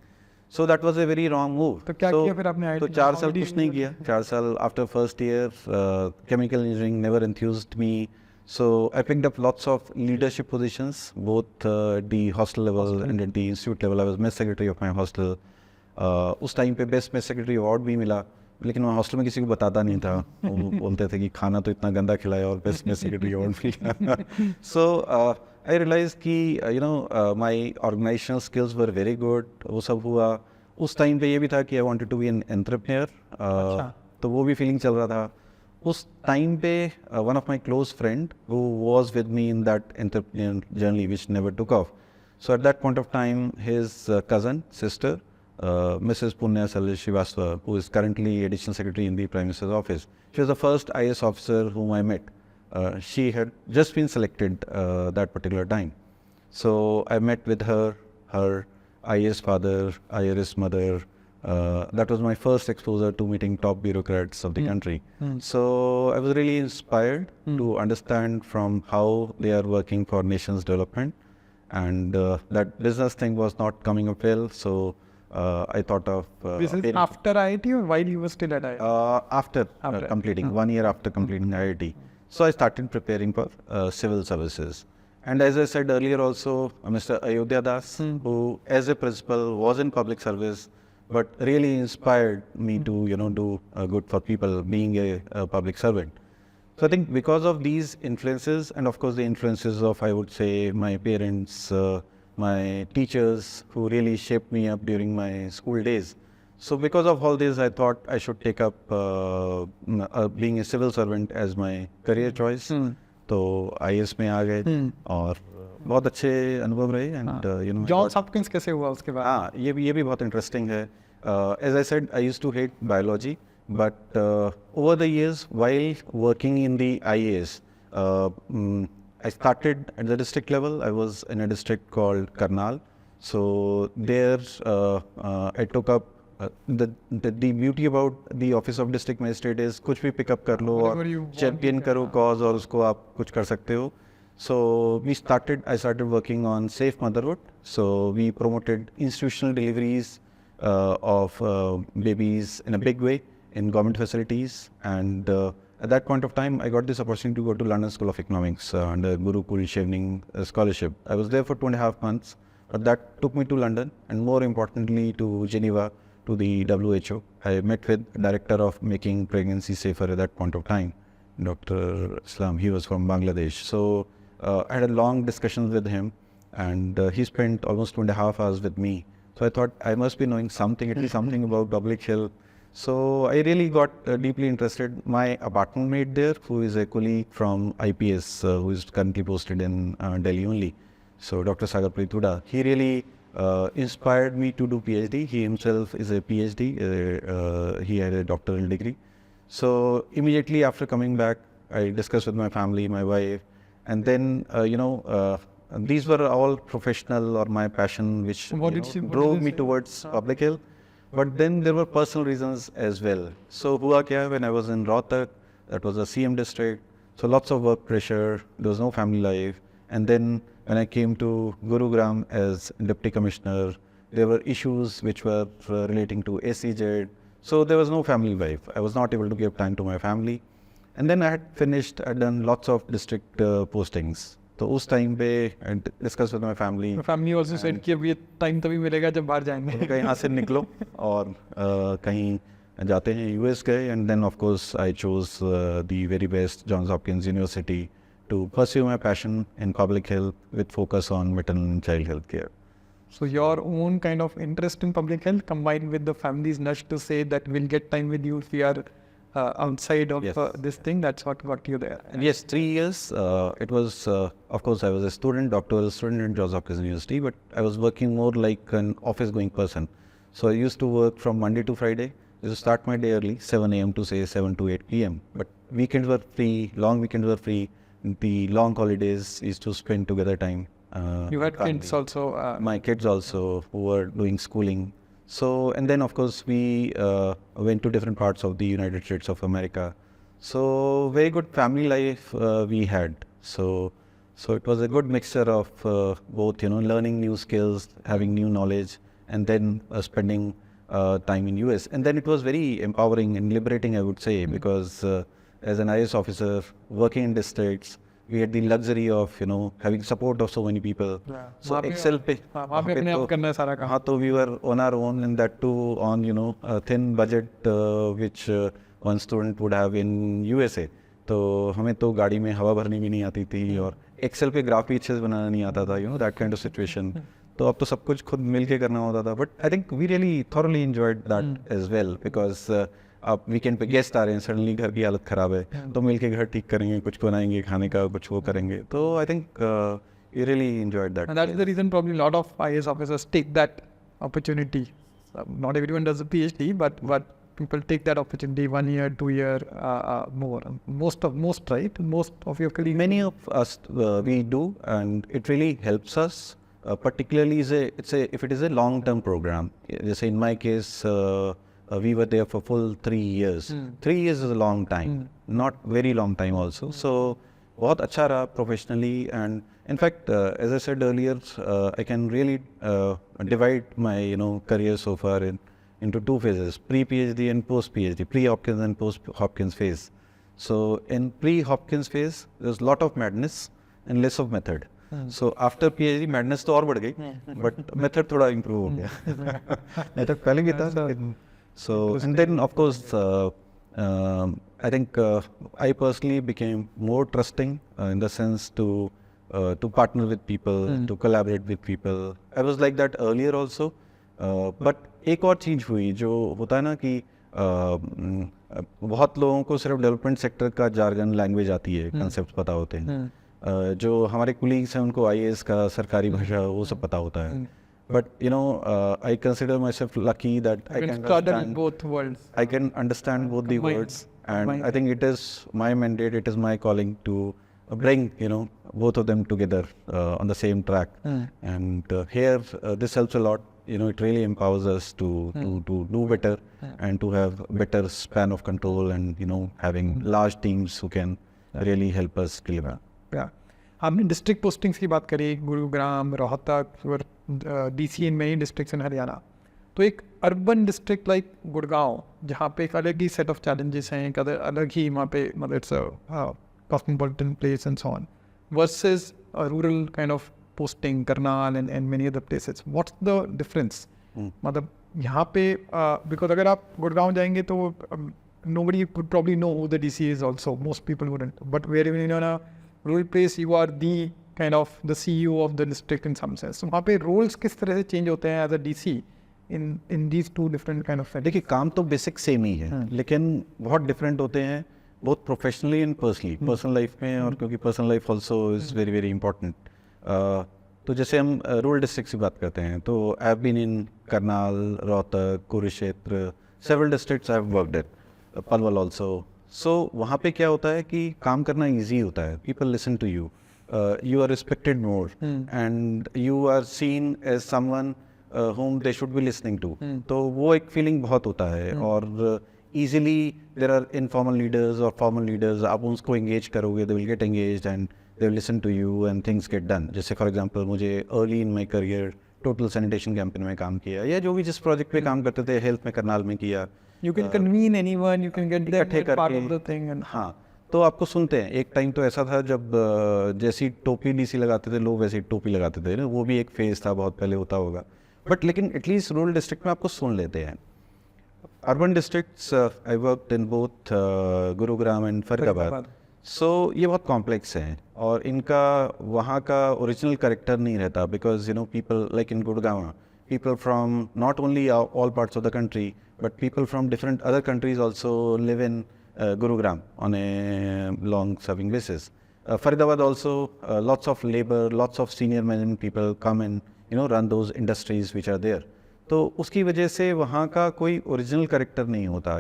So that was a very wrong move. तो क्या किया फिर आपने तो 4 साल कुछ नहीं किया. 4 साल after first year, chemical engineering never enthused me. So I picked up lots of leadership positions, both at the hostel level and at the institute level. I was mess secretary of my hostel. उस time पे best mess secretary award भी मिला, लेकिन मैं hostel में किसी को बताता नहीं था. वो बोलते थे कि खाना तो इतना गंदा खिलाया और बेस्ट mess secretary award मिला. So I realized कि my organizational skills were very good. वो सब हुआ. उस टाइम पे ये भी था कि I wanted to be an entrepreneur. तो वो भी feeling चल रहा था. उस टाइम पे one of my close friend who was with me in that entrepreneur journey which never took off. So at that point of time, his cousin, sister, Mrs. Punya Srivastava, who is currently Additional Secretary in the Prime Minister's office. She was the first IS officer whom I met. She had just been selected that particular time. So I met with her IS father, IRS mother. That was my first exposure to meeting top bureaucrats of the country. So I was really inspired to understand from how they are working for nation's development. And that business thing was not coming up well. So I thought of... This is after IIT or while you were still at IIT? After completing, 1 year after completing IIT. So I started preparing for civil services. And as I said earlier also, Mr. Ayodhya Das, who as a principal was in public service, but really inspired me to, do good for people, being a public servant. So I think because of these influences, and of course the influences of, I would say, my parents, my teachers, who really shaped me up during my school days. So because of all this, I thought I should take up being a civil servant as my career choice. तो IAS में आ गए और बहुत अच्छे अनुभव रहे and you know. Johns Hopkins कैसे हुआ उसके बाद? हाँ, ये भी बहुत interesting है. As I said, I used to hate biology, but over the years, while working in the IAS, I started at the district level. I was in a district called Karnal. So there I took up the beauty about the office of district magistrate is कुछ भी pick up कर लो और champion करो cause और उसको आप कुछ कर सकते हो. So I started working on safe motherhood. So we promoted institutional deliveries of babies in a big way in government facilities, and at that point of time I got this opportunity to go to London School of Economics under Gurukul Chevening scholarship. I was there for 2.5 months, but that took me to London and more importantly to Geneva, to the WHO. I met with the director of making pregnancy safer at that point of time, Dr. Islam. He was from Bangladesh. So I had a long discussion with him, and he spent almost 2.5 hours with me. So I thought I must be knowing something, at least something about public health. So I really got deeply interested. My apartment mate there, who is a colleague from IPS, who is currently posted in Delhi only. So Dr. Sagar Prithuda, he really inspired me to do PhD. He himself is a PhD. He had a doctoral degree. So immediately after coming back, I discussed with my family, my wife, and then these were all professional or my passion, which drove me towards public health. But then there were personal reasons as well. So hua kya, when I was in Rohtak, that was a CM district, so lots of work pressure, there was no family life. And then when I came to Gurugram as Deputy Commissioner, there were issues which were relating to SEZ. So there was no family life. I was not able to give time to my family. And then I had done lots of district postings. तो उस time पे I discussed with my family. My family also said कि अब ये time तभी मिलेगा जब बाहर जाएंगे. कहीं यहाँ से निकलो और कहीं जाते हैं US गए, and then of course I chose the very best Johns Hopkins University to pursue my passion in public health with focus on maternal and child health care. So your own kind of interest in public health combined with the family's nudge to say that we'll get time with you if we are outside of this thing, that's what got you there. And yes, 3 years. It was, of course, I was a student, doctoral student in Johns Hopkins University, but I was working more like an office-going person. So I used to work from Monday to Friday. I used to start my day early, 7 a.m. to say 7 to 8 p.m. But weekends were free, long weekends were free. The long holidays used to spend together time. You had kids also? My kids also, who were doing schooling. So, and then of course we went to different parts of the United States of America. So very good family life we had. So it was a good mixture of both, learning new skills, having new knowledge, and then spending time in US. And then it was very empowering and liberating, I would say, because as an IAS officer working in districts, we had the luxury of having support of so many people. So Excel पे हाँ तो we were on our own, and that too on a thin budget which one student would have in USA. तो हमें तो गाड़ी में हवा भरनी भी नहीं आती थी और Excel पे ग्राफ भी अच्छे से बनाना नहीं आता था, that kind of situation. तो अब तो सब कुछ खुद मिल के करना होता था. But I think we really thoroughly enjoyed that as well, because आप वीकेंड पे गेस्ट आ रहे हैं, सडनली घर की हालत ख़राब है तो मिल के घर ठीक करेंगे, कुछ बनाएंगे खाने का, कुछ वो करेंगे. तो I think you really enjoyed that. And that is the reason probably a lot of IAS officers take that opportunity. Not everyone does a PhD, but people take that opportunity 1 year, 2 year, more. Most right? Most of your colleagues. Many of us we do, and it really helps us. Particularly if it is a long-term program. Just in my case. We were there for full 3 years. 3 years is a long time, not very long time also. So, बहुत अच्छा रहा professionally, and in fact, as I said earlier, I can really divide my career so far into 2 phases: pre-PhD and post-PhD, pre-Hopkins and post-Hopkins phase. So, in pre-Hopkins phase, there's a lot of madness and less of method. So after PhD, madness तो और बढ़ गई, but method थोड़ा improve हो गया. Method पहले भी था. So, and then of course, I think I personally became more trusting in the sense to partner with people, to collaborate with people. I was like that earlier also, but एक और चीज़ हुई जो होता है ना कि बहुत लोगों को सिर्फ डेवलपमेंट सेक्टर का जार्गन लैंग्वेज आती है, कंसेप्ट पता होते हैं। जो हमारे कुलीग्स हैं उनको आईएएस का सरकारी भाषा वो सब पता होता है। But you know I consider my self lucky that I can understand both the words, and I think it is my mandate, it is my calling to bring both of them together on the same track. And here this helps a lot. It really empowers us to do better and to have better span of control, and having large teams who can really help us deliver. आपने district postings की बात करी, गुरुग्राम, रोहतक और DC in many districts इन हरियाणा। तो एक urban district like Gurgaon, जहाँ पे एक अलग ही सेट ऑफ चैलेंजेस हैं, एक अलग ही वहाँ पे मतलब it's cosmopolitan place and so on, versus rural kind of posting Karnal and many other places. What's the difference? मतलब यहाँ पे बिकॉज अगर आप गुड़गांव जाएंगे तो nobody would probably know who the DC is also, most people wouldn't, but where even in a rural place you are the kind of the CEO of the district in some sense. So वहाँ पे roles किस तरह से change होते हैं as a DC in these two different kind of settings? देखिए काम तो बेसिक सेम ही है, लेकिन बहुत डिफरेंट होते हैं both professionally and personally, personal life में, और क्योंकि personal life also is very very important. तो जैसे हम रूरल डिस्ट्रिक्ट की बात करते हैं तो I have been in Karnal, Rohtak, Kurukshetra, several districts I have worked at, Palwal also. So वहाँ पे क्या होता है कि काम करना ईजी होता है, people listen to you, you are respected more and you are seen as someone whom they should be listening to. तो वो एक फीलिंग बहुत होता है, और easily there are informal leaders or formal leaders, आप उनको engage करोगे, they will get engaged and they will listen to you and things get done. जैसे for example मुझे early in my career total sanitation campaign में काम किया, या जो भी जिस प्रोजेक्ट पे काम करते थे, हेल्थ में करनाल में किया, you can convene anyone, you can get them part of the thing and हाँ, तो आपको सुनते हैं। एक टाइम तो ऐसा था जब जैसी टोपी डीसी लगाते थे लोग वैसी टोपी लगाते थे ना, वो भी एक फेज था, बहुत पहले होता होगा, बट लेकिन एटलीस्ट रूरल डिस्ट्रिक्ट में आपको सुन लेते हैं। Urban districts I worked in both Gurugram and Faridabad, so ये बहुत कॉम्प्लेक्स हैं और इनका वहाँ का ओरिजिनल कैरेक्टर नहीं रहता, because people like in Gurgaon, people from not only all parts of the country but people from different other countries also live in Gurugram on a long serving basis. Faridabad also lots of labor, lots of senior management people come and run those industries which are there. तो उसकी वजह से वहाँ का कोई original character नहीं होता,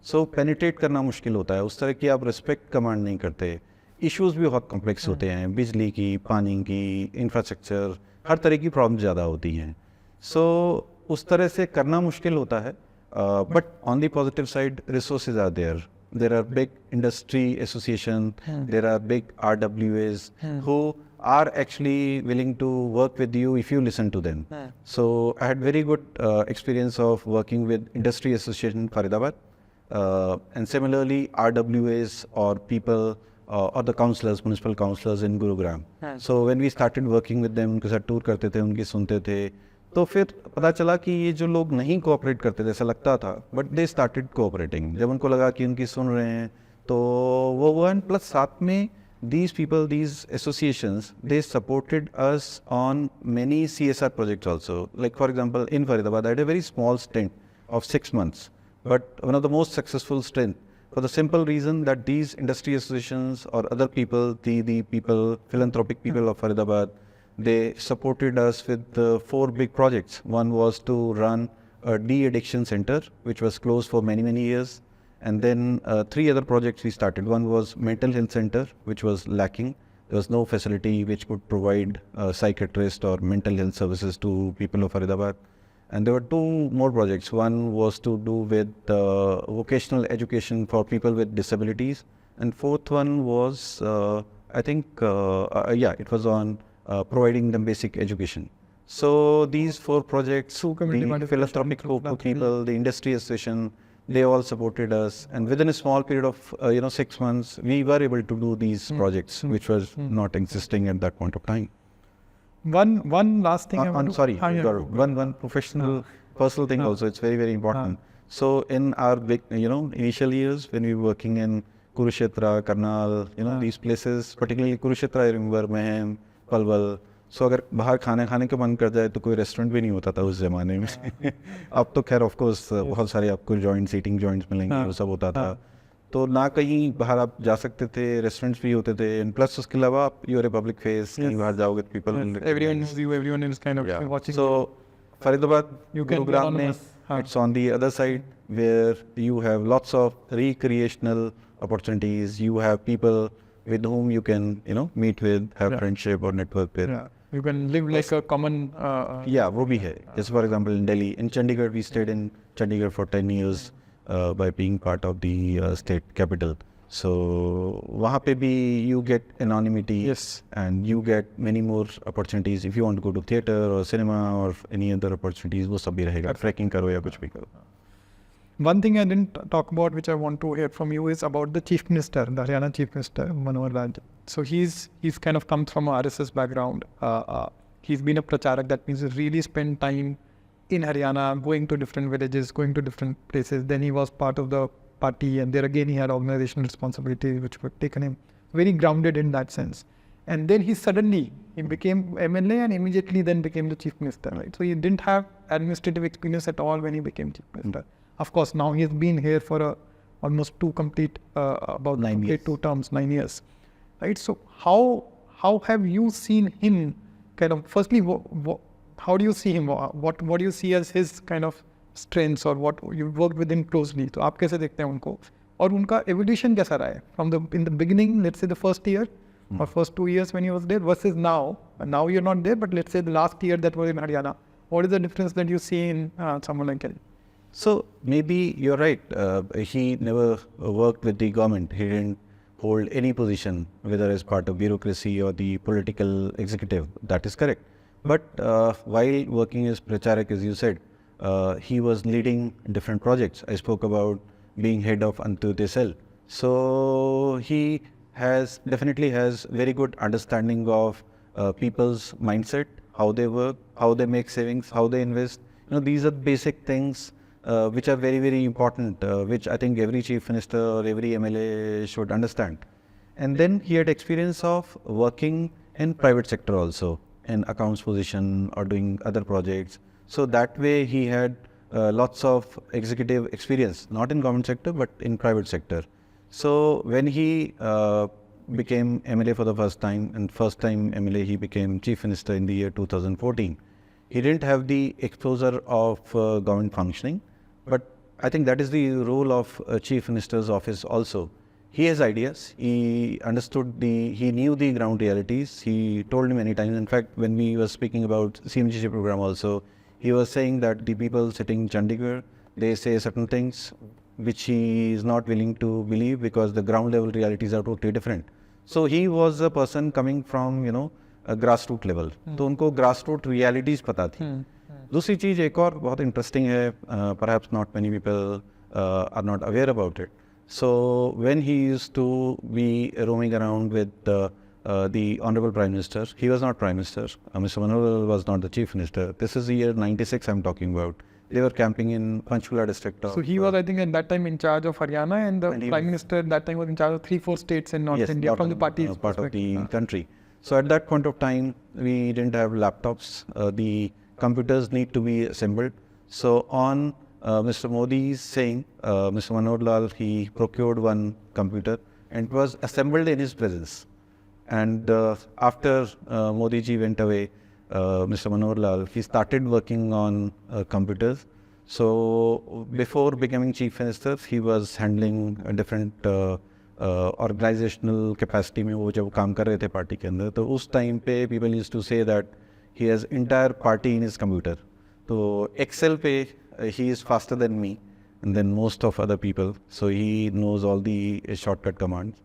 सो penetrate करना मुश्किल होता है, उस तरह की आप रिस्पेक्ट कमांड नहीं करते। इश्यूज भी बहुत कॉम्प्लेक्स होते हैं, बिजली की, पानी की, इंफ्रास्ट्रक्चर, हर तरह की प्रॉब्लम ज़्यादा होती हैं, सो उस तरह से करना मुश्किल होता है। But on the positive side resources are there are big industry association, there are big RWAs who are actually willing to work with you if you listen to them. So I had very good experience of working with Industry Association Faridabad, and similarly RWAs or people or the councillors, municipal councillors in Gurugram. So when we started working with them, उनके साथ tour करते थे, उनकी सुनते थे, तो फिर पता चला कि ये जो लोग नहीं कोऑपरेट करते थे, ऐसा लगता था, बट दे स्टार्टेड कोऑपरेटिंग। जब उनको लगा कि उनकी सुन रहे हैं तो वो हुआ, प्लस साथ में these people, these associations, they supported us on many CSR projects also. Like for example, in Faridabad, I had a very small stint of 6 months, but one of the most successful stint, for the simple reason that these industry associations or other people, the people, philanthropic people of Faridabad, they supported us with 4 big projects. One was to run a de-addiction center, which was closed for many, many years. And then 3 other projects we started. One was mental health center, which was lacking. There was no facility which could provide psychiatrist or mental health services to people of Faridabad. And there were 2 more projects. One was to do with vocational education for people with disabilities. And 4th one was, I think, it was on providing them basic education. So these 4 projects, the philanthropic people, the industry association, they all supported us, and within a small period of 6 months, we were able to do these projects, which was not existing at that point of time. One last thing. One professional, personal thing also. It's very, very important. So in our big, initial years when we were working in Kurukshetra, Karnal, these places, particularly Kurukshetra, I remember Mehem, Palwal. सो अगर बाहर खाने का मन कर जाए तो कोई restaurant भी नहीं होता था उस ज़माने में अब तो खैर ऑफ कोर्स बहुत सारे आपको जॉइंट सीटिंग जॉइंट्स मिलेंगे, वो सब होता था। तो ना कहीं बाहर आप जा सकते थे, रेस्टोरेंट्स भी होते थे, एंड प्लस उसके अलावा आप you are a public face, कहीं बाहर जाओगे people everyone knows you, everyone is kind of watching so Faridabad You can be Gurugram में anonymous. it's on the other side where you have lots of recreational opportunities, you have people with whom you can meet with, have friendship or network with. you can live like a common Yeah, वो भी है. Just for example in Delhi, in Chandigarh we stayed in Chandigarh for 10 years by being part of the state capital. So वहाँ पे भी you get anonymity. Yes. And you get many more opportunities if you want to go to theatre or cinema or any other opportunities, वो सब भी रहेगा. Trekking करो या कुछ भी करो. One thing I didn't talk about, which I want to hear from you, is about the Chief Minister, the Haryana Chief Minister, Manohar Lal. So he's kind of comes from a RSS background. He's been a pracharak, that means he really spent time in Haryana, going to different villages, going to different places. Then he was part of the party, and there again he had organizational responsibilities which were taken him very grounded in that sense. And then he became MLA and immediately then became the Chief Minister, right? So he didn't have administrative experience at all when he became Chief Minister. Of course, now he has been here for almost two complete, about 9 years. 2 terms, 9 years, right? So how have you seen him kind of, firstly, how do you see him? What do you see as his kind of strengths, or what you worked with him closely? तो आप कैसे देखते हैं उनको, और उनका evolution कैसा रहा है from in the beginning, let's say the first year or first 2 years when he was there versus now? And now you're not there, but let's say the last year that was in Haryana. What is the difference that you see in someone like him? So maybe you're right. He never worked with the government. He didn't hold any position, whether as part of bureaucracy or the political executive. That is correct. But while working as pracharak, as you said, he was leading different projects. I spoke about being head of Antyodaya-Saral. So he definitely has very good understanding of people's mindset, how they work, how they make savings, how they invest. These are basic things which are very, very important, which I think every Chief Minister or every MLA should understand. And then he had experience of working in private sector also, in accounts position or doing other projects. So that way he had lots of executive experience, not in government sector, but in private sector. So when he became MLA for the first time, and first time MLA he became Chief Minister in the year 2014, he didn't have the exposure of government functioning, but I think that is the role of Chief Minister's office also. He has ideas, he knew the ground realities. He told me many times, in fact, when we were speaking about CMGGA program also, he was saying that the people sitting in Chandigarh, they say certain things which he is not willing to believe because the ground level realities are totally different. So he was a person coming from, a grassroots level. तो उनको grassroots realities पता थी. दूसरी चीज़ एक और बहुत interesting है, perhaps not many people are not aware about it. So when he used to be roaming around with the Honourable Prime Minister, he was not Prime Minister, Mr. Manohar was not the Chief Minister. This is the year 96 I'm talking about. They were camping in Panchkula district. So he was, I think, at that time in charge of Haryana, and the Prime Minister at that time was in charge of 3-4 states in North India from the party's part of the country. So at that point of time, we didn't have laptops. The computers need to be assembled. So on Mr. Modi's saying, Mr. Manohar Lal, he procured one computer and it was assembled in his presence. And after Modi ji went away, Mr. Manohar Lal, he started working on computers. So before becoming Chief Minister, he was handling a different organizational capacity में वो जब काम कर रहे थे party के अंदर, तो उस टाइम पे people used to say that he has entire party in his computer. तो Excel पे he is faster than me and then most of other people. So he knows all the shortcut commands.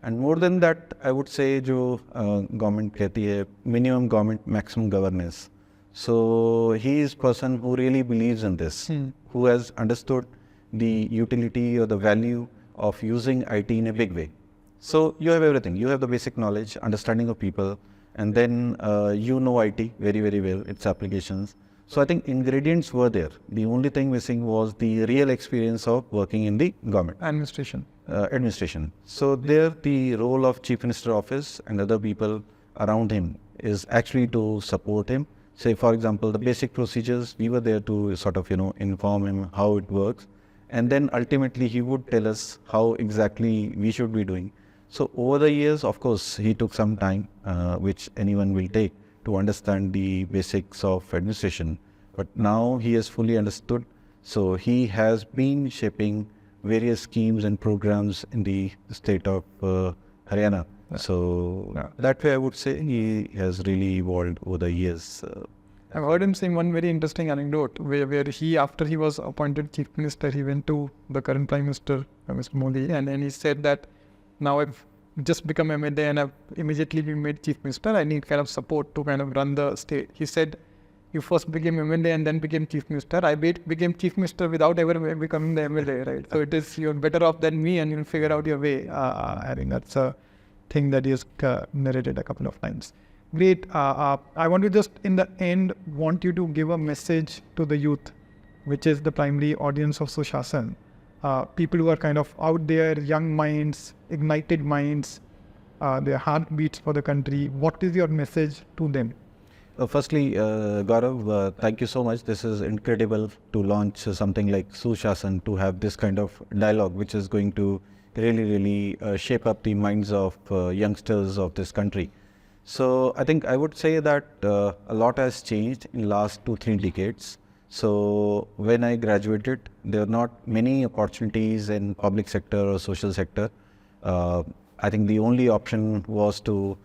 And more than that, I would say जो government कहती है minimum government, maximum governance. So he is person who really believes in this, who has understood the utility or the value of using IT in a big way. So you have everything. You have the basic knowledge, understanding of people, and then you know IT very, very well, its applications. So I think ingredients were there. The only thing missing was the real experience of working in the government. Administration. So there the role of Chief Minister Office and other people around him is actually to support him. Say, for example, the basic procedures, we were there to sort of, inform him how it works. And then ultimately he would tell us how exactly we should be doing. So over the years, of course, he took some time, which anyone will take, to understand the basics of administration. But now he has fully understood. So he has been shaping various schemes and programs in the state of Haryana. So that way I would say he has really evolved over the years. I've heard him saying one very interesting anecdote where he, after he was appointed Chief Minister, he went to the current Prime Minister, Mr. Modi, and then he said that now I've just become MLA and I've immediately been made Chief Minister. I need kind of support to kind of run the state. He said, you first became MLA and then became Chief Minister. I became Chief Minister without ever becoming the MLA, right? So it is, you're better off than me and you'll figure out your way. I think that's a thing that he has narrated a couple of times. Great. I want to just, in the end, want you to give a message to the youth, which is the primary audience of Sushasan. People who are kind of out there, young minds, ignited minds, their heartbeats for the country. What is your message to them? Firstly, Gaurav, thank you so much. This is incredible to launch something like Sushasan, to have this kind of dialogue, which is going to really shape up the minds of youngsters of this country. So I think I would say that a lot has changed in last 2-3 decades. So when I graduated, there were not many opportunities in public sector or social sector. I think the only option was to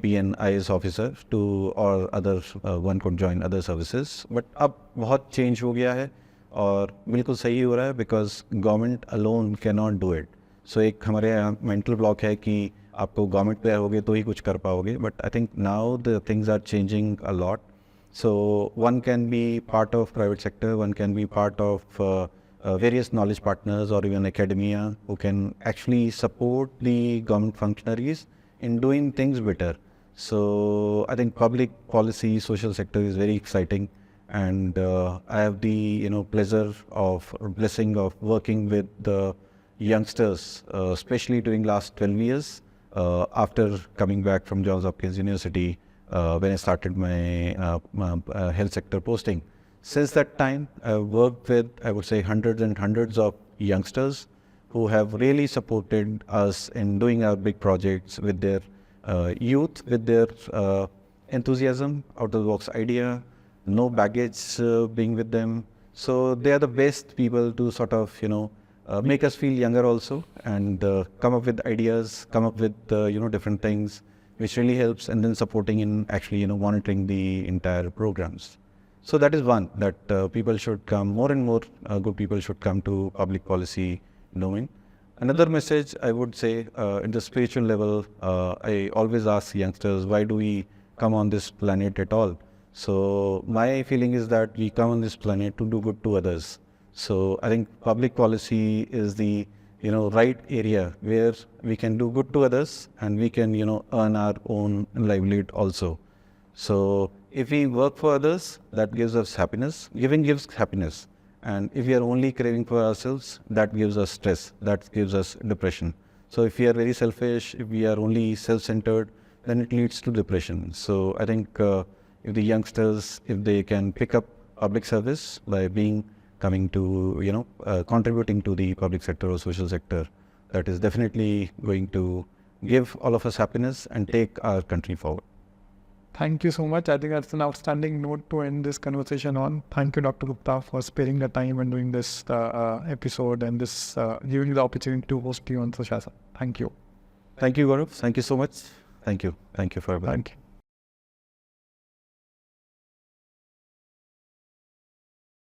be an IAS officer or other one could join other services. But अब बहुत change हो गया है और बिल्कुल सही हो रहा है, because government alone cannot do it. So एक हमारे यहाँ mental block है कि आपको government पे होगे तो ही कुछ कर पाओगे. But I think now the things are changing a lot. So one can be part of private sector, one can be part of various knowledge partners or even academia who can actually support the government functionaries in doing things better. So I think public policy, social sector is very exciting, and I have the blessing of working with the youngsters, especially during last 12 years after coming back from Johns Hopkins University when I started my health sector posting. Since that time, I've worked with, I would say, hundreds and hundreds of youngsters who have really supported us in doing our big projects with their youth, with their enthusiasm, out-of-the-box idea, no baggage being with them. So they are the best people to sort of, make us feel younger also, and come up with ideas, come up with, different things, which really helps, and then supporting in actually, monitoring the entire programs. So that is one, that people should come, more and more good people should come to public policy domain. Another message I would say, at the spiritual level, I always ask youngsters, why do we come on this planet at all? So my feeling is that we come on this planet to do good to others. So I think public policy is the right area where we can do good to others, and we can earn our own livelihood also. So if we work for others, that gives us happiness. Giving gives happiness. And if we are only craving for ourselves, that gives us stress, that gives us depression. So if we are very selfish, if we are only self-centered, then it leads to depression. So I think if the youngsters, if they can pick up public service by coming to, contributing to the public sector or social sector, that is definitely going to give all of us happiness and take our country forward. Thank you so much. I think that's an outstanding note to end this conversation on. Thank you, Dr. Gupta, for sparing the time and doing this episode and this giving me the opportunity to host you on Sushasan. Thank you. Thank you, Gaurav. Thank you so much. Thank you. Thank you for everything. Thank you.